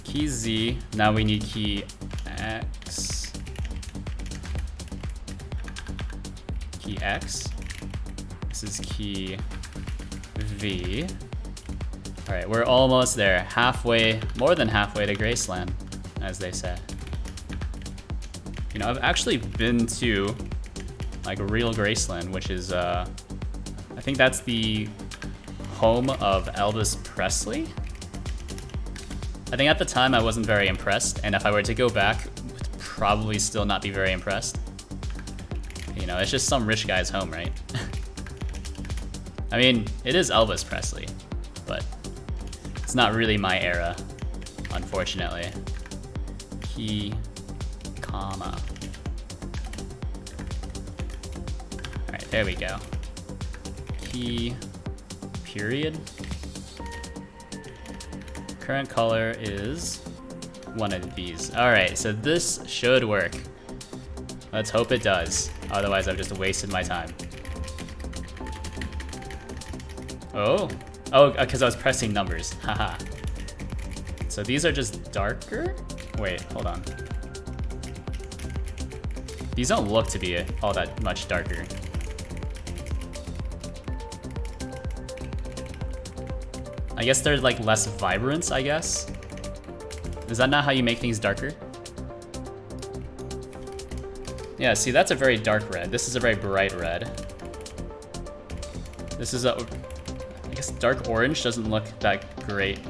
key Z, now we need key X, key X. This is key V. All right, we're almost there. Halfway, more than halfway to Graceland, as they say. You know, I've actually been to like real Graceland, which is, I think that's the home of Elvis Presley. I think at the time I wasn't very impressed, and if I were to go back, would probably still not be very impressed. You know, it's just some rich guy's home, right? I mean, it is Elvis Presley, but it's not really my era, unfortunately. Key, comma. All right, there we go. Key, period. Current color is one of these. All right, so this should work. Let's hope it does. Otherwise, I've just wasted my time. Oh, because I was pressing numbers. Haha. So these are just darker? Wait, hold on. These don't look to be all that much darker. I guess they're like less vibrant, I guess. Is that not how you make things darker? Yeah, see, that's a very dark red. This is a very bright red. This is a, I guess dark orange doesn't look that great.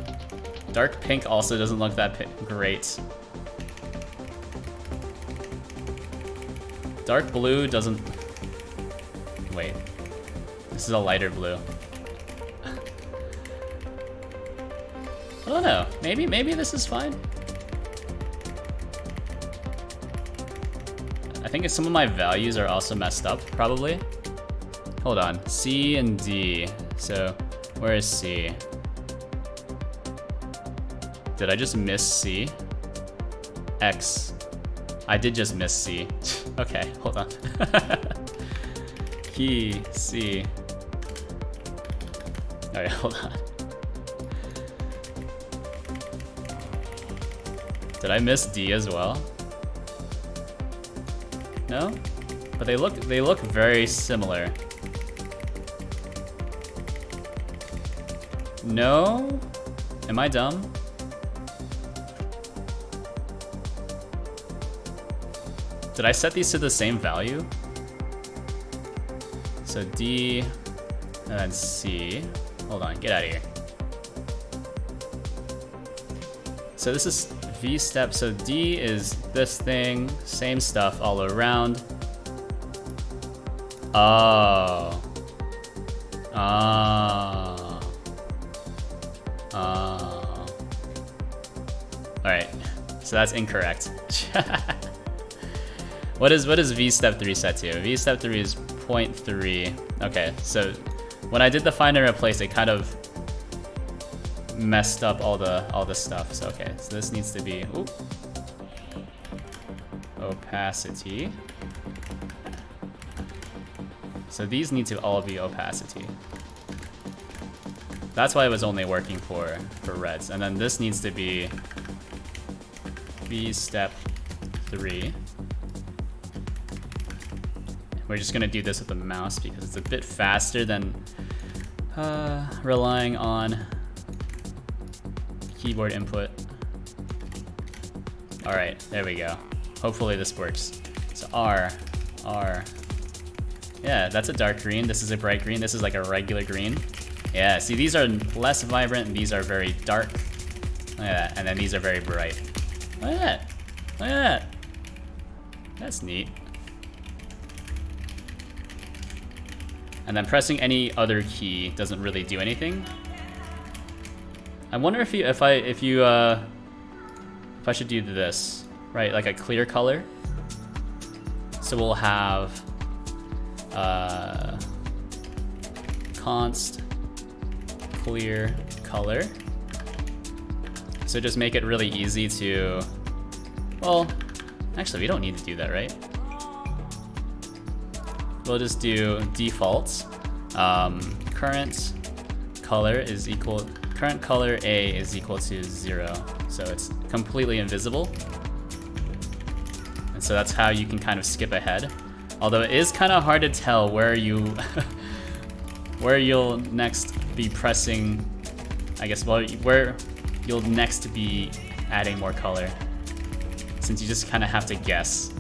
Dark pink also doesn't look that great. Dark blue doesn't, wait. This is a lighter blue. I don't know, maybe this is fine. I think some of my values are also messed up, probably. Hold on, C and D. So, where is C? Did I just miss C? X. I did just miss C. Okay, hold on. Key, C. Alright, hold on. Did I miss D as well? No? But they look very similar. No? Am I dumb? Did I set these to the same value? So D and then C. Hold on, get out of here. So this is V step, so D is this thing, same stuff all around. Oh. Oh. Oh. Alright, so that's incorrect. What is V step 3 set to? V step 3 is 0.3. Okay, so when I did the find and replace, it kind of messed up all the stuff. So okay, so this needs to be opacity. So these need to all be opacity. That's why it was only working for reds. And then this needs to be V step 3. We're just gonna do this with the mouse because it's a bit faster than relying on keyboard input. All right, there we go. Hopefully this works. So R. Yeah, that's a dark green. This is a bright green. This is like a regular green. Yeah, see, these are less vibrant and these are very dark. Look at that, and then these are very bright. Look at that, look at that. That's neat. And then pressing any other key doesn't really do anything. I wonder if I should do this, right? Like a clear color. So we'll have const clear color. So just make it really easy to, well, actually we don't need to do that, right? We'll just do default. Current color is equal, current color A is equal to 0. So it's completely invisible. And so that's how you can kind of skip ahead. Although it is kind of hard to tell where you where you'll next be pressing, I guess, well, where you'll next be adding more color, since you just kind of have to guess.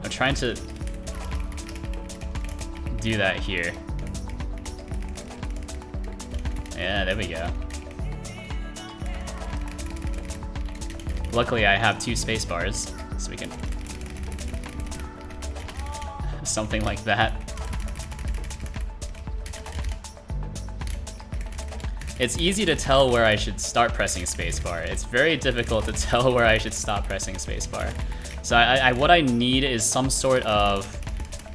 I'm trying to do that here. Yeah, there we go. Luckily, I have 2 space bars, so we can... something like that. It's easy to tell where I should start pressing spacebar. It's very difficult to tell where I should stop pressing spacebar. So what I need is some sort of,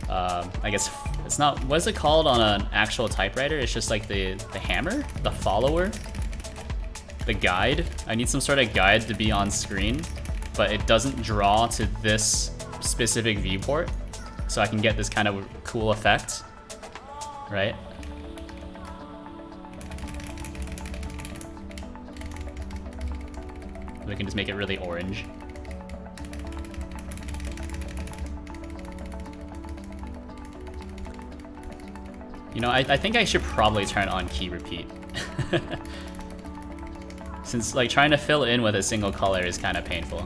I guess, it's not, what is it called on an actual typewriter? It's just like the hammer? The follower? The guide? I need some sort of guide to be on screen, but it doesn't draw to this specific viewport, so I can get this kind of cool effect, right? We can just make it really orange. You know, I think I should probably turn on key repeat. Since like trying to fill in with a single color is kind of painful.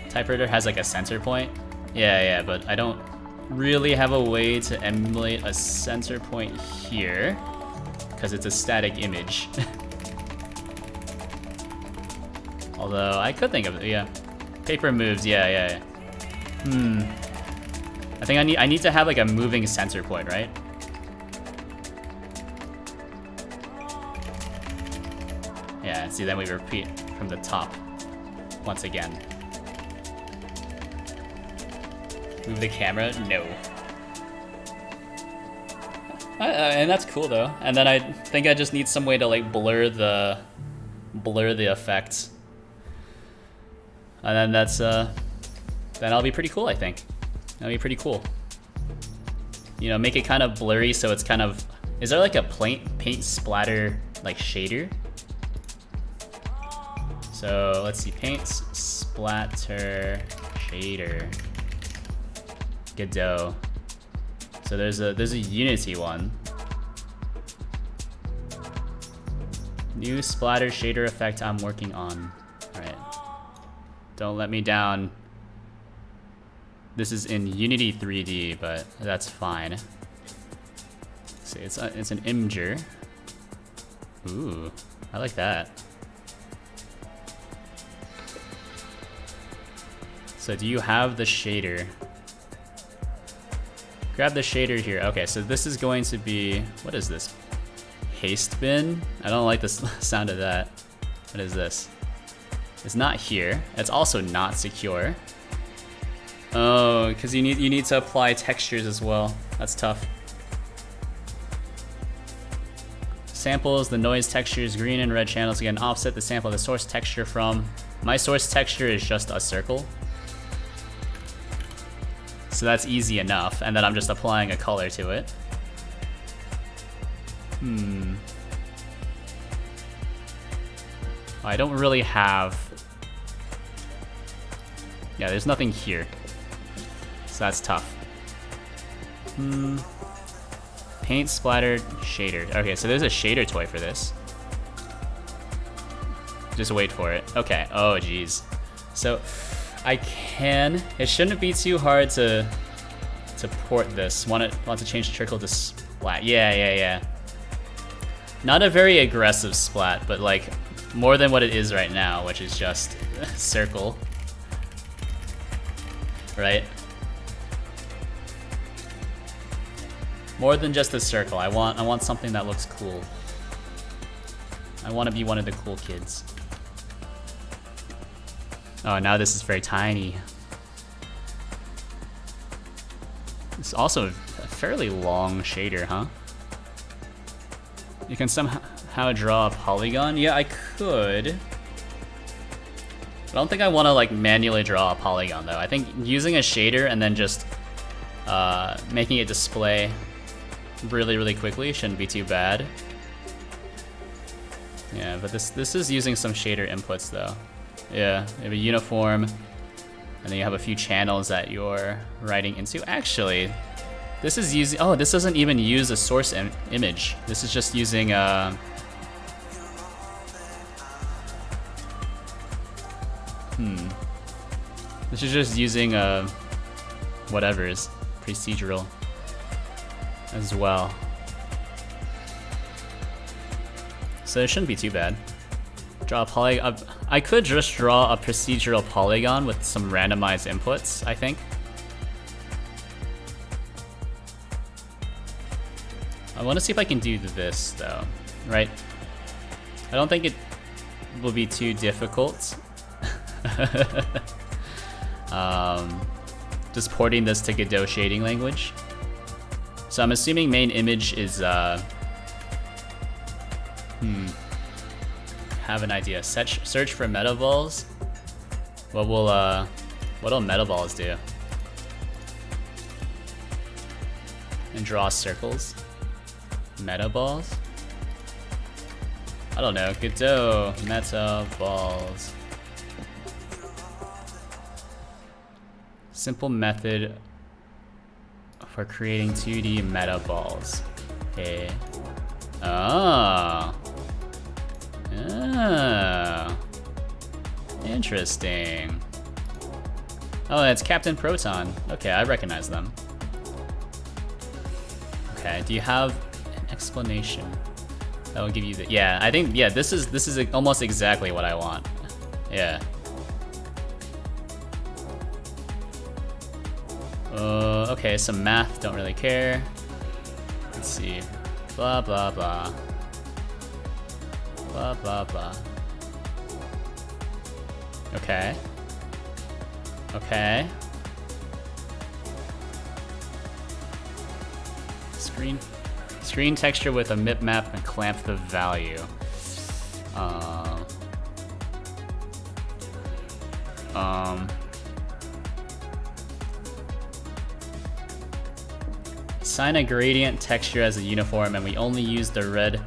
Typewriter has like a center point. Yeah, but I don't really have a way to emulate a center point here because it's a static image. Although I could think of it, yeah. Paper moves, yeah. I think I need to have like a moving center point, right? Yeah, see, then we repeat from the top once again. Move the camera? No. And that's cool though. And then I think I just need some way to like blur the effect. And then that's then I'll be pretty cool, I think. That'll be pretty cool. You know, make it kind of blurry so it's kind of... Is there like a paint splatter like shader? So let's see, paint splatter shader. Godot. So there's a Unity one. New splatter shader effect I'm working on. Alright. Don't let me down. This is in Unity 3D, but that's fine. See, it's an imager. Ooh, I like that. So do you have the shader? Grab the shader here. Okay, so this is going to be, what is this? Haste bin? I don't like the sound of that. What is this? It's not here. It's also not secure. Oh, because you need to apply textures as well. That's tough. Samples, the noise textures, green and red channels. Again, offset the sample, the source texture from. My source texture is just a circle. So that's easy enough, and then I'm just applying a color to it. I don't really have... Yeah, there's nothing here. So that's tough. Paint splattered shader. Okay, so there's a shader toy for this. Just wait for it. Okay, oh geez. So I can, it shouldn't be too hard to port this. Want to change trickle to splat. Yeah. Not a very aggressive splat, but like more than what it is right now, which is just circle. Right? More than just a circle. I want something that looks cool. I want to be one of the cool kids. Oh, now this is very tiny. It's also a fairly long shader, huh? You can somehow draw a polygon? Yeah, I could. I don't think I want to like manually draw a polygon though. I think using a shader and then just making it display really quickly shouldn't be too bad. Yeah, but this is using some shader inputs though. Yeah, you have a uniform, and then you have a few channels that you're writing into. Actually, this is using, oh, this doesn't even use a source image. This is just using this is just using whatever's procedural as well. So it shouldn't be too bad. Draw a polygon. I could just draw a procedural polygon with some randomized inputs, I think. I want to see if I can do this though, right? I don't think it will be too difficult. Just porting this to Godot shading language. So I'm assuming main image is have an idea. Search for metaballs. What'll metaballs do? And draw circles. Metaballs? I don't know. Godot metaballs. Simple method for creating 2D metaballs. Okay. Oh. Oh. Interesting. Oh, that's Captain Proton. Okay, I recognize them. Okay, do you have an explanation that will give you the? Yeah, I think this is almost exactly what I want. Yeah. Okay, some math, don't really care. Let's see. Blah, blah, blah. Blah, blah, blah. Okay. Okay. Screen texture with a mip map and clamp the value. Assign a gradient texture as a uniform, and we only use the red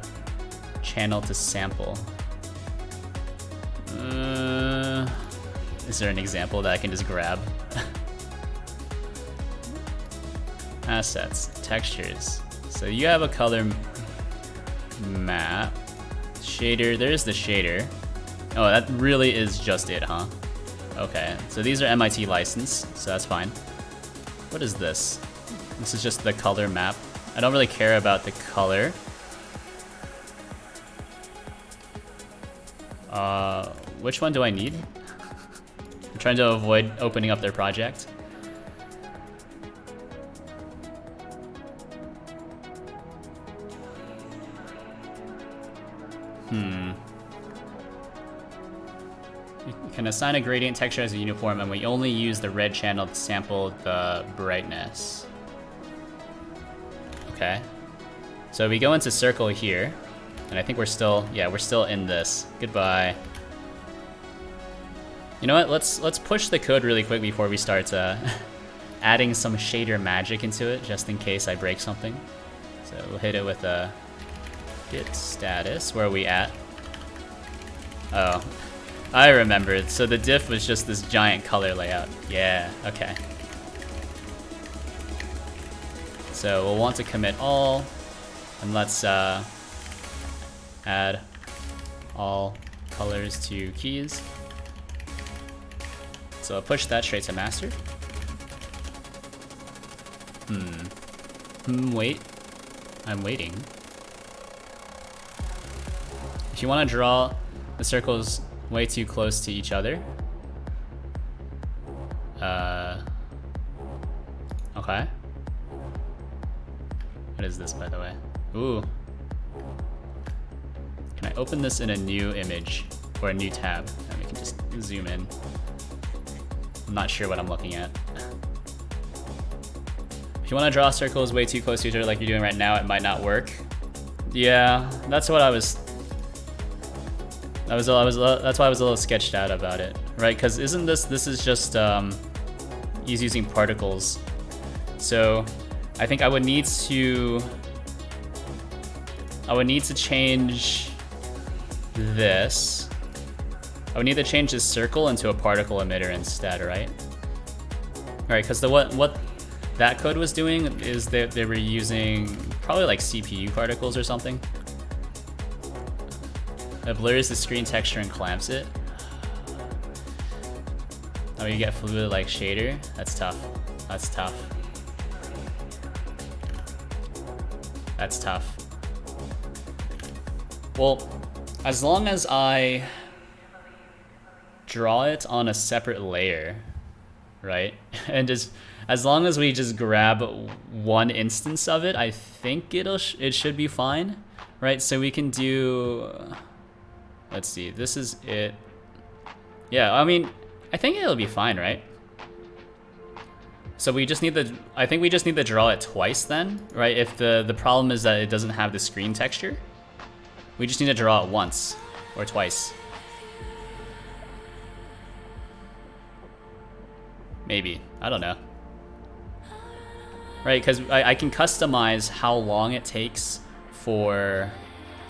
channel to sample. Is there an example that I can just grab? Assets, textures. So you have a color map. Shader, there's the shader. Oh, that really is just it, huh? Okay, so these are MIT licensed, so that's fine. What is this? This is just the color map. I don't really care about the color. Which one do I need? I'm trying to avoid opening up their project. You can assign a gradient texture as a uniform, and we only use the red channel to sample the brightness. Okay. So we go into circle here, and I think we're still in this. Goodbye. You know what? Let's push the code really quick before we start adding some shader magic into it, just in case I break something. So we'll hit it with a git status. Where are we at? Oh, I remembered. So the diff was just this giant color layout. Yeah, okay. So we'll want to commit all, and let's add all colors to keys. So I'll push that straight to master. Wait. I'm waiting. If you want to draw the circles way too close to each other. Okay. What is this, by the way? Ooh. Can I open this in a new image or a new tab? And we can just zoom in. I'm not sure what I'm looking at. If you want to draw circles way too close to each other like you're doing right now, it might not work. Yeah, that's what I was. That's why I was a little sketched out about it, right? Because isn't this is just he's using particles, so I think I would need to change this I would need to change this circle into a particle emitter instead, right? Alright, because what that code was doing is they were using probably like CPU particles or something. It blurs the screen texture and clamps it. Oh, you get fluid like shader? That's tough. That's tough. That's tough. Well, as long as I draw it on a separate layer, right? And just as long as we just grab one instance of it, I think it should be fine, right? So we can do, let's see, this is it. Yeah, I mean, I think it'll be fine, right? So we just need I think we just need to draw it twice then, right? If the problem is that it doesn't have the screen texture, we just need to draw it once or twice. Maybe, I don't know. Right, because I can customize how long it takes for,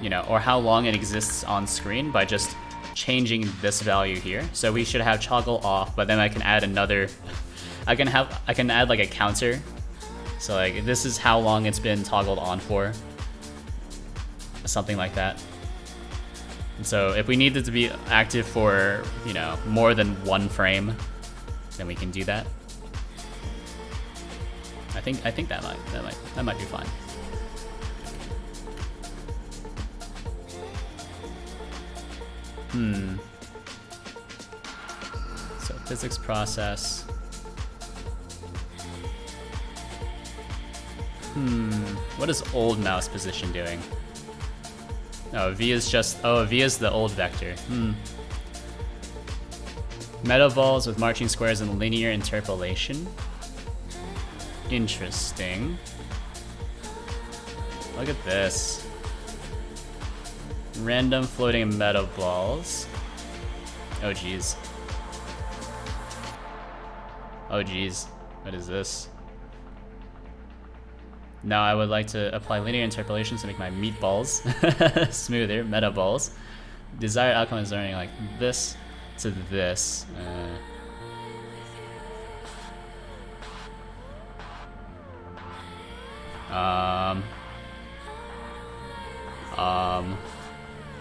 you know, or how long it exists on screen by just changing this value here. So we should have toggle off, but then I can add another, I can add like a counter. So like this is how long it's been toggled on for. Something like that. And so if we need it to be active for, you know, more than one frame, then we can do that. I think that might be fine. So physics process. What is old mouse position doing? Oh, V is just, oh, V is the old vector. Meta balls with marching squares and linear interpolation. Interesting. Look at this. Random floating meta balls. Oh geez. Oh geez. What is this? Now I would like to apply linear interpolations to make my meatballs smoother. Meta balls. Desired outcome is learning like this to this.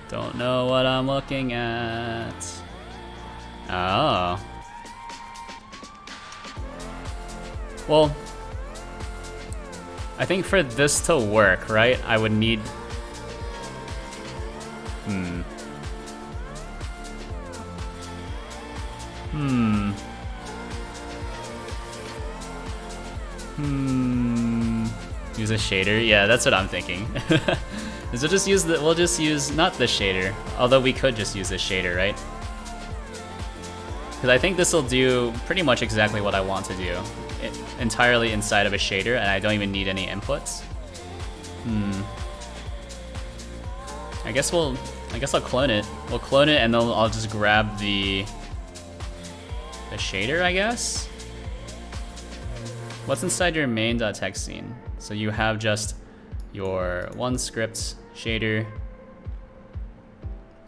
Don't know what I'm looking at. Oh. Well, I think for this to work, right, I would need... Use a shader? Yeah, that's what I'm thinking. So just use the, we'll just use, not the shader, although we could just use the shader, right? Because I think this will do pretty much exactly what I want to do. Entirely inside of a shader, and I don't even need any inputs. I guess I'll clone it. We'll clone it, and then I'll just grab the shader, I guess? What's inside your main.txt scene? So you have just your one script shader,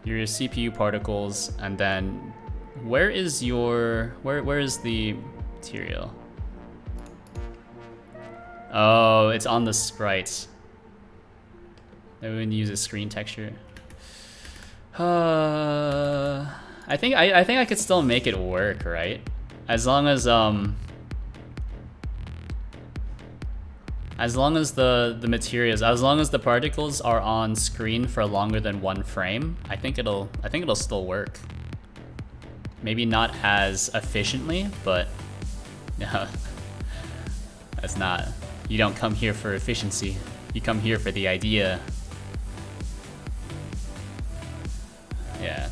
your CPU particles, and then where is your where is the material? Oh, it's on the sprites. Maybe we can use a screen texture. I think I could still make it work, right? As long as the materials, as long as the particles are on screen for longer than one frame, I think it'll still work. Maybe not as efficiently, but yeah, that's not. You don't come here for efficiency. You come here for the idea. Yeah.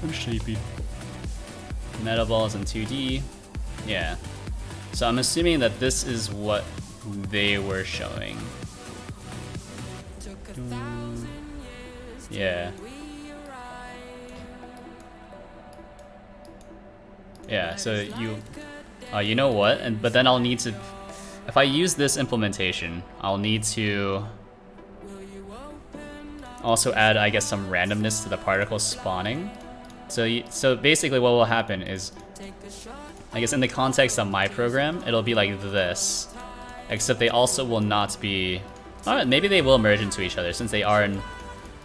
I'm sleepy. Meta balls in 2D. Yeah. So I'm assuming that this is what they were showing. Yeah. Yeah, so you know what? But then I'll need to, if I use this implementation, I'll need to also add, I guess, some randomness to the particle spawning. So basically what will happen is, I guess in the context of my program, it'll be like this, except they also will not be, maybe they will merge into each other since they are in,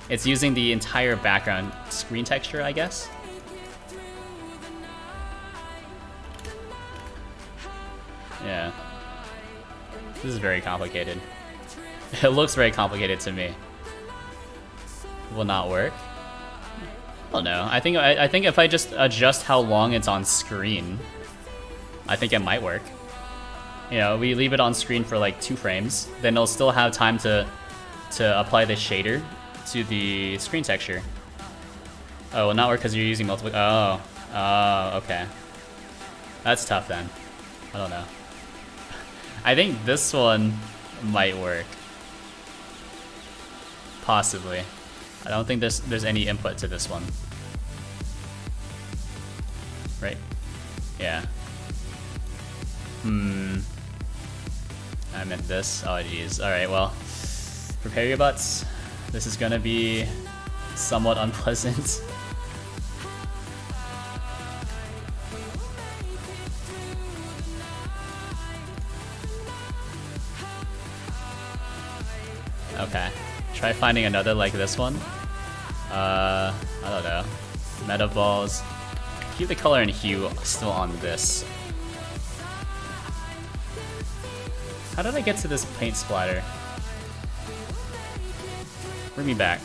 it's using the entire background screen texture, I guess. Yeah. This is very complicated. It looks very complicated to me. Will not work. I don't know. I think if I just adjust how long it's on screen, I think it might work. You know, we leave it on screen for like 2 frames, then it'll still have time to apply the shader to the screen texture. Oh, it will not work because you're using multiple. Oh, okay. That's tough then. I don't know. I think this one might work. Possibly. I don't think there's any input to this one. Right? Yeah. I meant this. Oh geez. Alright, well. Prepare your butts. This is gonna be somewhat unpleasant. Okay. Try finding another like this one. I don't know. Meta balls. Keep the color and hue still on this. How did I get to this paint splatter? Bring me back.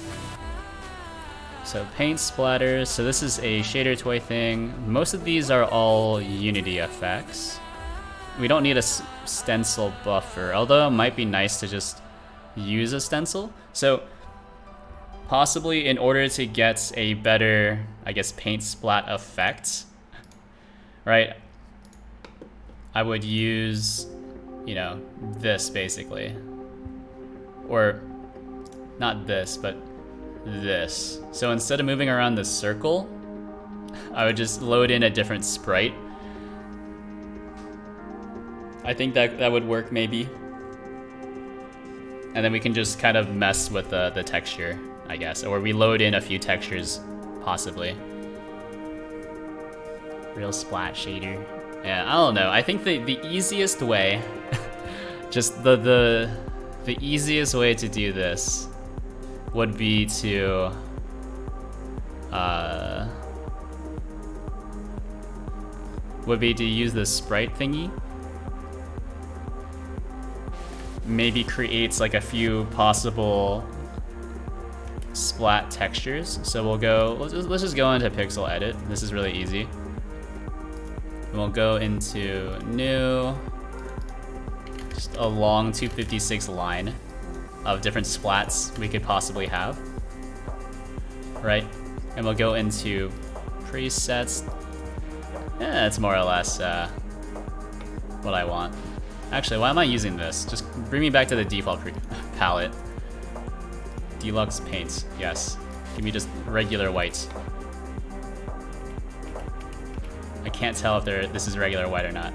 So paint splatters. So this is a shader toy thing. Most of these are all Unity effects. We don't need a stencil buffer, although it might be nice to just use a stencil. So possibly in order to get a better, I guess, paint splat effect, right, I would use, you know, this basically. Or not this, but this. So instead of moving around this circle, I would just load in a different sprite. I think that would work maybe. And then we can just kind of mess with the texture, I guess. Or we load in a few textures, possibly. Real splat shader. Yeah, I don't know. I think the easiest way, just the easiest way to do this would be to use the sprite thingy. Maybe creates like a few possible splat textures. So we'll go, let's just go into pixel edit. This is really easy. We'll go into new, just a long 256 line of different splats we could possibly have, right? And we'll go into presets. Yeah, that's more or less what I want. Actually, why am I using this? Just bring me back to the default palette. Deluxe paints, yes. Give me just regular white. I can't tell if this is regular white or not.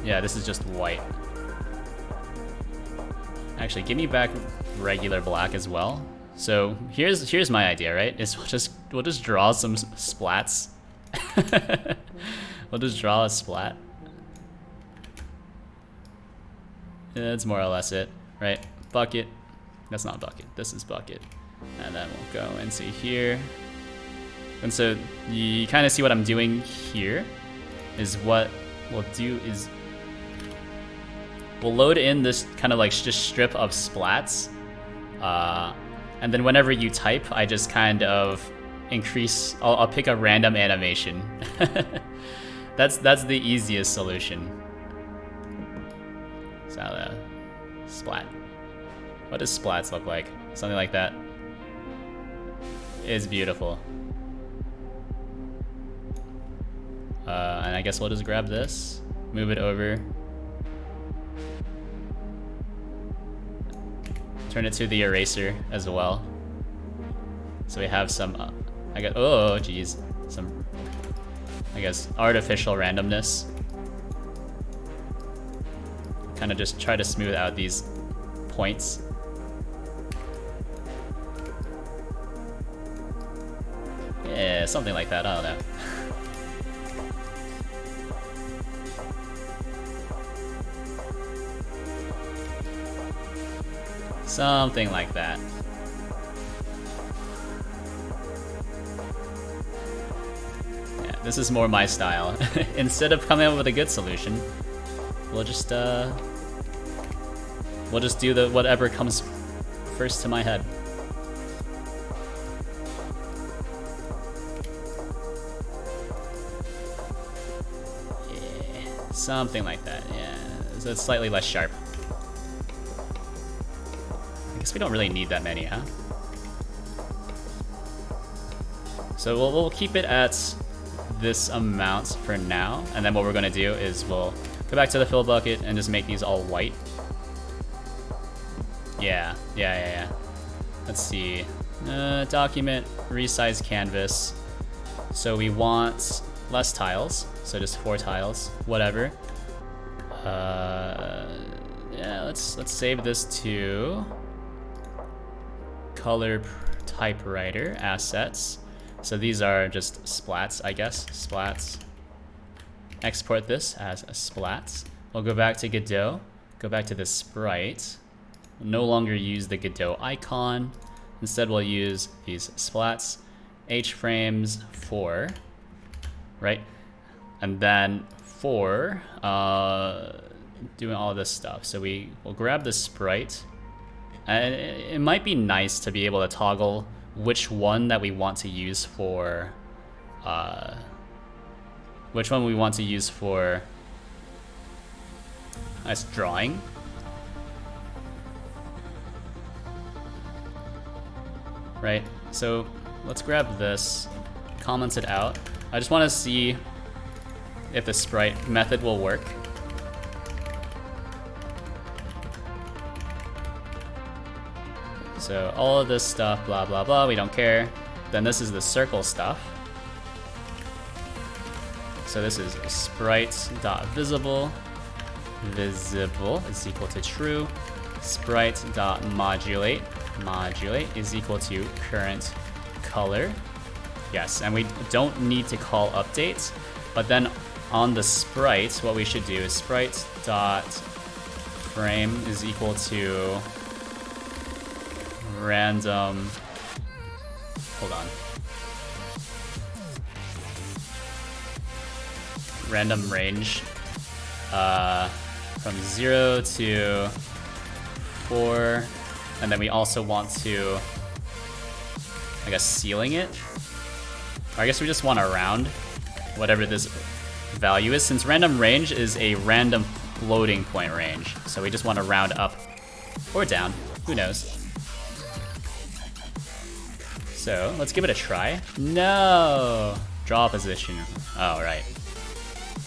Yeah, this is just white. Actually, give me back regular black as well. So here's my idea, right? Is we'll just draw some splats. We'll just draw a splat. Yeah, that's more or less it, right? Bucket. That's not bucket. This is bucket. And then we'll go into here. And so you kind of see what I'm doing here. Is what we'll do is we'll load in this kind of like just strip of splats. And then whenever you type, I just kind of increase. I'll pick a random animation. That's the easiest solution. So splat. What does splats look like? Something like that. It's beautiful. And I guess we'll just grab this, move it over, turn it to the eraser as well. So we have some, oh geez, some, I guess, artificial randomness. Kind of just try to smooth out these points. Yeah, something like that, I don't know. Something like that. Yeah, this is more my style. Instead of coming up with a good solution, we'll just do the whatever comes first to my head. Yeah, something like that. Yeah, so it's slightly less sharp. I guess we don't really need that many, huh? So we'll keep it at this amount for now, and then what we're gonna do is we'll go back to the fill bucket and just make these all white. Yeah. Let's see. Document, resize canvas. So we want less tiles, so just 4 tiles, whatever. Yeah, let's save this to color typewriter assets. So these are just splats, I guess. Splats. Export this as a splats. We'll go back to Godot. Go back to the sprite. We'll no longer use the Godot icon. Instead, we'll use these splats. H-frames 4, right? And then for doing all this stuff. So we'll grab the sprite. And it might be nice to be able to toggle which one that we want to use for as drawing. Right, so let's grab this, comment it out. I just want to see if the sprite method will work. So all of this stuff, blah, blah, blah, we don't care. Then this is the circle stuff. So this is sprite.visible. Visible is equal to true. Sprite.modulate. Modulate is equal to current color. Yes, and we don't need to call updates. But then on the sprite, what we should do is sprite.frame is equal to random, hold on, random range from 0 to 4, and then we also want to, I guess, ceiling it, or I guess we just want to round whatever this value is, since random range is a random floating point range, so we just want to round up or down, who knows. So let's give it a try. No! Draw position. Oh, right.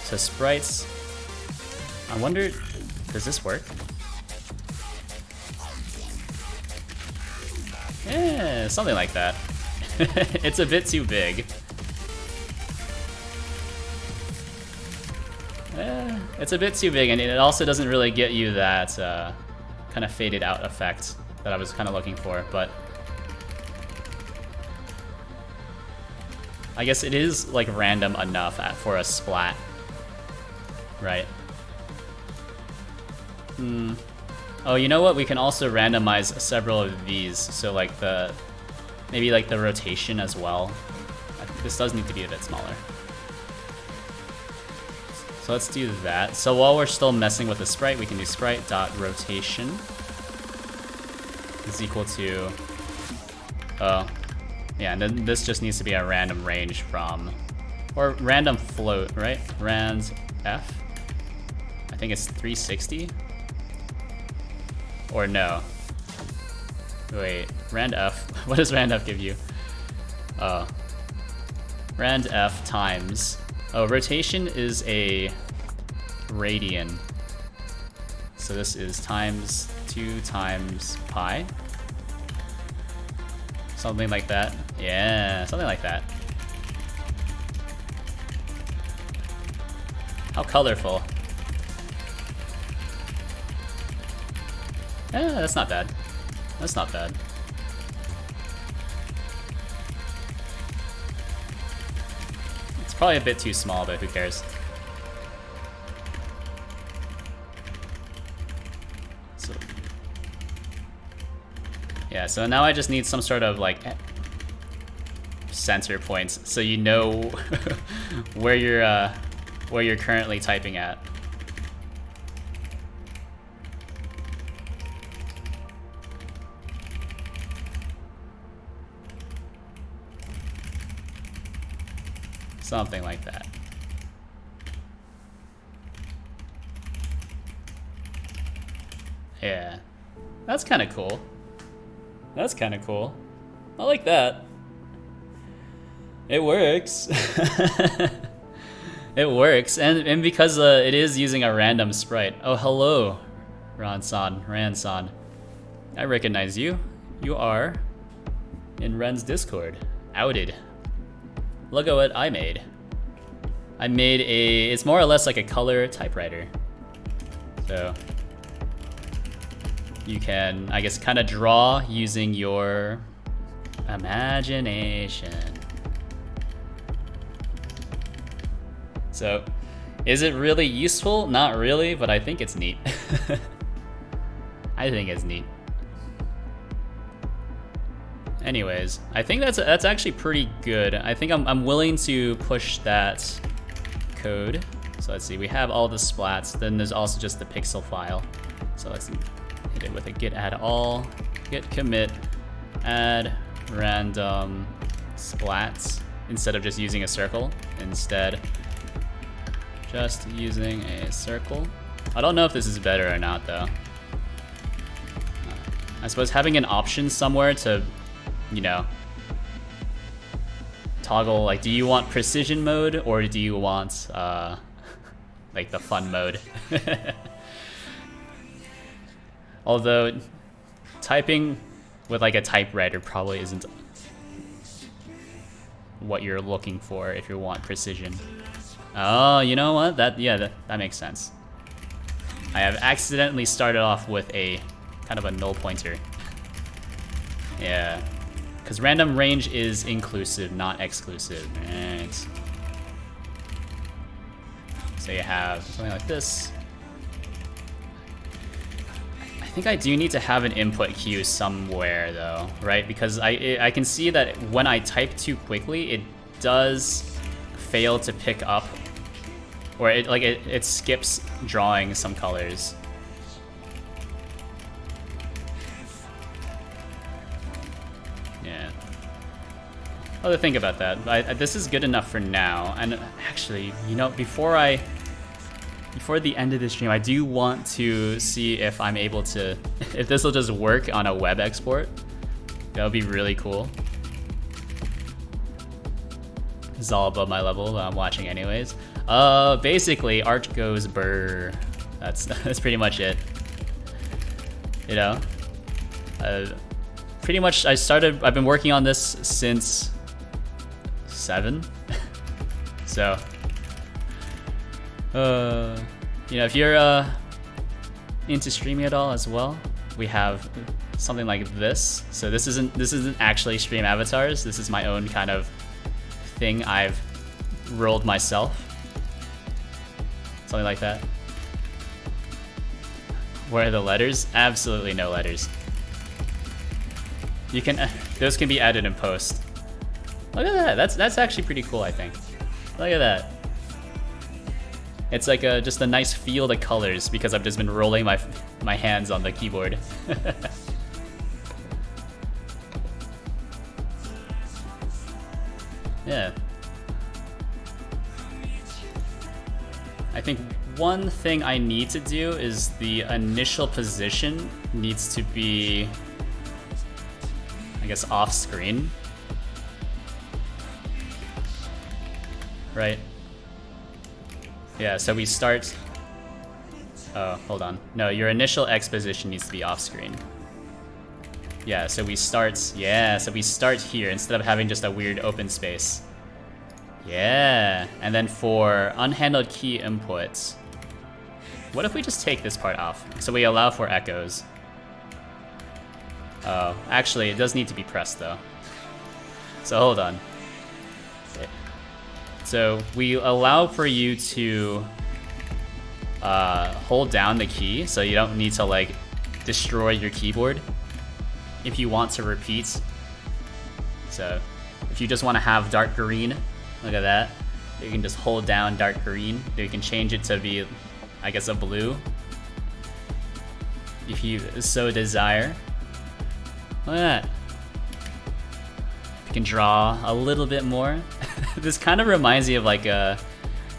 So sprites. I wonder, does this work? Yeah, something like that. It's a bit too big. It's a bit too big, and it also doesn't really get you that kind of faded out effect that I was kind of looking for, but I guess it is like random enough for a splat, right? Oh, you know what? We can also randomize several of these. So like maybe like the rotation as well. This does need to be a bit smaller. So let's do that. So while we're still messing with the sprite, we can do sprite.rotation is equal to, yeah, and then this just needs to be a random range from, or random float, right? Rand F. I think it's 360. Or no. Wait, rand F. What does rand F give you? Oh. Rand F times. Oh, rotation is a radian. So this is times 2 times pi. Something like that. Yeah, something like that. How colorful. Yeah, that's not bad. That's not bad. probably a bit too small, but who cares? So, yeah, so now I just need some sort of like center points so you know where you're currently typing at. Something like that. Yeah. That's kind of cool. That's kind of cool. I like that. It works. It works. And because it is using a random sprite. Oh, hello, Ransan. I recognize you. You are in Ren's Discord. Outed. Look at what I made. I made it's more or less like a color typewriter. So you can, I guess, kind of draw using your imagination. So is it really useful? Not really, but I think it's neat. I think it's neat. Anyways, I think that's actually pretty good. I think I'm willing to push that code. So let's see, we have all the splats. Then there's also just the pixel file. So let's hit it with a git add all, git commit, add random splats instead of just using a circle. Instead, just using a circle. I don't know if this is better or not though. I suppose having an option somewhere to, you know, toggle, like, do you want precision mode or do you want like the fun mode? Although typing with like a typewriter probably isn't what you're looking for if you want precision. Oh, you know what? That makes sense. I have accidentally started off with a kind of a null pointer. Yeah. Because random range is inclusive, not exclusive. Right. So you have something like this. I think I do need to have an input cue somewhere though, right? Because I can see that when I type too quickly, it does fail to pick up, or it skips drawing some colors. I'll have to think about that. This is good enough for now. And actually, you know, before the end of the stream, I do want to see if I'm able to, if this will just work on a web export. That would be really cool. This is all above my level, but I'm watching anyways. Basically, art goes brr. That's pretty much it. You know, pretty much I've been working on this since 7. So you know, if you're into streaming at all as well, we have something like this. So this isn't actually stream avatars. This is my own kind of thing I've rolled myself. Something like that. Where are the letters? Absolutely no letters. You can those can be added in post. Look at that. That's actually pretty cool, I think. Look at that. It's like just a nice field of colors because I've just been rolling my hands on the keyboard. Yeah. I think one thing I need to do is the initial position needs to be, I guess, off screen. Right? Yeah, so we start... Oh, hold on. No, your initial X position needs to be off screen. Yeah, so we start... Yeah, so we start here instead of having just a weird open space. Yeah, and then for unhandled key inputs, what if we just take this part off? So we allow for echoes. Oh, actually, it does need to be pressed though. So hold on. So we allow for you to hold down the key, so you don't need to like destroy your keyboard if you want to repeat. So if you just want to have dark green, look at that. You can just hold down dark green. You can change it to be, I guess, a blue if you so desire. Look at that. You can draw a little bit more. This kind of reminds me of like a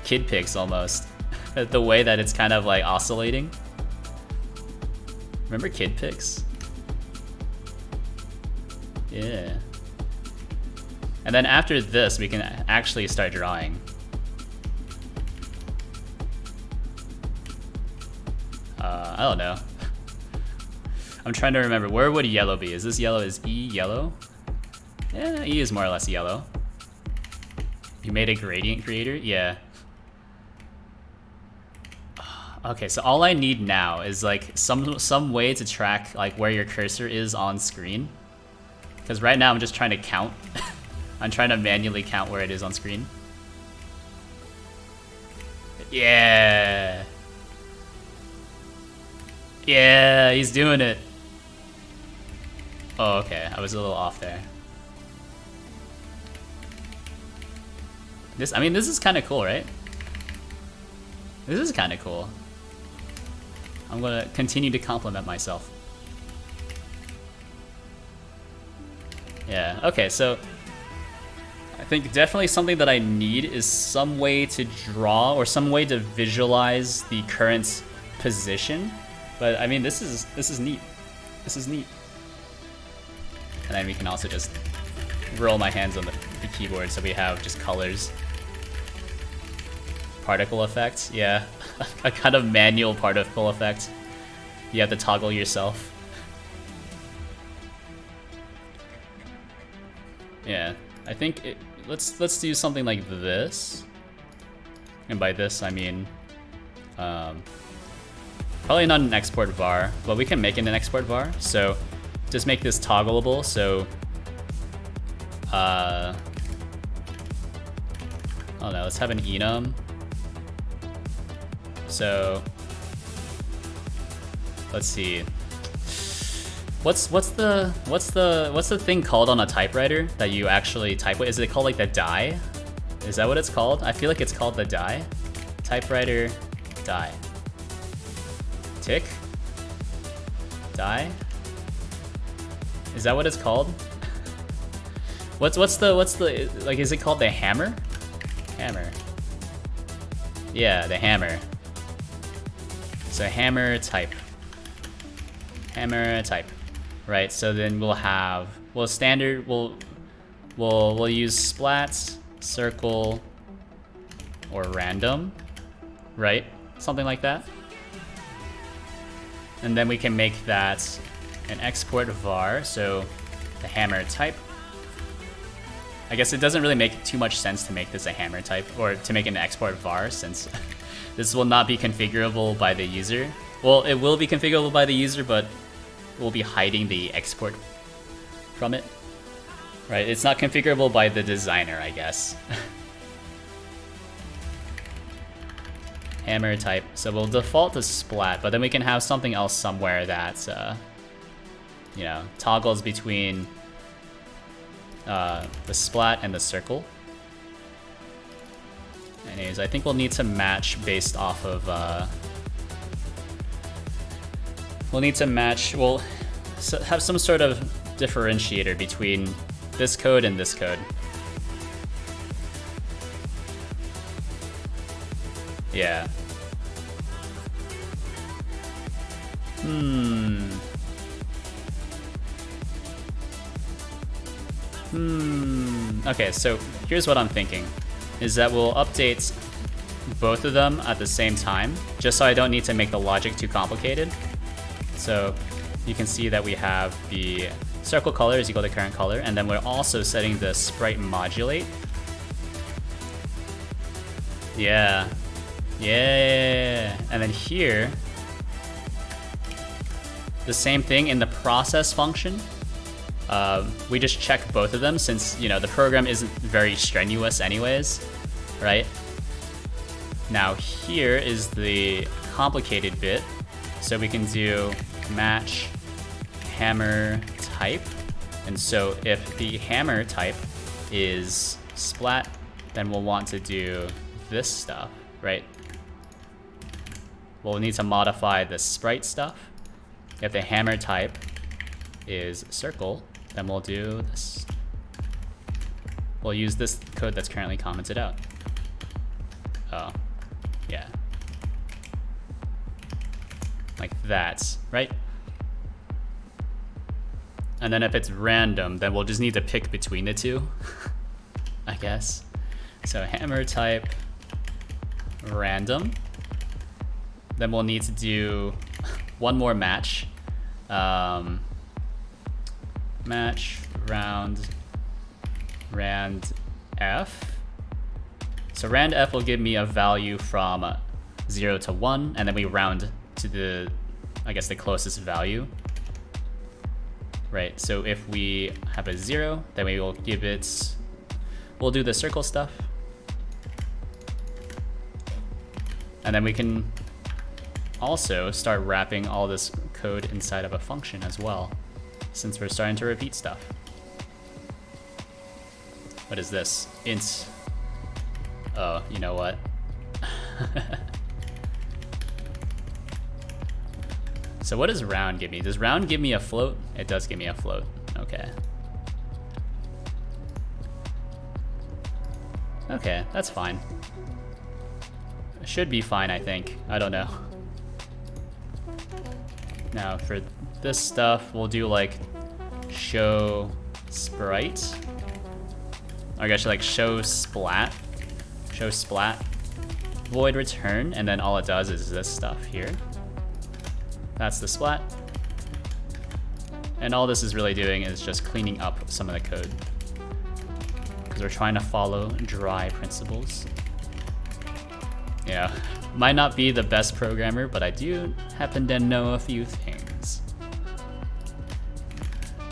Kid Pix almost. The way that it's kind of like oscillating. Remember Kid Pix? Yeah. And then after this, we can actually start drawing. I don't know. I'm trying to remember, where would yellow be? Is this yellow? Is E yellow? Yeah, E is more or less yellow. You made a gradient creator? Yeah. Okay, so all I need now is like some way to track like where your cursor is on screen. Because right now I'm just trying to count. I'm trying to manually count where it is on screen. Yeah. Yeah, he's doing it. Oh, okay. I was a little off there. I mean, this is kind of cool, right? This is kind of cool. I'm gonna continue to compliment myself. Yeah, okay, so I think definitely something that I need is some way to draw or some way to visualize the current position. But I mean, this is neat. This is neat. And then we can also just roll my hands on the keyboard so we have just colors. Particle effect, yeah. A kind of manual particle effect. You have to toggle yourself. Yeah, I think let's do something like this. And by this I mean probably not an export var, but we can make it an export var. So just make this toggleable. So oh no, let's have an enum. So let's see. What's the thing called on a typewriter that you actually type with? Is it called like the die? Is that what it's called? I feel like it's called the die. Typewriter die. Tick? Die? Is that what it's called? What's the like, is it called the hammer? Hammer. Yeah, the hammer. So hammer type. Hammer type. Right, so then we'll have, well, standard, we'll use splats, circle, or random, right? Something like that. And then we can make that an export var, so the hammer type. I guess it doesn't really make too much sense to make this a hammer type, or to make an export var, since this will not be configurable by the user. Well, it will be configurable by the user, but we'll be hiding the export from it. Right, it's not configurable by the designer, I guess. Hammer type, so we'll default to splat, but then we can have something else somewhere that, you know, toggles between the splat and the circle. Anyways, I think we'll need to match based off of, we'll need to match, we'll have some sort of differentiator between this code and this code. Yeah. Okay, so here's what I'm thinking, is that we'll update both of them at the same time, just so I don't need to make the logic too complicated. So you can see that we have the circle color is equal to current color, and then we're also setting the sprite modulate. Yeah. Yeah. And then here, the same thing in the process function. We just check both of them since, you know, the program isn't very strenuous anyways. right? Now here is the complicated bit. So we can do match hammer type. And so if the hammer type is splat, then we'll want to do this stuff, right? We'll need to modify the sprite stuff. If the hammer type is circle, then we'll do this. We'll use this code that's currently commented out. Oh, yeah. Like that, right? And then if it's random, then we'll just need to pick between the two, I guess. So hammer type random. Then we'll need to do one more match. Match round rand f. So rand f will give me a value from 0 to 1, and then we round to the, I guess, the closest value. Right, so if we have a 0, then we will give it, we'll do the circle stuff. And then we can also start wrapping all this code inside of a function as well, since we're starting to repeat stuff. What is this? Int. Oh, you know what? So what does round give me? Does round give me a float? It does give me a float. Okay. Okay, that's fine. It should be fine, I think. I don't know. Now for this stuff, we'll do like show sprite. Or I guess like show splat. Show splat. Void return, and then all it does is this stuff here. That's the splat. And all this is really doing is just cleaning up some of the code, because we're trying to follow dry principles. Yeah, might not be the best programmer, but I do happen to know a few things.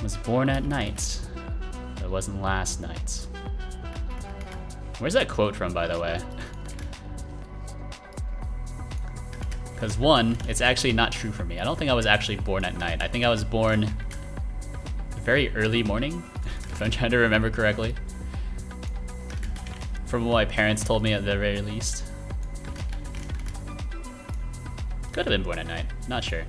Was born at night, but it wasn't last night. Where's that quote from, by the way? Because one, it's actually not true for me. I don't think I was actually born at night. I think I was born very early morning, if I'm trying to remember correctly. From what my parents told me at the very least. Could have been born at night, not sure.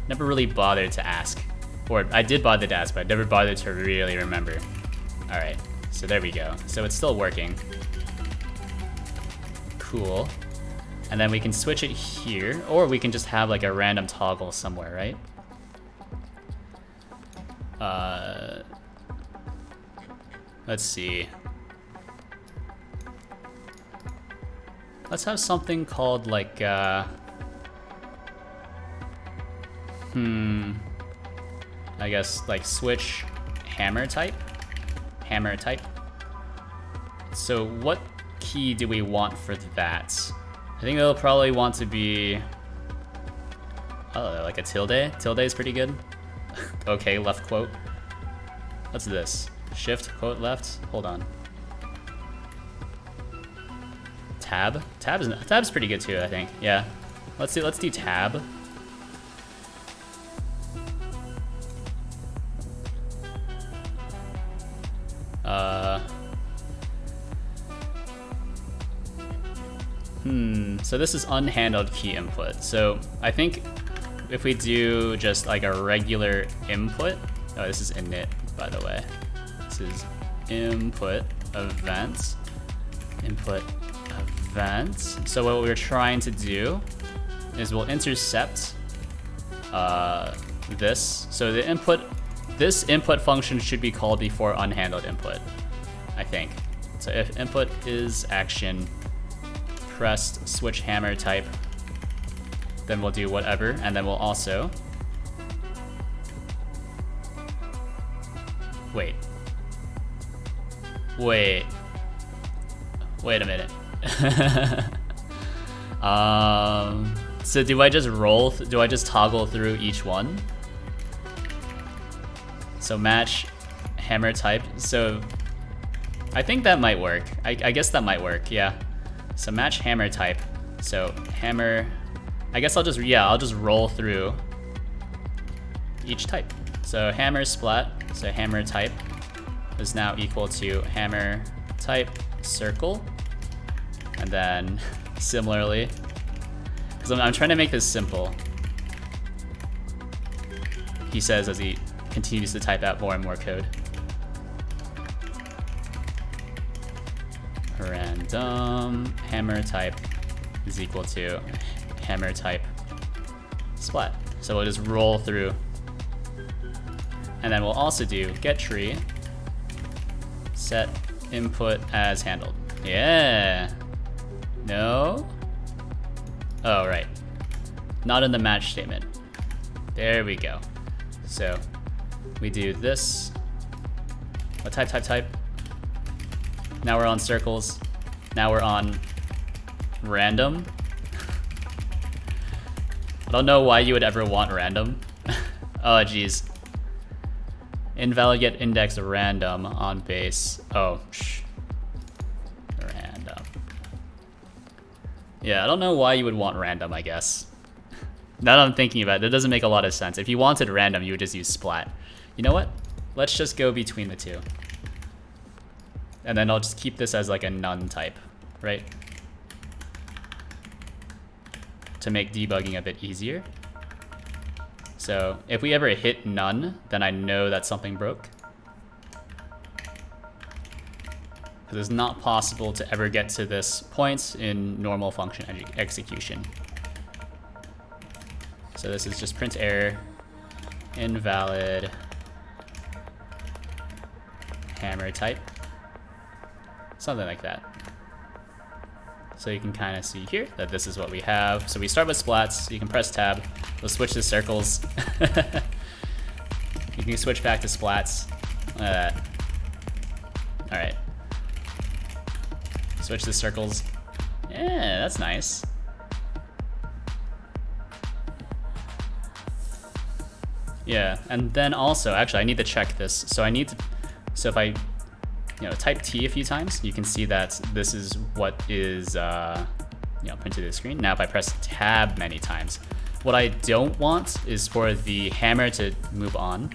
Never really bothered to ask. Or I did bother to ask, but I never bothered to really remember. All right, so there we go. So it's still working. Cool. And then we can switch it here, or we can just have like a random toggle somewhere, right? Let's see. Let's have something called like, I guess like switch hammer type. Hammer type. So what key do we want for that? I think it'll probably want to be, oh, like a tilde. Tilde is pretty good. Okay, left quote. What's this? Shift, quote, left. Hold on. Tab. Tab's pretty good too, I think. Yeah. Let's do tab. So this is unhandled key input. So I think if we do just like a regular input, oh, this is init, by the way. This is input event, input event. So what we're trying to do is we'll intercept this. So the input, this input function should be called before unhandled input, I think. So if input is action, pressed switch hammer type, then we'll do whatever, and then we'll also wait a minute. So do I just toggle through each one? So match hammer type. So I think that might work. I guess that might work, yeah. So match hammer type. So hammer, I guess I'll just roll through each type. So hammer splat, so hammer type is now equal to hammer type circle. And then similarly, because I'm trying to make this simple, he says as he continues to type out more and more code. Random hammer type is equal to hammer type splat. So we'll just roll through. And then we'll also do get tree, set input as handled. Yeah. No? Oh, right. Not in the match statement. There we go. So we do this. What type? Now we're on circles. Now we're on random. I don't know why you would ever want random. Oh, geez. Invalid get index random on base. Oh, random. Yeah, I don't know why you would want random, I guess. Now that I'm thinking about it, that doesn't make a lot of sense. If you wanted random, you would just use splat. You know what? Let's just go between the two. And then I'll just keep this as like a none type, right? To make debugging a bit easier. So if we ever hit none, then I know that something broke. Because it's not possible to ever get to this point in normal function execution. So this is just print error, invalid hammer type, something like that. So you can kind of see here that this is what we have. So we start with splats. You can press tab. We'll switch to circles. You can switch back to splats. All right. Switch to circles. Yeah, that's nice. Yeah, and then also, actually, I need to check this. So so if I, type T a few times, you can see that this is what is, printed to the screen. Now, if I press tab many times, what I don't want is for the hammer to move on.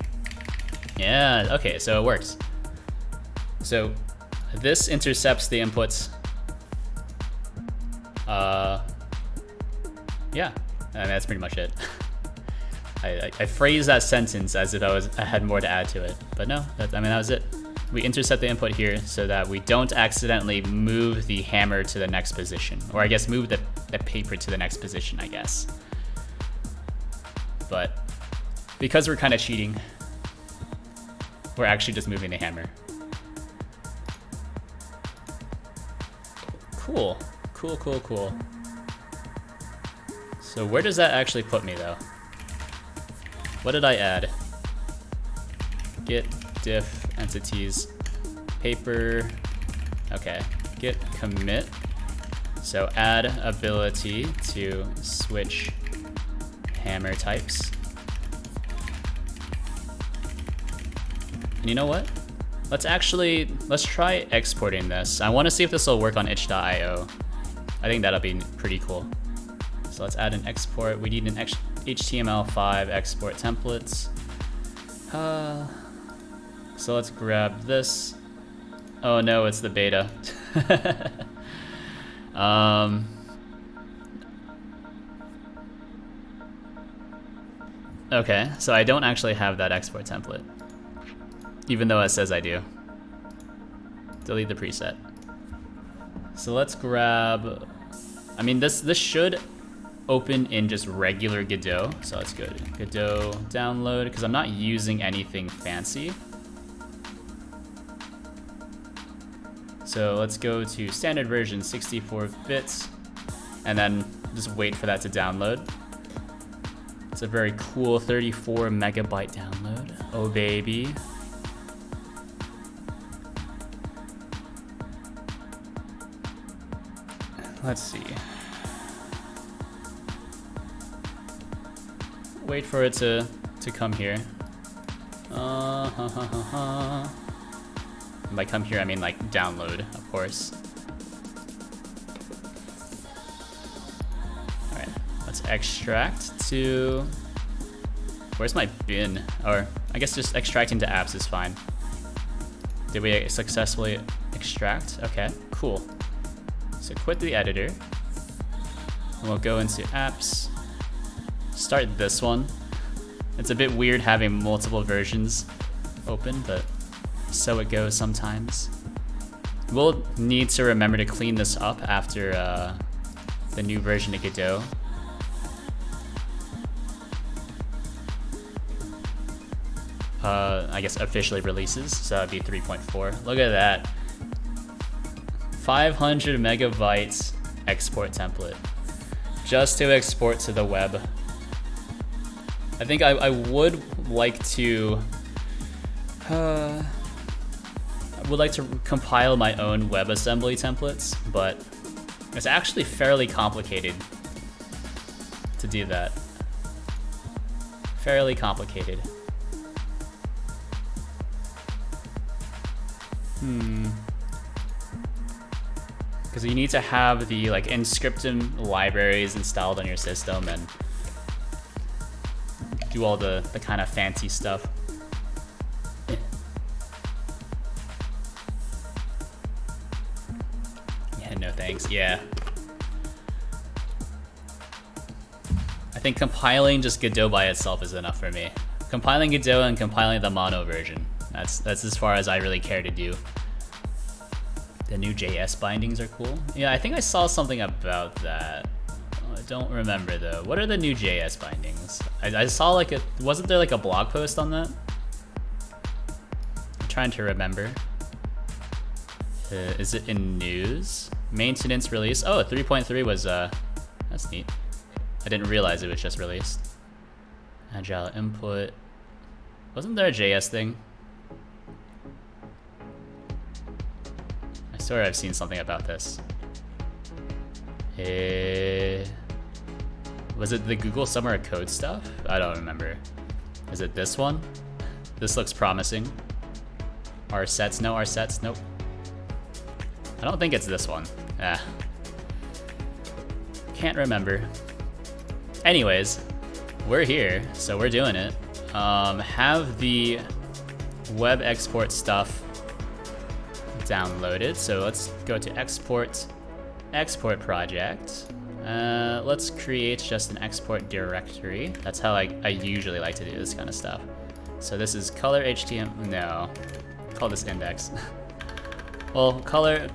Yeah, okay, so it works. So this intercepts the inputs. Yeah, I mean, that's pretty much it. I phrased that sentence as if I had more to add to it, but no, that was it. We intercept the input here so that we don't accidentally move the hammer to the next position, or I guess move the paper to the next position, I guess. But because we're kind of cheating, we're actually just moving the hammer. Cool. So where does that actually put me though? What did I add? Git diff entities paper. Okay, git commit. So add ability to switch hammer types. And you know what? Let's try exporting this. I want to see if this will work on itch.io. I think that'll be pretty cool. So let's add an export. We need an HTML5 export templates. So let's grab this. Oh no, it's the beta. Okay, so I don't actually have that export template, even though it says I do. Delete the preset. So let's grab, this should open in just regular Godot. So let's go to Godot download, because I'm not using anything fancy. So let's go to standard version 64 bits and then just wait for that to download. It's a very cool 34 megabyte download. Oh baby. Let's see. Wait for it to come here. And by come here, I mean like download, of course. Alright, let's extract to... Where's my bin? Or I guess just extracting to apps is fine. Did we successfully extract? Okay, cool. So quit the editor. And we'll go into apps. Start this one. It's a bit weird having multiple versions open, but so it goes sometimes. We'll need to remember to clean this up after the new version of Godot. I guess officially releases, so that'd be 3.4. Look at that. 500 megabytes export template. Just to export to the web. I think I would like to compile my own WebAssembly templates, but it's actually fairly complicated to do that. Fairly complicated. Because you need to have the like Inscriptum libraries installed on your system and do all the kind of fancy stuff. Yeah, no thanks. Yeah. I think compiling just Godot by itself is enough for me. Compiling Godot and compiling the mono version. That's as far as I really care to do. The new JS bindings are cool. Yeah, I think I saw something about that. I don't remember though. What are the new JS bindings? I saw like wasn't there like a blog post on that? I'm trying to remember. Is it in news? Maintenance release. Oh, 3.3 was, that's neat. I didn't realize it was just released. Agile input. Wasn't there a JS thing? I swear I've seen something about this. Was it the Google Summer of Code stuff? I don't remember. Is it this one? This looks promising. RSets, no RSets, nope. I don't think it's this one. Can't remember. Anyways, we're here, so we're doing it. Have the web export stuff downloaded. So let's go to export project. Let's create just an export directory. That's how I usually like to do this kind of stuff. So this is color HTML. No, call this index. Well, color.html,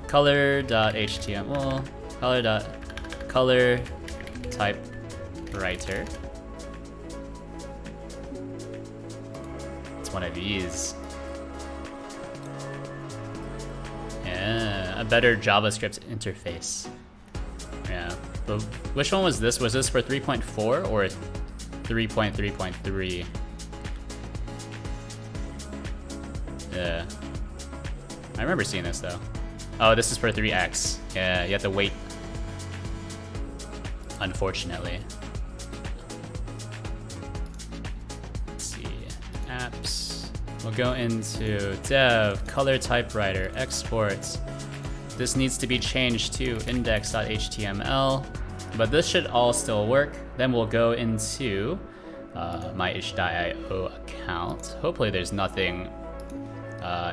color typewriter. It's one of these. Yeah, a better JavaScript interface. Yeah, but which one was this? Was this for 3.4 or 3.3.3? Yeah. I remember seeing this though. Oh, this is for 3x. Yeah, you have to wait. Unfortunately. Let's see. Apps. We'll go into dev, color typewriter, exports. This needs to be changed to index.html, but this should all still work. Then we'll go into my itch.io account. Hopefully there's nothing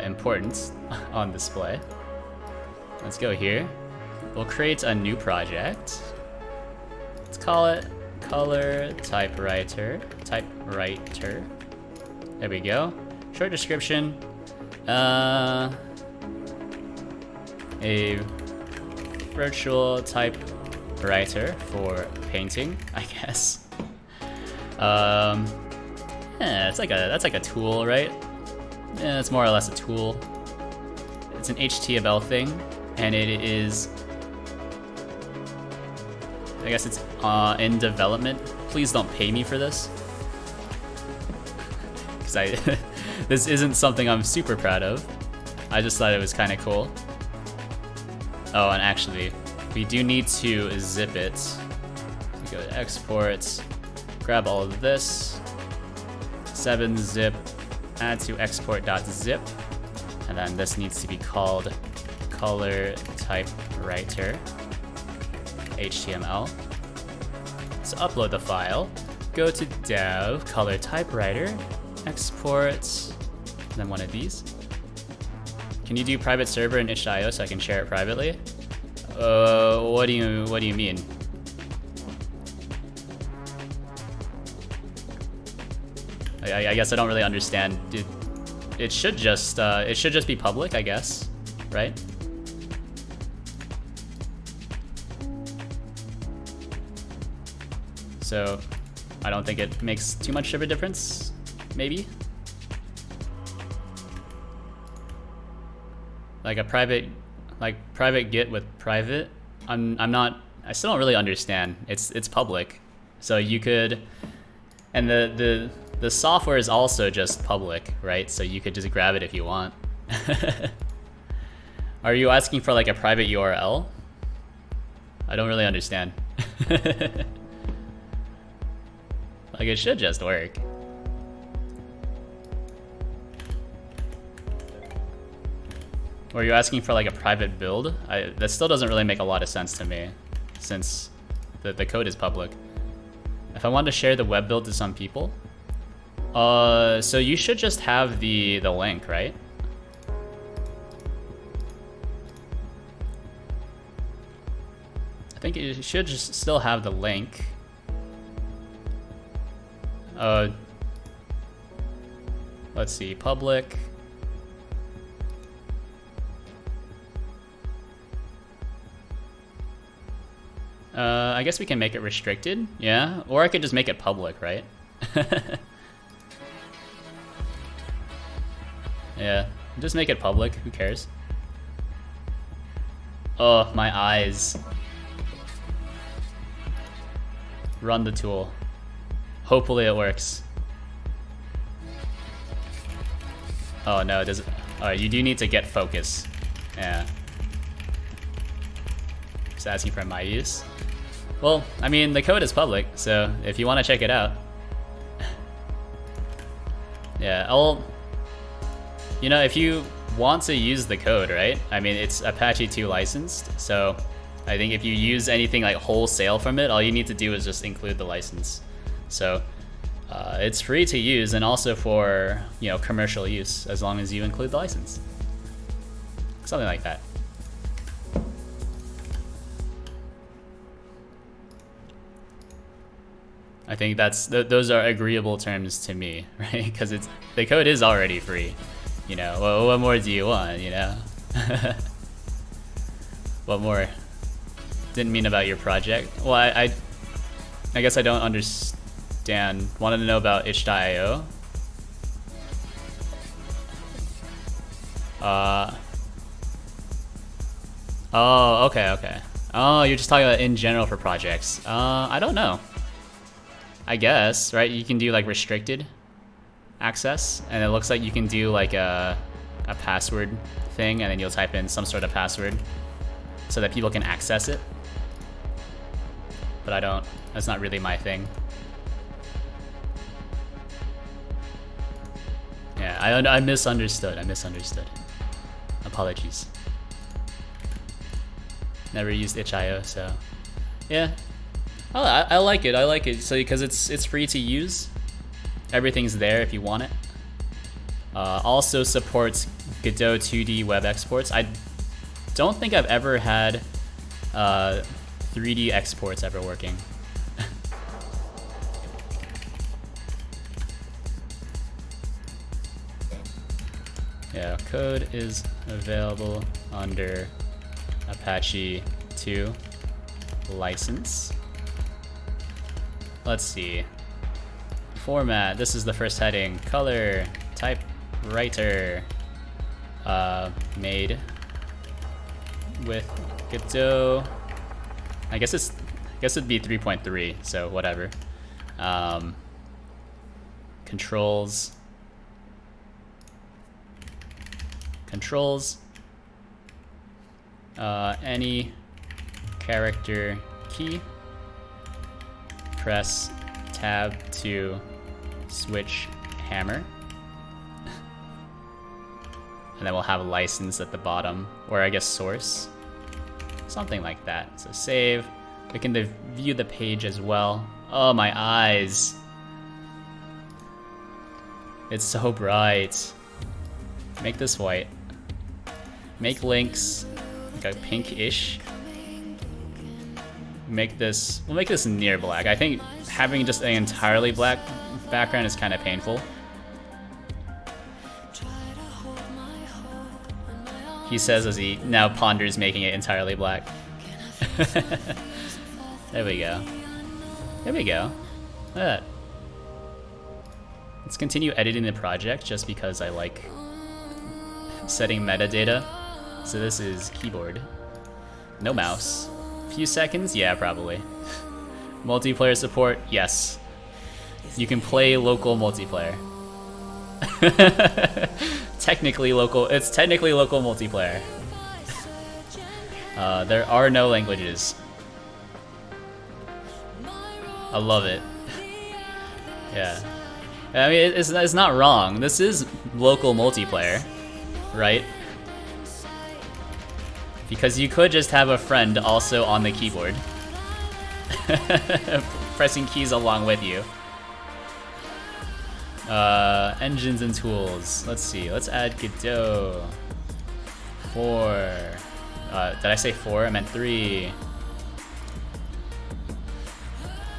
important on display. Let's go here. We'll create a new project. Let's call it color typewriter. There we go. Short description. A virtual typewriter for painting, I guess. Yeah, that's like a tool, right? Yeah, it's more or less a tool. It's an HTML thing, and it is, I guess it's in development. Please don't pay me for this, because this isn't something I'm super proud of. I just thought it was kind of cool. Oh, and actually, we do need to zip it. We go to exports, grab all of this, 7-zip, add to export.zip. And then this needs to be called color typewriter HTML. So upload the file, go to dev, color typewriter, export, and then one of these. Can you do private server in itch.io so I can share it privately? What do you mean? I guess I don't really understand. It should just be public, I guess, right? So I don't think it makes too much of a difference, maybe. Like a private Git with private. I still don't really understand. It's public, so you could, and the software is also just public, right? So you could just grab it if you want. Are you asking for like a private URL? I don't really understand. Like it should just work. Or are you asking for like a private build? That still doesn't really make a lot of sense to me, since the code is public. If I want to share the web build to some people, so you should just have the link, right? I think you should just still have the link. Let's see, public. I guess we can make it restricted, yeah? Or I could just make it public, right? Yeah, just make it public, who cares? Oh, my eyes. Run the tool. Hopefully it works. Oh no, it doesn't. Alright, you do need to get focus. Yeah. Just asking for my use. Well, I mean, the code is public, so if you want to check it out. Yeah, you know, if you want to use the code, right? I mean, it's Apache 2 licensed, so I think if you use anything like wholesale from it, all you need to do is just include the license. So it's free to use, and also for, you know, commercial use, as long as you include the license. Something like that. I think those are agreeable terms to me, right? Because the code is already free. You know, well, what more do you want? You know, what more? Didn't mean about your project. Well, I guess I don't understand. Wanted to know about itch.io. Oh, okay. Oh, you're just talking about in general for projects. I don't know. I guess, right? You can do like restricted access, and it looks like you can do like a password thing, and then you'll type in some sort of password so that people can access it. But that's not really my thing. Yeah, I misunderstood. Apologies. Never used itch.io, so yeah. I like it. So because it's free to use, everything's there if you want it. Also supports Godot 2D web exports. I don't think I've ever had 3D exports ever working. Yeah, code is available under Apache 2 license. Let's see. Format, this is the first heading. Color, typewriter. Made with Godot. I guess it'd be 3.3, so whatever. Controls. Any character key. Press tab to switch hammer. And then we'll have license at the bottom, or I guess source. Something like that. So save. We can view the page as well. Oh, my eyes. It's so bright. Make this white. Make links like a pinkish. We'll make this near black. I think having just an entirely black background is kind of painful. He says as he now ponders making it entirely black. There we go. There we go. Look at that. Let's continue editing the project just because I like setting metadata. So this is keyboard. No mouse. Few seconds? Yeah, probably. Multiplayer support? Yes. You can play local multiplayer. Technically local. It's technically local multiplayer. There are no languages. I love it. Yeah. I mean, it's not wrong. This is local multiplayer, right? Because you could just have a friend also on the keyboard. Pressing keys along with you. Engines and tools. Let's see. Let's add Godot. 4. Did I say 4? I meant 3.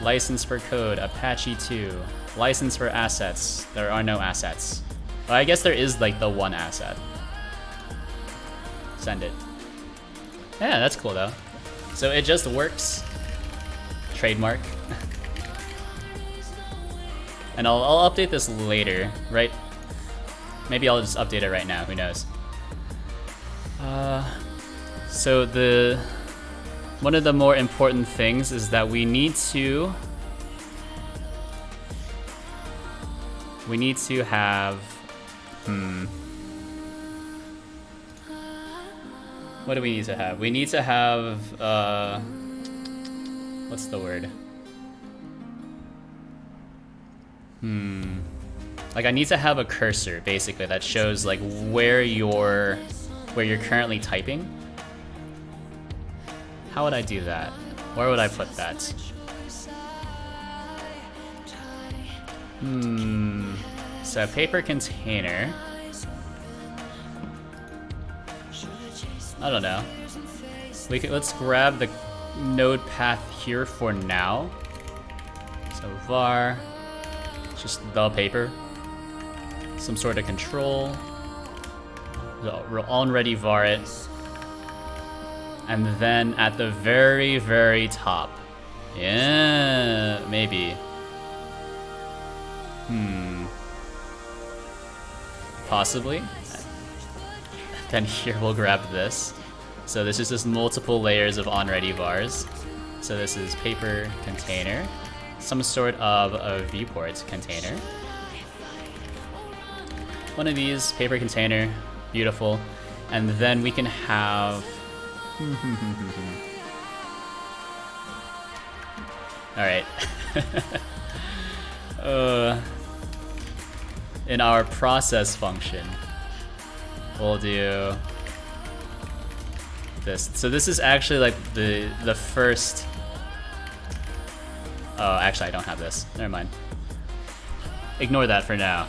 License for code. Apache 2. License for assets. There are no assets. Well, I guess there is like the one asset. Send it. Yeah, that's cool though. So it just works. Trademark. And I'll update this later, right? Maybe I'll just update it right now, who knows. So one of the more important things is that we need to have, what do we need to have? We need to have, what's the word? Like I need to have a cursor basically that shows like where you're currently typing. How would I do that? Where would I put that? So a paper container. I don't know. Let's grab the node path here for now. So var, just the paper. Some sort of control. We'll already var it. And then at the very, very top. Yeah, maybe. Possibly. Then here we'll grab this. So this is just multiple layers of onReady vars. So this is paper container, some sort of a viewport container. One of these, paper container, beautiful. And then we can have... Alright. In our process function, we'll do this. So this is actually like the first... Oh, actually I don't have this. Never mind. Ignore that for now.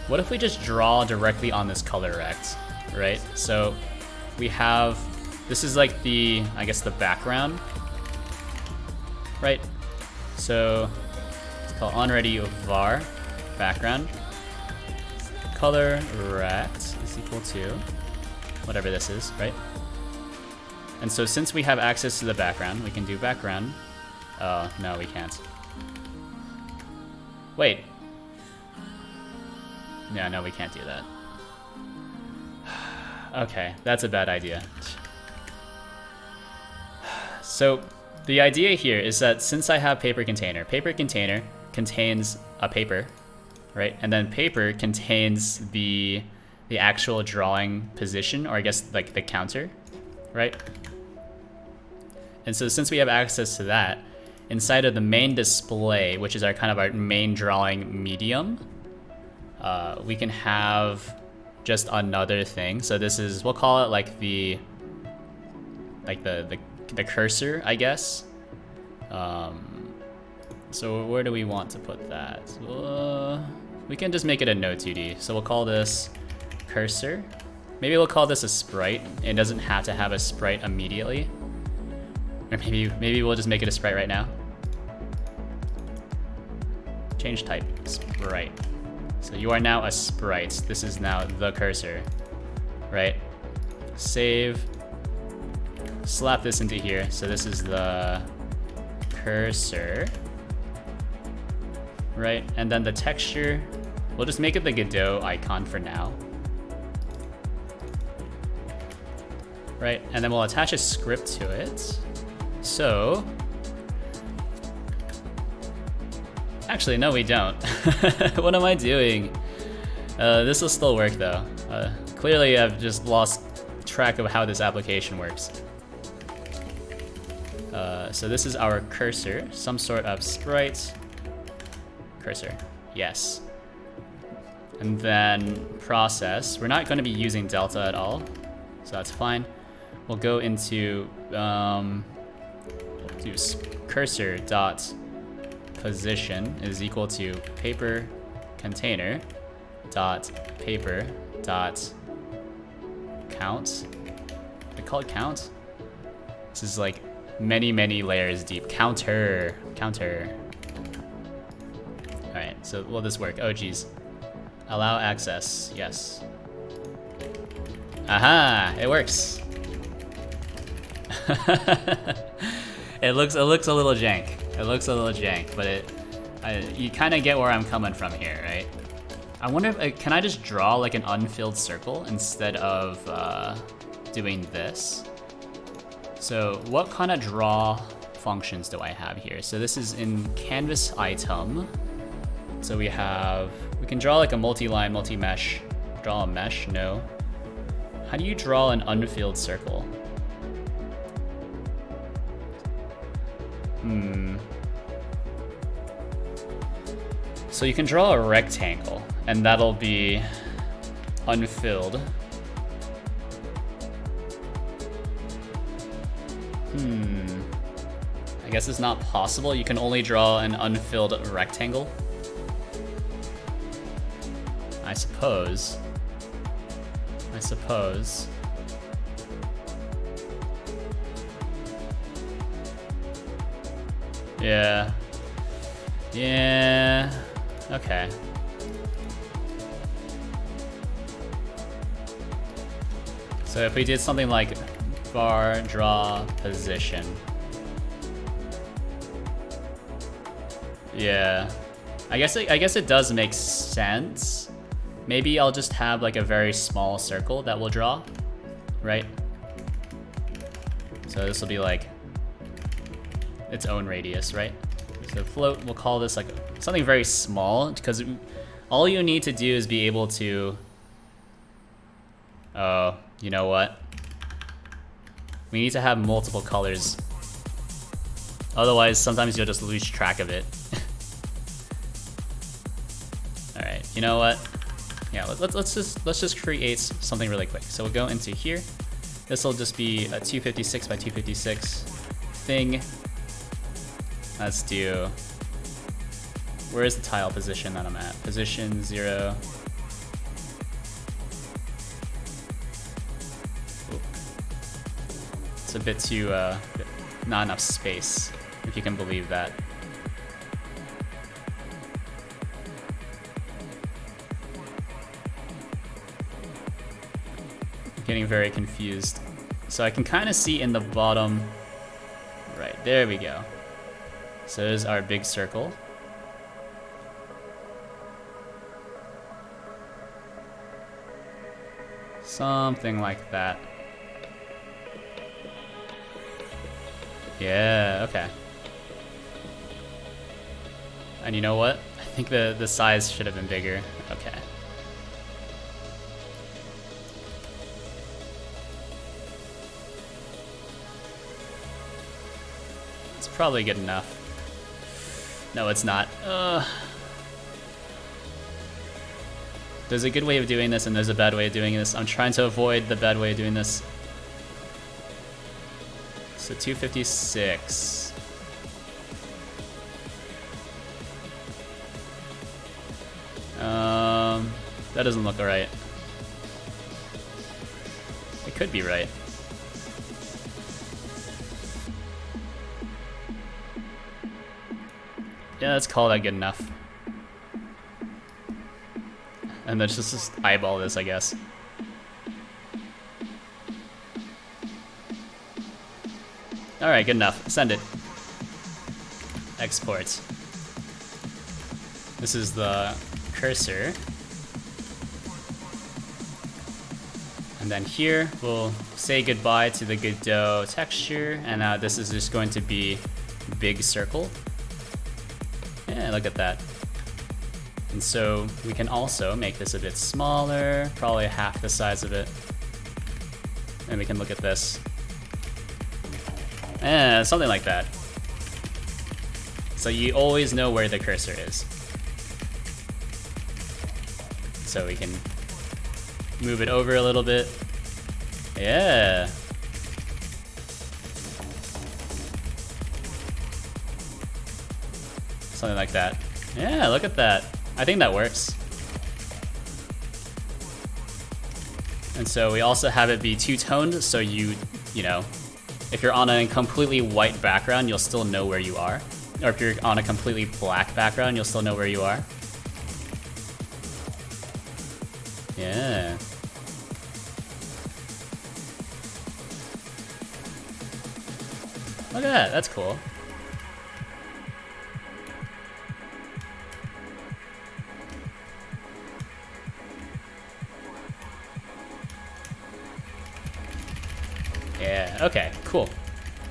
What if we just draw directly on this color rect, right? So we have, this is like the, I guess the background, right? So it's called onReady var background. Color rect is equal to whatever this is, right? And so since we have access to the background, we can do background. Oh, no, we can't. Wait. Yeah, no, we can't do that. Okay, that's a bad idea. So the idea here is that since I have paper container contains a paper, right? And then paper contains the actual drawing position, or I guess like the counter, right? And so since we have access to that, inside of the main display, which is our kind of our main drawing medium, we can have just another thing. So this is, we'll call it like the cursor, I guess. So where do we want to put that? We can just make it a node 2D. So we'll call this cursor. Maybe we'll call this a sprite. It doesn't have to have a sprite immediately. Or maybe we'll just make it a sprite right now. Change type, sprite. So you are now a sprite. This is now the cursor, right? Save, slap this into here. So this is the cursor, right? And then the texture, we'll just make it the Godot icon for now. Right, and then we'll attach a script to it. So, actually, no, we don't. What am I doing? This will still work though. Clearly, I've just lost track of how this application works. So this is our cursor, some sort of sprite. Cursor, yes. And then process. We're not going to be using delta at all, so that's fine. We'll go into we'll do cursor dot position is equal to paper container dot paper dot count. I call it count. This is like many layers deep. Counter. All right, so will this work? Oh geez. Allow access. Yes. Aha! It works. It looks a little jank. It looks a little jank, but you kind of get where I'm coming from here, right? I wonder if can I just draw like an unfilled circle instead of doing this? So what kind of draw functions do I have here? So this is in canvas item. So we can draw like a multi-line, multi-mesh. Draw a mesh? No. How do you draw an unfilled circle? So you can draw a rectangle, and that'll be unfilled. I guess it's not possible. You can only draw an unfilled rectangle. I suppose. Yeah. Okay. So if we did something like bar draw position. Yeah. I guess it does make sense. Maybe I'll just have like a very small circle that we'll draw, right? So this will be like its own radius, right? So float, we'll call this like something very small, because all you need to do is be able to, oh, you know what? We need to have multiple colors. Otherwise, sometimes you'll just lose track of it. All right, you know what? Yeah, let's just create something really quick. So we'll go into here. This will just be a 256 by 256 thing. Let's do, where's the tile position that I'm at? Position 0. Oop. It's a bit too, not enough space, if you can believe that. Getting very confused. So I can kind of see in the bottom, right, there we go. So there's our big circle. Something like that. Yeah, okay. And you know what? I think the size should have been bigger. Okay. It's probably good enough. No, it's not. There's a good way of doing this and there's a bad way of doing this. I'm trying to avoid the bad way of doing this. So 256. That doesn't look right. It could be right. Yeah, let's call that good enough. And let's just eyeball this, I guess. Alright, good enough. Send it. Export. This is the cursor. And then here, we'll say goodbye to the Godot texture. And now this is just going to be big circle. Yeah, look at that. And so we can also make this a bit smaller, probably half the size of it. And we can look at this. And something like that. So you always know where the cursor is. So we can move it over a little bit. Yeah. Something like that. Yeah, look at that. I think that works. And so we also have it be two-toned, so you know, if you're on a completely white background, you'll still know where you are. Or if you're on a completely black background, you'll still know where you are. Yeah. Look at that, that's cool. Yeah, okay, cool.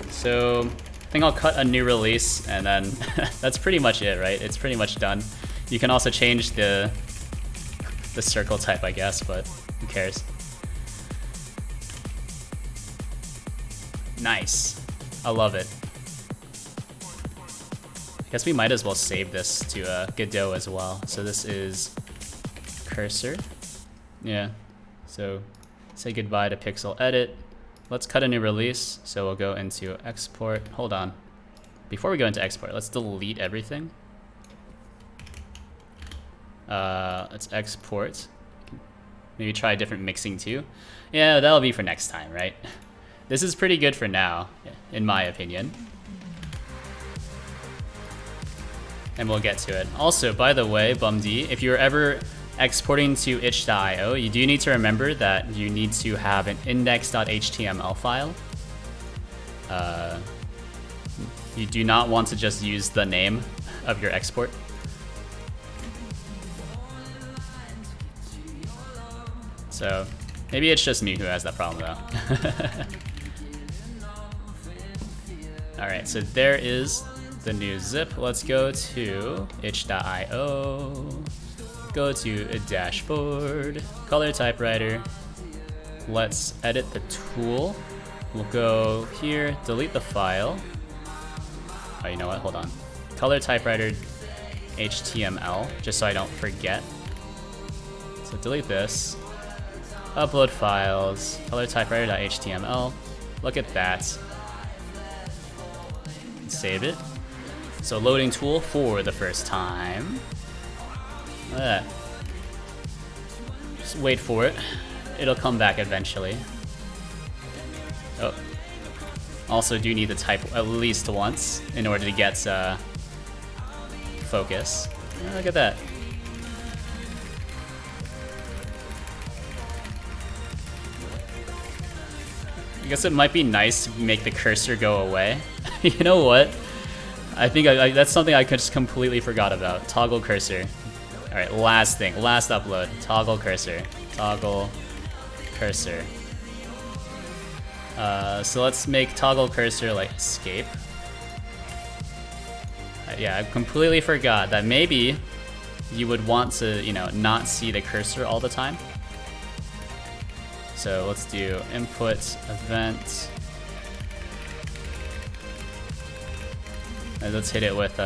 So I think I'll cut a new release and then that's pretty much it, right? It's pretty much done. You can also change the circle type, I guess, but who cares? Nice. I love it. I guess we might as well save this to Godot as well. So this is cursor. Yeah. So say goodbye to pixel edit. Let's cut a new release. So we'll go into export. Hold on. Before we go into export, let's delete everything. Let's export. Maybe try a different mixing too. Yeah, that'll be for next time, right? This is pretty good for now, in my opinion. And we'll get to it. Also, by the way, BumD, if you're ever exporting to itch.io, you do need to remember that you need to have an index.html file. You do not want to just use the name of your export. So maybe it's just me who has that problem though. All right, so there is the new zip. Let's go to itch.io, go to a dashboard, color typewriter. Let's edit the tool. We'll go here, delete the file. Oh, you know what, hold on. Color typewriter HTML, just so I don't forget. So delete this. Upload files, color typewriter.html. Look at that. Save it. So loading tool for the first time. Look at that. Just wait for it. It'll come back eventually. Oh. Also do need to type at least once in order to get focus. Look at that. I guess it might be nice to make the cursor go away. You know what? I think that's something I just completely forgot about. Toggle cursor. Alright, last thing. Last upload. Toggle cursor. Toggle cursor. So let's make toggle cursor like escape. Yeah, I completely forgot that maybe you would want to, you know, not see the cursor all the time. So let's do input event. And let's hit it with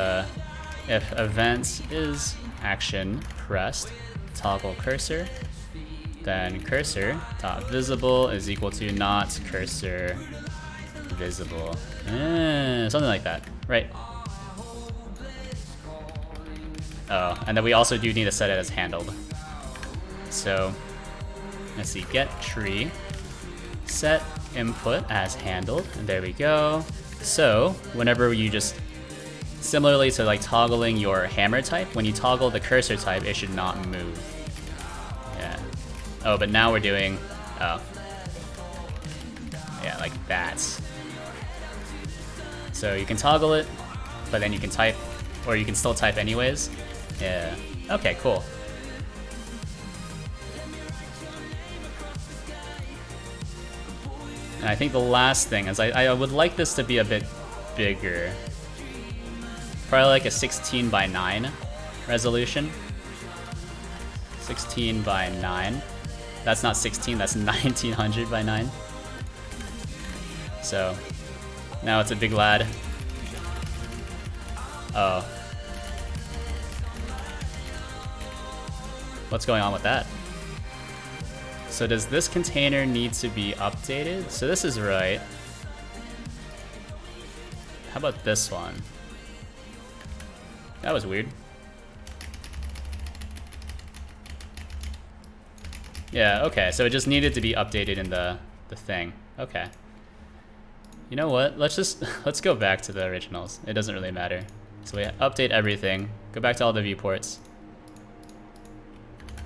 if event is action pressed, toggle cursor, then cursor dot visible is equal to not cursor visible. Something like that, right? Oh, and then we also do need to set it as handled. So let's see, get tree, set input as handled, and there we go. So whenever you just, similarly to like toggling your hammer type, when you toggle the cursor type, it should not move. Yeah. Oh, but now we're doing, oh. Yeah, like that. So you can toggle it, but then you can type, or you can still type anyways. Yeah. Okay, cool. And I think the last thing is I would like this to be a bit bigger. Probably like a 16 by 9 resolution. 16 by 9. That's not 16, that's 1900 by 9. So now it's a big lad. Oh. What's going on with that? So does this container need to be updated? So this is right. How about this one? That was weird. Yeah, okay, so it just needed to be updated in the thing. Okay. You know what? Let's go back to the originals. It doesn't really matter. So we update everything. Go back to all the viewports.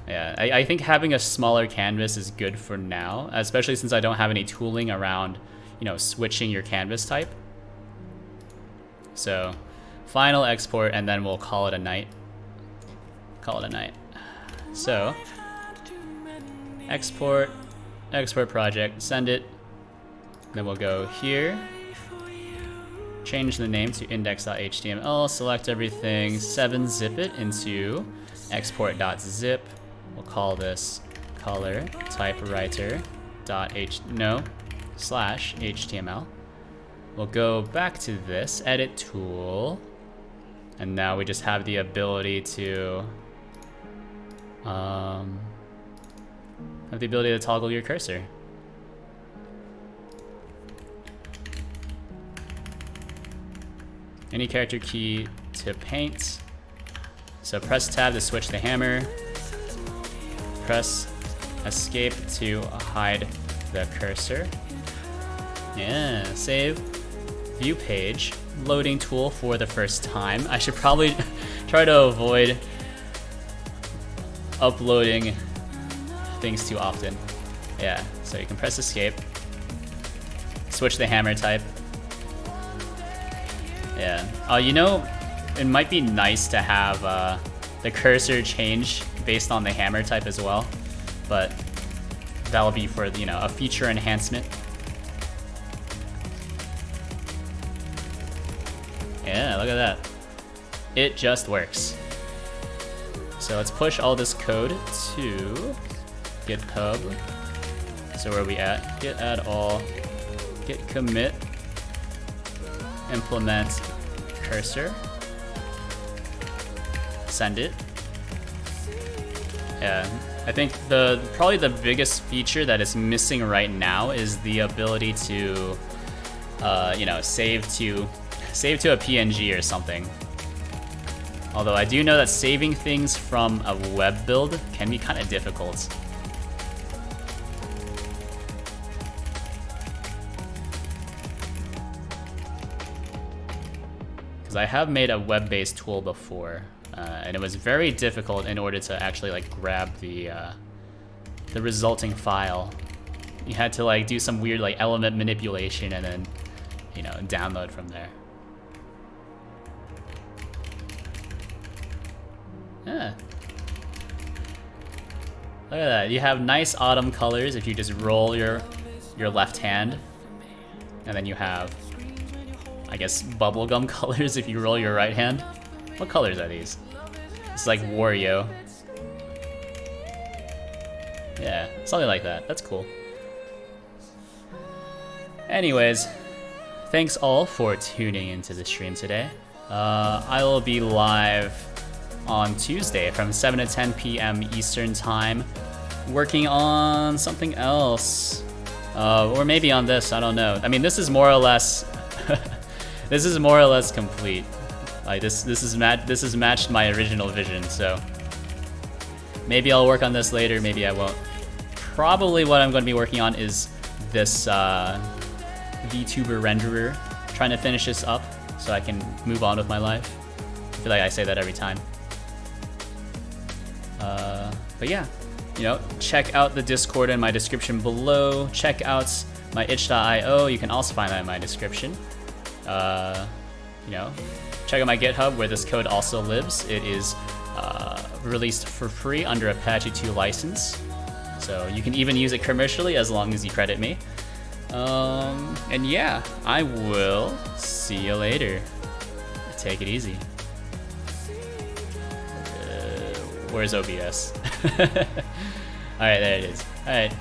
Yeah, I think having a smaller canvas is good for now, especially since I don't have any tooling around, you know, switching your canvas type. So, final export, and then we'll call it a night. Call it a night. So, export project, send it. Then we'll go here, change the name to index.html, select everything, 7-zip it into export.zip. We'll call this color typewriter /html. We'll go back to this edit tool, and now we just have the ability to toggle your cursor. Any character key to paint. So press tab to switch the hammer. Press escape to hide the cursor. Yeah, save. View page. Loading tool for the first time. I should probably try to avoid uploading things too often. Yeah, so you can press escape. Switch the hammer type. Yeah. You know, it might be nice to have the cursor change based on the hammer type as well, but that'll be for, you know, a feature enhancement. Yeah, look at that. It just works. So let's push all this code to GitHub. So where are we at? Git add all, git commit, implement cursor, send it. Yeah, I think probably the biggest feature that is missing right now is the ability to, you know, save to a PNG or something. Although I do know that saving things from a web build can be kind of difficult. Because I have made a web-based tool before, and it was very difficult in order to actually like grab the resulting file. You had to like do some weird like element manipulation and then, you know, download from there. Yeah. Look at that. You have nice autumn colors if you just roll your left hand. And then you have, I guess, bubblegum colors if you roll your right hand. What colors are these? It's like Wario. Yeah, something like that. That's cool. Anyways, thanks all for tuning into the stream today. I will be live on Tuesday from 7 to 10 p.m. Eastern Time, working on something else. Or maybe on this, I don't know. I mean, this is more or less this is more or less complete. Like this has matched my original vision, so maybe I'll work on this later, maybe I won't. Probably what I'm going to be working on is this VTuber renderer, trying to finish this up so I can move on with my life. I feel like I say that every time. But yeah, you know, check out the Discord in my description below. Check out my itch.io. You can also find that in my description. You know, check out my GitHub where this code also lives. It is released for free under Apache 2 license. So you can even use it commercially as long as you credit me. And yeah, I will see you later. Take it easy. Where's OBS? Alright, there it is. Alright,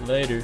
later.